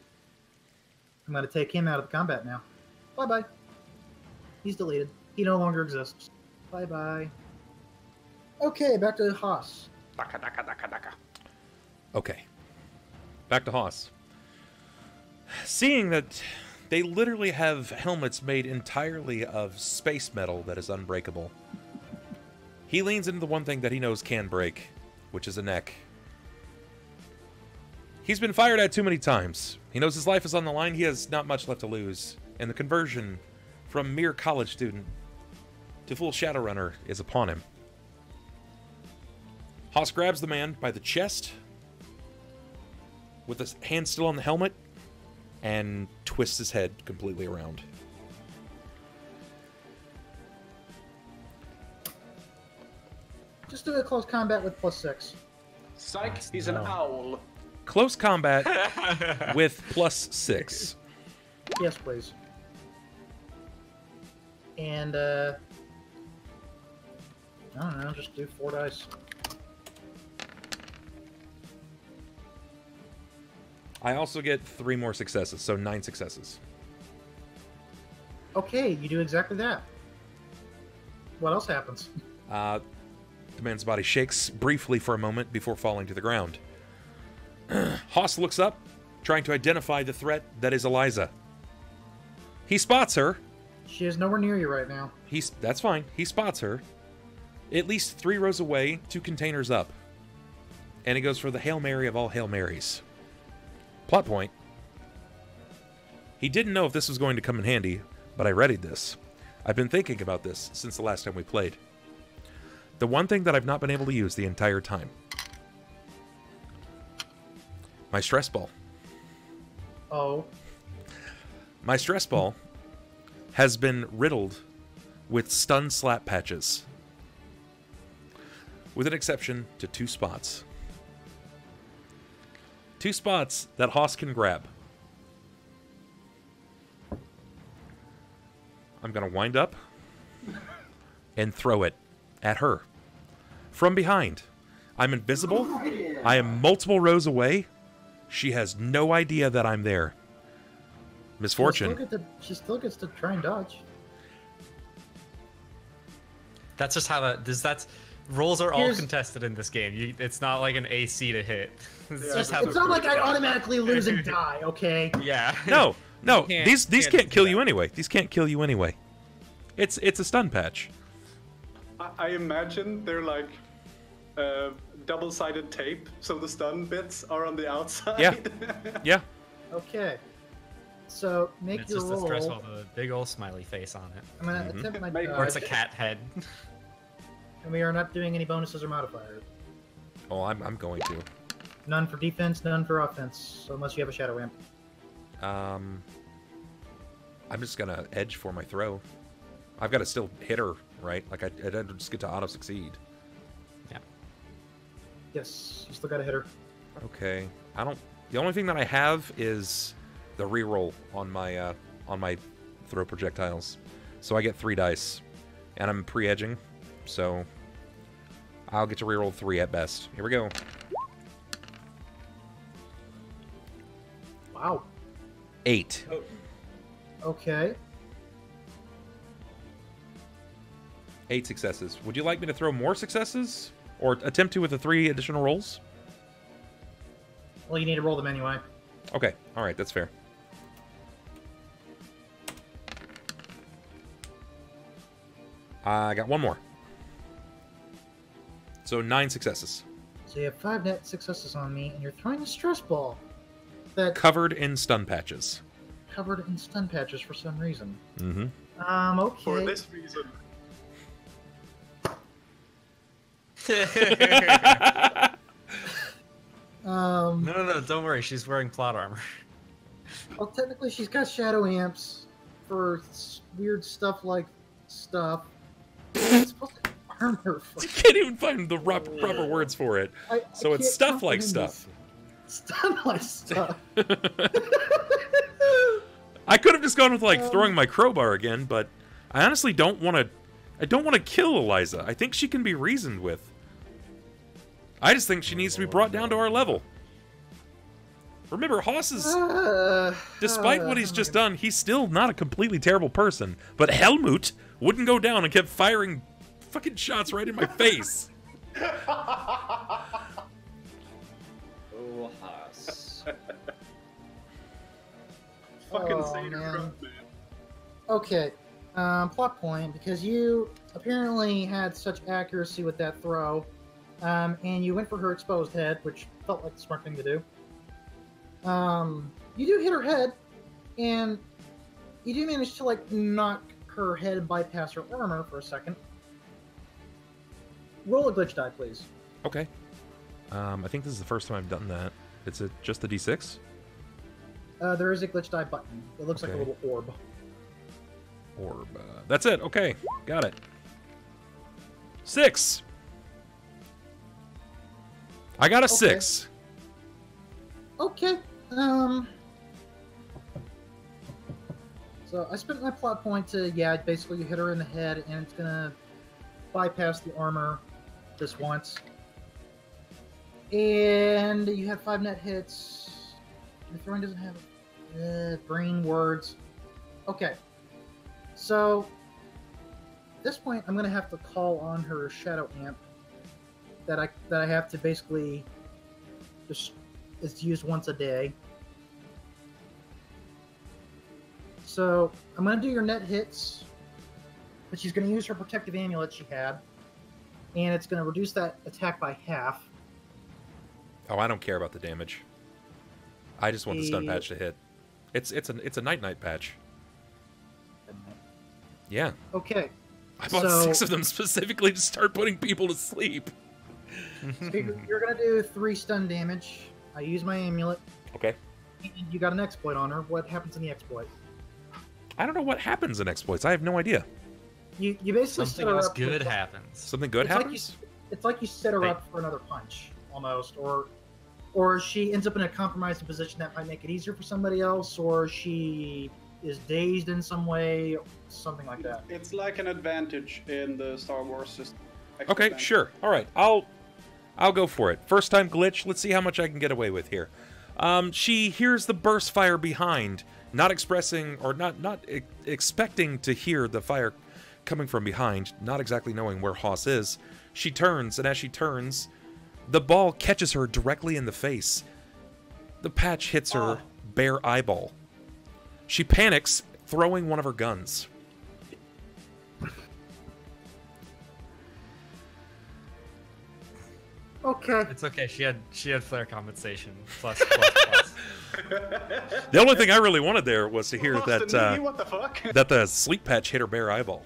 I'm going to take him out of the combat now. Bye-bye. He's deleted. He no longer exists. Bye-bye. Okay, back to Haas. Daka, daka, daka, daka. Okay. Back to Haas. Seeing that they literally have helmets made entirely of space metal that is unbreakable, he leans into the one thing that he knows can break, which is a neck. He's been fired at too many times. He knows his life is on the line. He has not much left to lose. And the conversion from mere college student to full Shadowrunner is upon him. Haas grabs the man by the chest with his hand still on the helmet and twists his head completely around. Just do a close combat with +6. Psych, he's an owl. Close combat with +6. Yes, please. And, I don't know, just do 4 dice. I also get 3 more successes, so 9 successes. Okay, you do exactly that. What else happens? The man's body shakes briefly for a moment before falling to the ground. Haas looks up, trying to identify the threat that is Eliza. He spots her. She is nowhere near you right now. That's fine. He spots her. At least 3 rows away, 2 containers up. And he goes for the Hail Mary of all Hail Marys. Plot point. He didn't know if this was going to come in handy, but I readied this. I've been thinking about this since the last time we played. The one thing that I've not been able to use the entire time. My stress ball. Oh. My stress ball has been riddled with stun slap patches. With an exception to 2 spots. 2 spots that Haas can grab. I'm going to wind up and throw it at her. From behind. I'm invisible. I am multiple rows away. She has no idea that I'm there. Misfortune. She still gets to try and dodge. That's just how rolls are all contested in this game. It's not like an AC to hit. It's not like I automatically lose and die, okay? Yeah. No. These can't kill you anyway. These can't kill you anyway. It's a stun patch. I imagine they're like double-sided tape, so the stun bits are on the outside. Yeah. Yeah. Okay. So make it's your just roll. a stress ball with a big old smiley face on it. I'm gonna attempt my dodge. Or it's a cat head. And we are not doing any bonuses or modifiers. Oh, I'm going to. None for defense, none for offense, so unless you have a shadow ramp. I'm just gonna edge for my throw. I've got to still hit her, right? Like I just get to auto succeed. Yeah. Yes, you still gotta hit her. Okay. The only thing that I have is the reroll on my throw projectiles, so I get 3 dice, and I'm pre-edging, so I'll get to reroll 3 at best. Here we go. Wow. 8. Okay. 8 successes. Would you like me to throw more successes? Or attempt to with the 3 additional rolls? Well, you need to roll them anyway. Okay. Alright, that's fair. I got 1 more. So 9 successes. So you have 5 net successes on me, and you're throwing a stress ball. That Covered in stun patches. covered in stun patches for some reason. Mm-hmm. Okay. For this reason. No, don't worry. She's wearing plot armor. Well, technically, she's got shadow amps for weird stuff like stuff. It's supposed to be armor. You can't even find the proper words for it. So it's stuff like stuff. Stuff like stuff. I could have just gone with like throwing my crowbar again, but I honestly don't want to. I don't want to kill Eliza. I think she can be reasoned with. I just think she needs to be brought down to our level. Remember, Haas is, despite what he's just done, he's still not a completely terrible person. But Helmut wouldn't go down and kept firing fucking shots right in my face. Oh, Haas. Fucking Oh, say your man. grunt, man. Okay, plot point, because you apparently had such accuracy with that throw, and you went for her exposed head, which felt like the smart thing to do. You do hit her head, and you do manage to, like, knock her head and bypass her armor for a second. Roll a glitch die, please. Okay. I think this is the first time I've done that. It's just the D6? There is a glitch die button. It looks like a Okay. little orb. Orb. That's it. Okay. Got it. 6. I got a 6. Okay. So I spent my plot point to, basically you hit her in the head, and it's gonna bypass the armor this once. And you have 5 net hits. The throwing doesn't have brain words. Okay. So at this point, I'm gonna have to call on her shadow amp that I have to basically just is used once a day. So I'm gonna do your net hits, but she's gonna use her protective amulet she had, and it's gonna reduce that attack by half. Oh, I don't care about the damage. I just want the stun patch to hit. It's a night patch. Yeah. Okay. I bought 6 of them specifically to start putting people to sleep. So you're gonna do 3 stun damage. I use my amulet. Okay. And you got an exploit on her. What happens in the exploit? I don't know what happens in exploits. I have no idea. You basically set Something her else up. good happens. Something good It's like happens? It's like you set her up for another punch, almost, or she ends up in a compromising position that might make it easier for somebody else, or she is dazed in some way, something like that. It's like an advantage in the Star Wars system. Extra Okay, advantage. sure. All right. I'll go for it. First time glitch. Let's see how much I can get away with here. She hears the burst fire behind, not expressing or not expecting to hear the fire coming from behind, not exactly knowing where Haas is. She turns, and as she turns, the ball catches her directly in the face. The patch hits her bare eyeball. She panics, throwing one of her guns. Okay. It's okay. She had flare compensation plus. The only thing I really wanted there was to hear Lost that a knee? What the fuck? that the sleep patch hit her bare eyeball.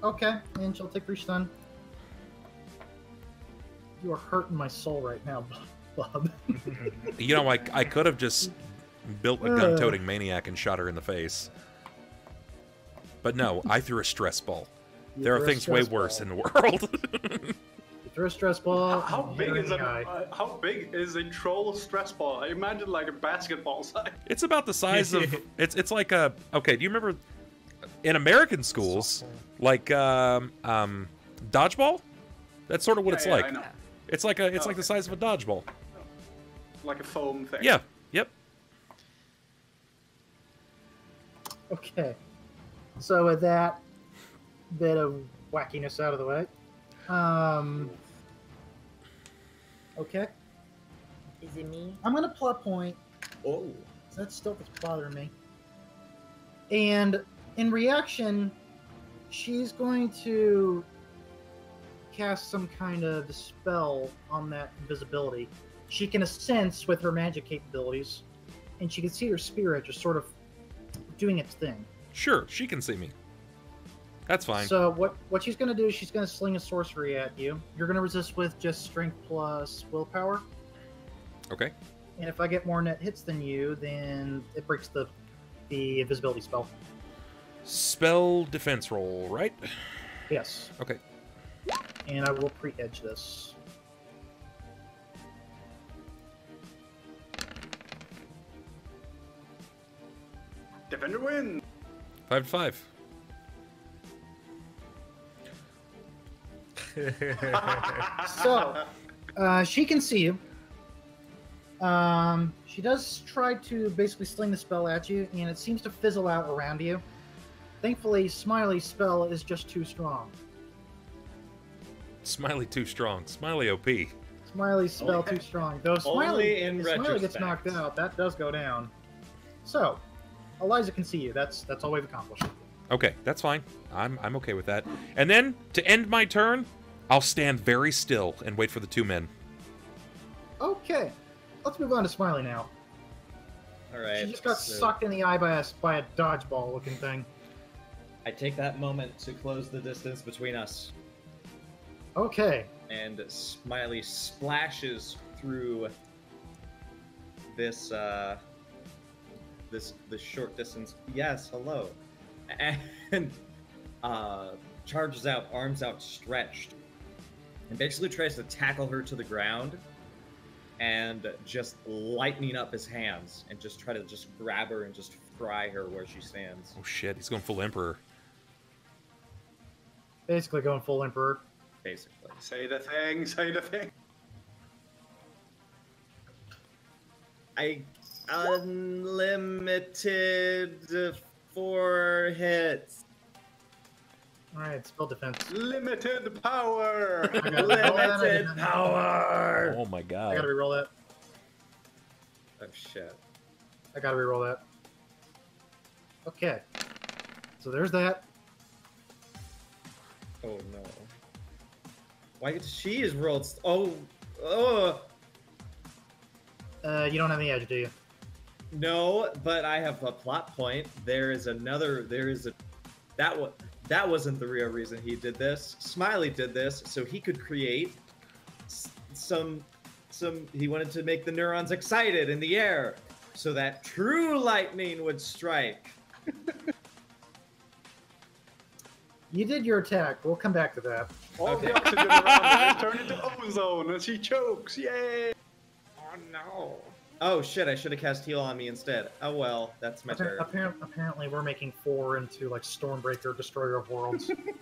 Okay, and she'll take 3 stun. You are hurting my soul right now, Bob. You know, I could have just built a gun-toting maniac and shot her in the face. But no, I threw a stress ball. There are things way worse in the world. You threw a stress ball. How and big hit her is in the eye. how big is a troll stress ball? I imagine like a basketball size. It's about the size of it's like a okay. Do you remember in American schools like dodgeball? That's sort of what it's like. I know. It's like the size of a dodgeball. Like a foam thing. Yeah. Yep. Okay. So with that bit of wackiness out of the way, okay. Is it me? I'm gonna plot point. Oh. That's still what's bothering me. And in reaction, she's going to cast some kind of spell on that invisibility. She can sense with her magic capabilities, and she can see her spirit just sort of doing its thing. Sure, she can see me. That's fine. So what she's going to do is she's going to sling a sorcery at you. You're going to resist with just strength plus willpower. Okay. And if I get more net hits than you, then it breaks the invisibility spell. Spell defense roll, right? Yes. Okay. And I will pre-edge this. Defender win. 5 to 5. So, she can see you. She does try to basically sling the spell at you, and it seems to fizzle out around you. Thankfully, Smiley's spell is just too strong. Smiley too strong. Smiley OP. Smiley's spell too strong. Though Only Smiley, in if Smiley gets retrospect. knocked out, that does go down. So, Eliza can see you. That's all we've accomplished. Okay, that's fine. I'm okay with that. And then, to end my turn, I'll stand very still and wait for the 2 men. Okay, let's move on to Smiley now. All right. She just got so sucked in the eye by a dodgeball-looking thing. I take that moment to close the distance between us, Okay, and Smiley splashes through this this short distance. Yes, hello, and charges out, arms outstretched, and basically tries to tackle her to the ground, and just lightening up his hands and just try to just grab her and just fry her where she stands. Oh shit, he's going full Emperor. basically going full Emperor. Basically. Say the thing. Say the thing. Unlimited 4 hits. Alright, spell defense. Limited power. I gotta re-roll that. Limited power. Oh my I god. gotta reroll that. Oh shit. I gotta reroll that. Okay. So there's that. Oh no. Why she is rolled? Oh. You don't have any edge, do you? No, but I have a plot point. There is another. That wasn't the real reason he did this. Smiley did this so he could create some. He wanted to make the neurons excited in the air, so that true lightning would strike. You did your attack. We'll come back to that. All the oxygen around her turn into ozone, and she chokes. Yay! Oh no. Oh shit! I should have cast heal on me instead. Oh well, that's my turn. Apparently, we're making 4 into like Stormbreaker, Destroyer of Worlds. I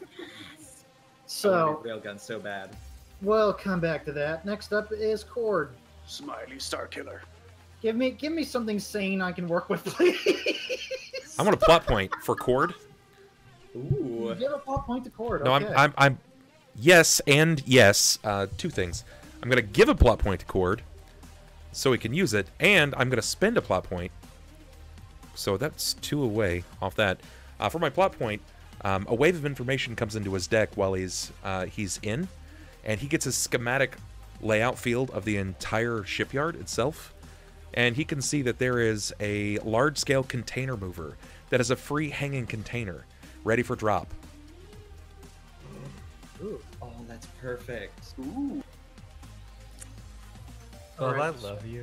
So wanted railgun so bad. we'll come back to that. Next up is Chord. Smiley Star Killer. Give me something sane I can work with, please. I want a plot point for Chord. Ooh. Give a plot point to Chord. No, Okay. I'm yes and yes. 2 things. I'm gonna give a plot point to Chord, so he can use it, and I'm gonna spend a plot point. So that's 2 away off that. For my plot point, a wave of information comes into his deck while he's in, and he gets a schematic layout field of the entire shipyard itself, and he can see that there is a large-scale container mover that is a free hanging container ready for drop. Ooh. Oh, that's perfect. Ooh. Oh, I Alright. love you.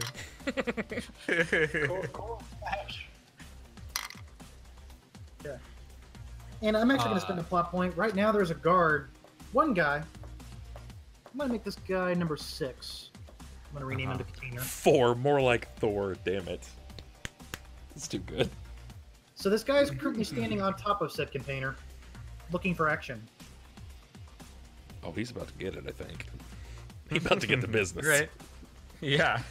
Coral Smash. And I'm actually going to spend a plot point. Right now, there's a guard. One guy. I'm going to make this guy number 6. I'm going to rename him to Container. 4, more like Thor, damn it. It's too good. So this guy is currently standing on top of said container, looking for action. Oh, he's about to get it, I think. He's about to get the business. Right. Yeah.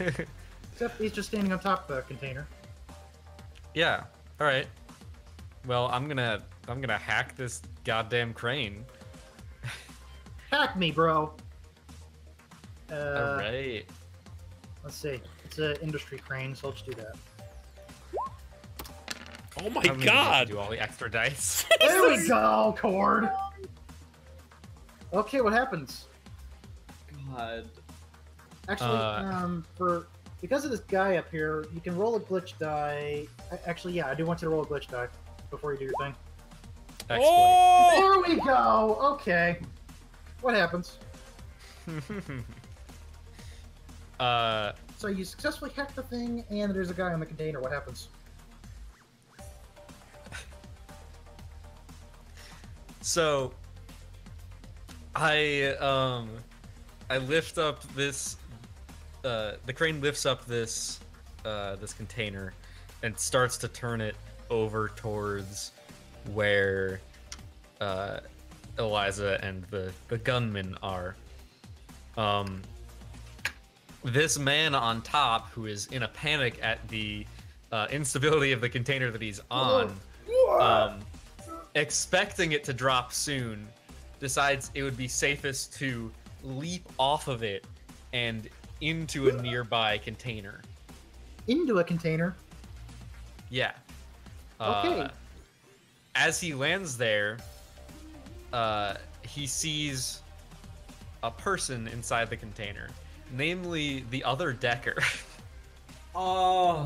Except he's just standing on top of the container. Yeah. All right. Well, I'm gonna hack this goddamn crane. Hack me, bro. All right. Let's see. It's an industry crane, so let's do that. Oh my I'm gonna god! do all the extra dice. There we go, Chord. Okay, what happens? God. Actually, because of this guy up here, you can roll a glitch die. Actually, yeah, I do want you to roll a glitch die before you do your thing. exploit. Oh! There we go. Okay. What happens? So you successfully hack the thing, and there's a guy on the container. What happens? So I lift up this. The crane lifts up this this container and starts to turn it over towards where Eliza and the gunman are. This man on top, who is in a panic at the instability of the container that he's on, expecting it to drop soon, decides it would be safest to leap off of it and into a nearby container. Into a container? Yeah. Okay. As he lands there, he sees a person inside the container, namely the other decker. Oh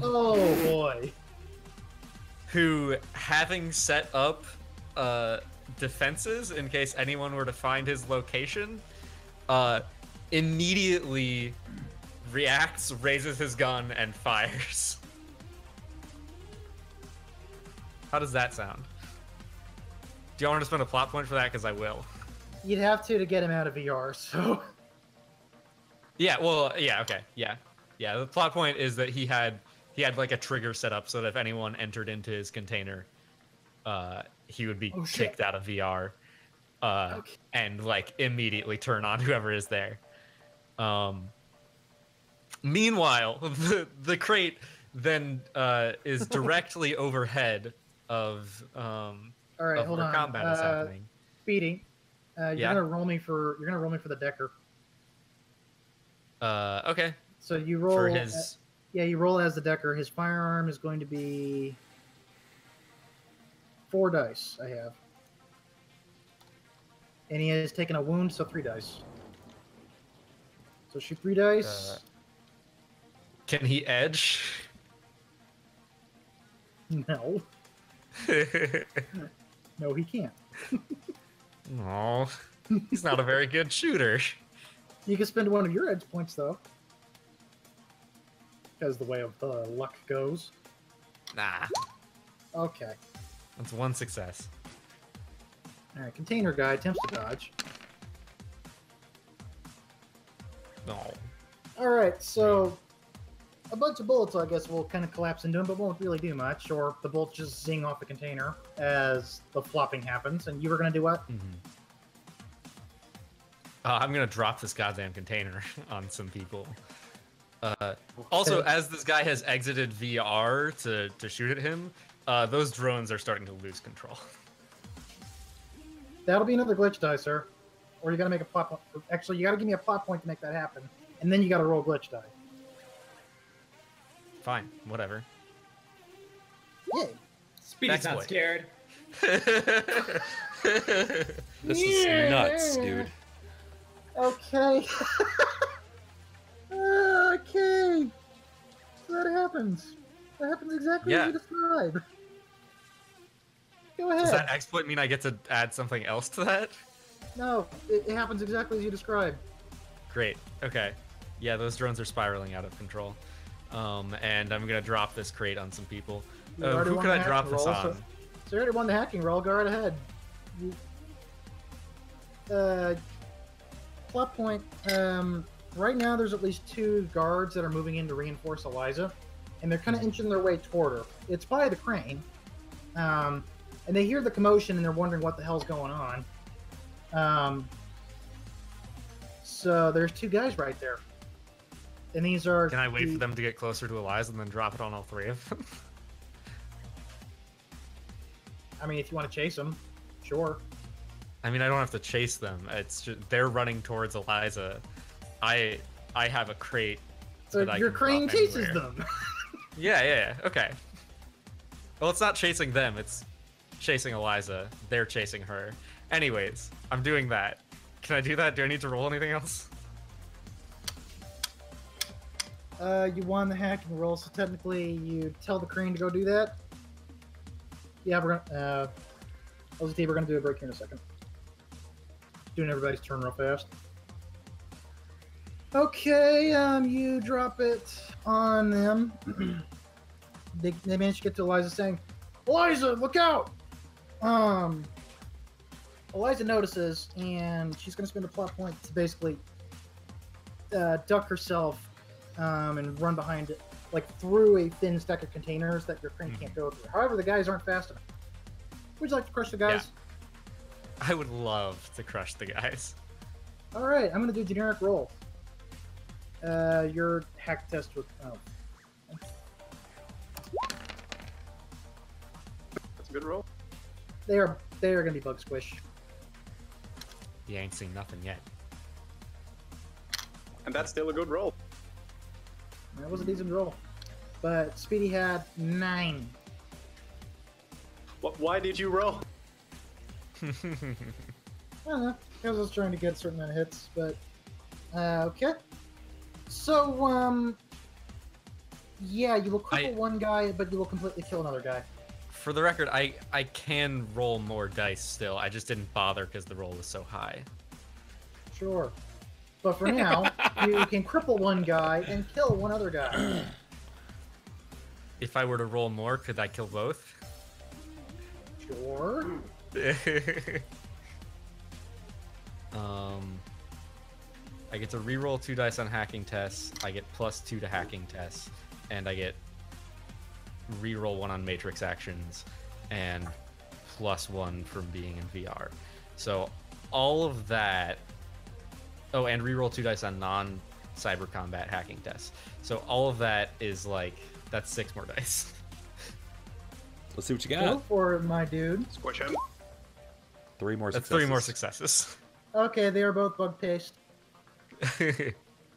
boy. Who, having set up defenses in case anyone were to find his location, immediately reacts, raises his gun, and fires. How does that sound? Do you want to spend a plot point for that? Because I will. You'd have to get him out of VR, so... Yeah, well, yeah, okay, yeah. Yeah, the plot point is that he had like a trigger set up so that if anyone entered into his container, he would be kicked out of VR, and like immediately turn on whoever is there. Meanwhile, the crate then is directly overhead of all right, hold where on. combat is happening. Speedy, you're gonna roll me for the decker. Okay. So you roll for his. you roll as the decker. His firearm is going to be 4 dice. I have, and he has taken a wound, so 3 dice. So shoot 3 dice. Can he edge? No. No, he can't. No, he's not a very good shooter. You can spend one of your edge points, though. As the way of luck goes. Nah. Okay. That's 1 success. Alright, container guy attempts to dodge. No. Alright, so... a bunch of bullets, I guess, will kind of collapse into him, but won't really do much. Or the bullets just zing off the container as the flopping happens. And you were going to do what? I'm going to drop this goddamn container on some people. Also, as this guy has exited VR to shoot at him, those drones are starting to lose control. That'll be another glitch die, sir. Or you got to make a plot point. Actually, you got to give me a plot point to make that happen. And then you got to roll glitch die. Fine, whatever. Yay. Speedy's not scared. This is nuts, dude. Okay. Okay. So that happens. That happens exactly as you described. Go ahead. Does that exploit mean I get to add something else to that? No, it happens exactly as you described. Great. Okay. Yeah, those drones are spiraling out of control. And I'm gonna drop this crate on some people. Who could I drop this on? So you already won the hacking roll. Go right ahead. Plot point. Right now, there's at least 2 guards that are moving in to reinforce Eliza, and they're kind of inching their way toward her. It's by the crane, and they hear the commotion and they're wondering what the hell's going on. So there's 2 guys right there. And these are... Can I wait for them to get closer to Eliza and then drop it on all 3 of them? I mean, if you want to chase them, sure. I mean, I don't have to chase them. It's just they're running towards Eliza. I have a crate. So your crane chases them. Yeah, okay. Well, it's not chasing them. It's chasing Eliza. They're chasing her. Anyways, I'm doing that. Can I do that? Do I need to roll anything else? You won the hacking roll, so technically you tell the crane to go do that. Yeah, we're gonna... LZT, we're gonna do a break here in a second. Doing everybody's turn real fast. Okay, you drop it on them. They managed to get to Eliza saying, "Eliza, look out!" Eliza notices, and she's going to spend a plot point to basically duck herself and run behind it, like through a thin stack of containers that your crane can't go through. However, the guys aren't fast enough. Would you like to crush the guys? Yeah. I would love to crush the guys. All right, I'm going to do a generic roll. Your hack test with... Oh. That's a good roll. They are going to be bug squish. You ain't seen nothing yet. And that's still a good roll. That was a decent roll. But Speedy had 9. Why did you roll? I don't know. Because I was trying to get a certain amount of hits, but... okay. So, yeah, you will cripple one guy, but you will completely kill another guy. For the record, I can roll more dice still. I just didn't bother because the roll was so high. Sure. But for now, you can cripple one guy and kill one other guy. If I were to roll more, could I kill both? Sure. I get to reroll 2 dice on hacking tests. I get +2 to hacking tests, and I get reroll 1 on matrix actions, and +1 from being in VR. So all of that. Oh, and reroll 2 dice on non-cyber combat hacking tests. So all of that is like that's 6 more dice. Let's see what you Go got. for it, my dude. Squish him. 3 more That's successes. 3 more successes. Okay, they are both bug paste.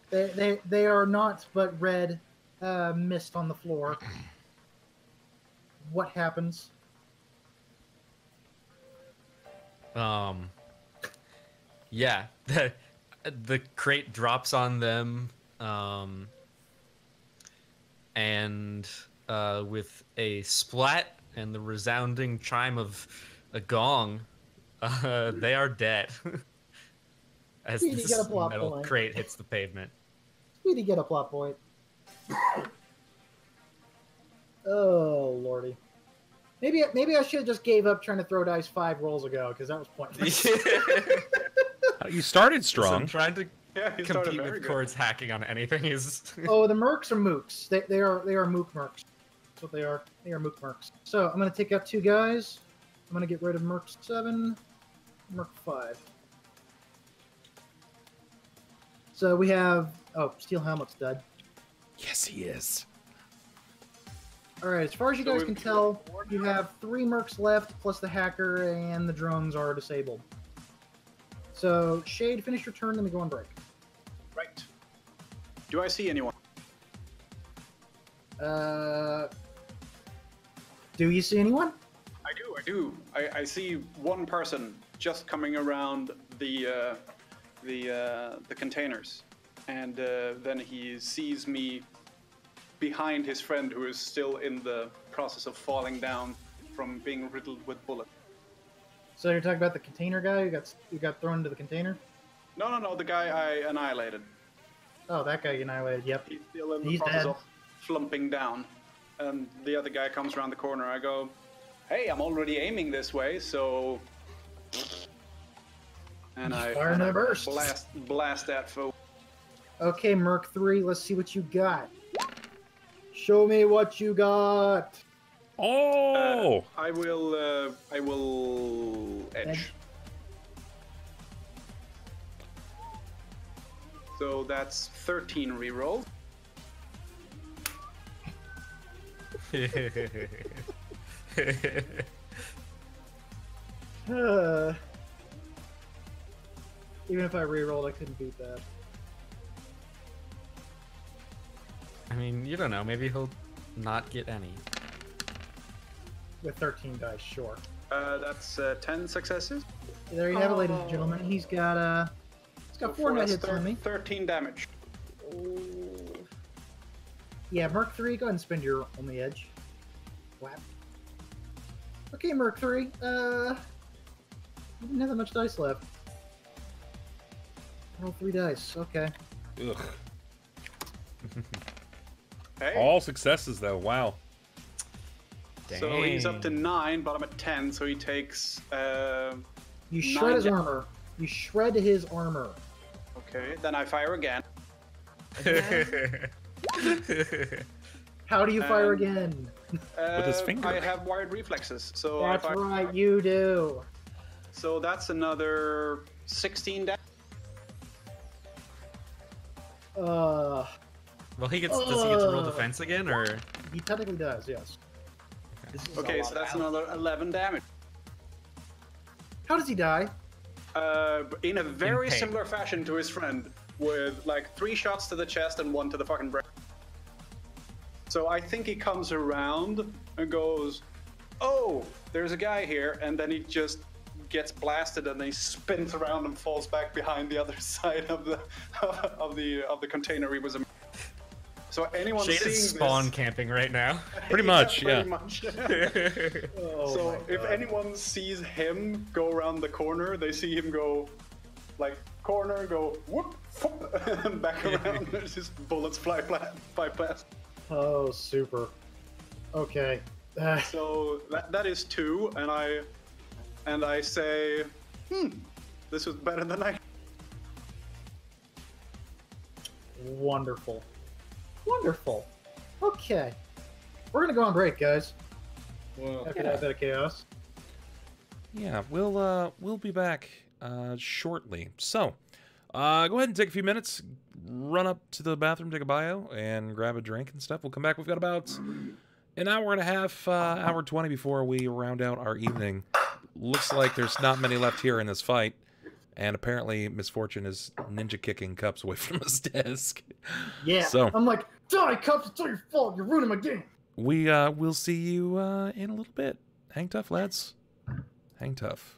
They are not but red mist on the floor. What happens? Yeah, the crate drops on them, and with a splat and the resounding chime of a gong, they are dead. As Speedy, this get a plot metal point. crate hits the pavement. Speedy, get a plot point. Oh, lordy. Maybe I should have just gave up trying to throw dice 5 rolls ago, because that was pointless. You started strong. Listen, trying to Yeah, he started compete very with good. Chord's hacking on anything is... Oh, the mercs are mooks. They are mook mercs. That's what they are. They are mook mercs. So I'm going to take out 2 guys. I'm going to get rid of merc 7, merc 5. So we have... Oh, Steel Helmet's dead. Yes, he is. Alright, as far as you So guys we've can got tell, 4 you now? have 3 mercs left, plus the hacker, and the drones are disabled. So, Shade, finish your turn, then we go on break. Right. Do I see anyone? Do you see anyone? I do. I see one person just coming around the containers, and then he sees me behind his friend who is still in the process of falling down from being riddled with bullets. So you're talking about the container guy who got thrown into the container? No, the guy I annihilated. Oh, that guy you annihilated, yep. He's still in the He's process dead. of slumping down. And the other guy comes around the corner. I go, hey, I'm already aiming this way, so... And I Fire another burst. blast that foe. Okay, Merc 3, let's see what you got. Show me what you got. Oh! I will edge. Edge. So that's 13 reroll. Even if I rerolled, I couldn't beat that. I mean, you don't know. Maybe he'll not get any. With 13 dice, sure. That's 10 successes. There you have it, ladies and gentlemen. He's got 4 net hits on me. 13 damage. Yeah, Merc 3, go ahead and spend your only edge. Whap. Okay, Merc 3, You didn't have that much dice left. Roll 3 dice. Okay. Ugh. Hey. All successes, though. Wow. So he's up to 9, but I'm at 10, so he takes. You shred his armor. You shred his armor. Okay, then I fire again. How do you fire again? With his finger. I have wired reflexes, so That's I fire. right, you do. So that's another 16 damage. Uh, Well, he gets. Does he get to roll defense again, or? he technically does, yes. Okay, so that's another 11 damage. How does he die? In a very In pain. similar fashion to his friend, with like 3 shots to the chest and 1 to the fucking brain. So I think he comes around and goes, "Oh, there's a guy here," and then he just gets blasted and then he spins around and falls back behind the other side of the of the container he was in. So anyone Shade seeing is spawn this, camping right now. Pretty much, pretty yeah. much. Oh So my if God. anyone sees him go around the corner, they see him go, like, corner, go, whoop, whoop, and back around. There's just bullets fly past. Oh, super. Okay. So that is 2, and I say, this was better than I. Wonderful. Wonderful. Okay. We're gonna go on break, guys. Well, After that bit of chaos. Yeah, we'll be back shortly. So, go ahead and take a few minutes, run up to the bathroom, take a bio, and grab a drink and stuff. We'll come back. We've got about an hour and a half, hour 20 before we round out our evening. Looks like there's not many left here in this fight, and apparently Misfortune is ninja kicking Cups away from his desk. Yeah. So I'm like, die, Cups, it's all your fault. You're ruining my game. we'll see you in a little bit. Hang tough, lads. Hang tough.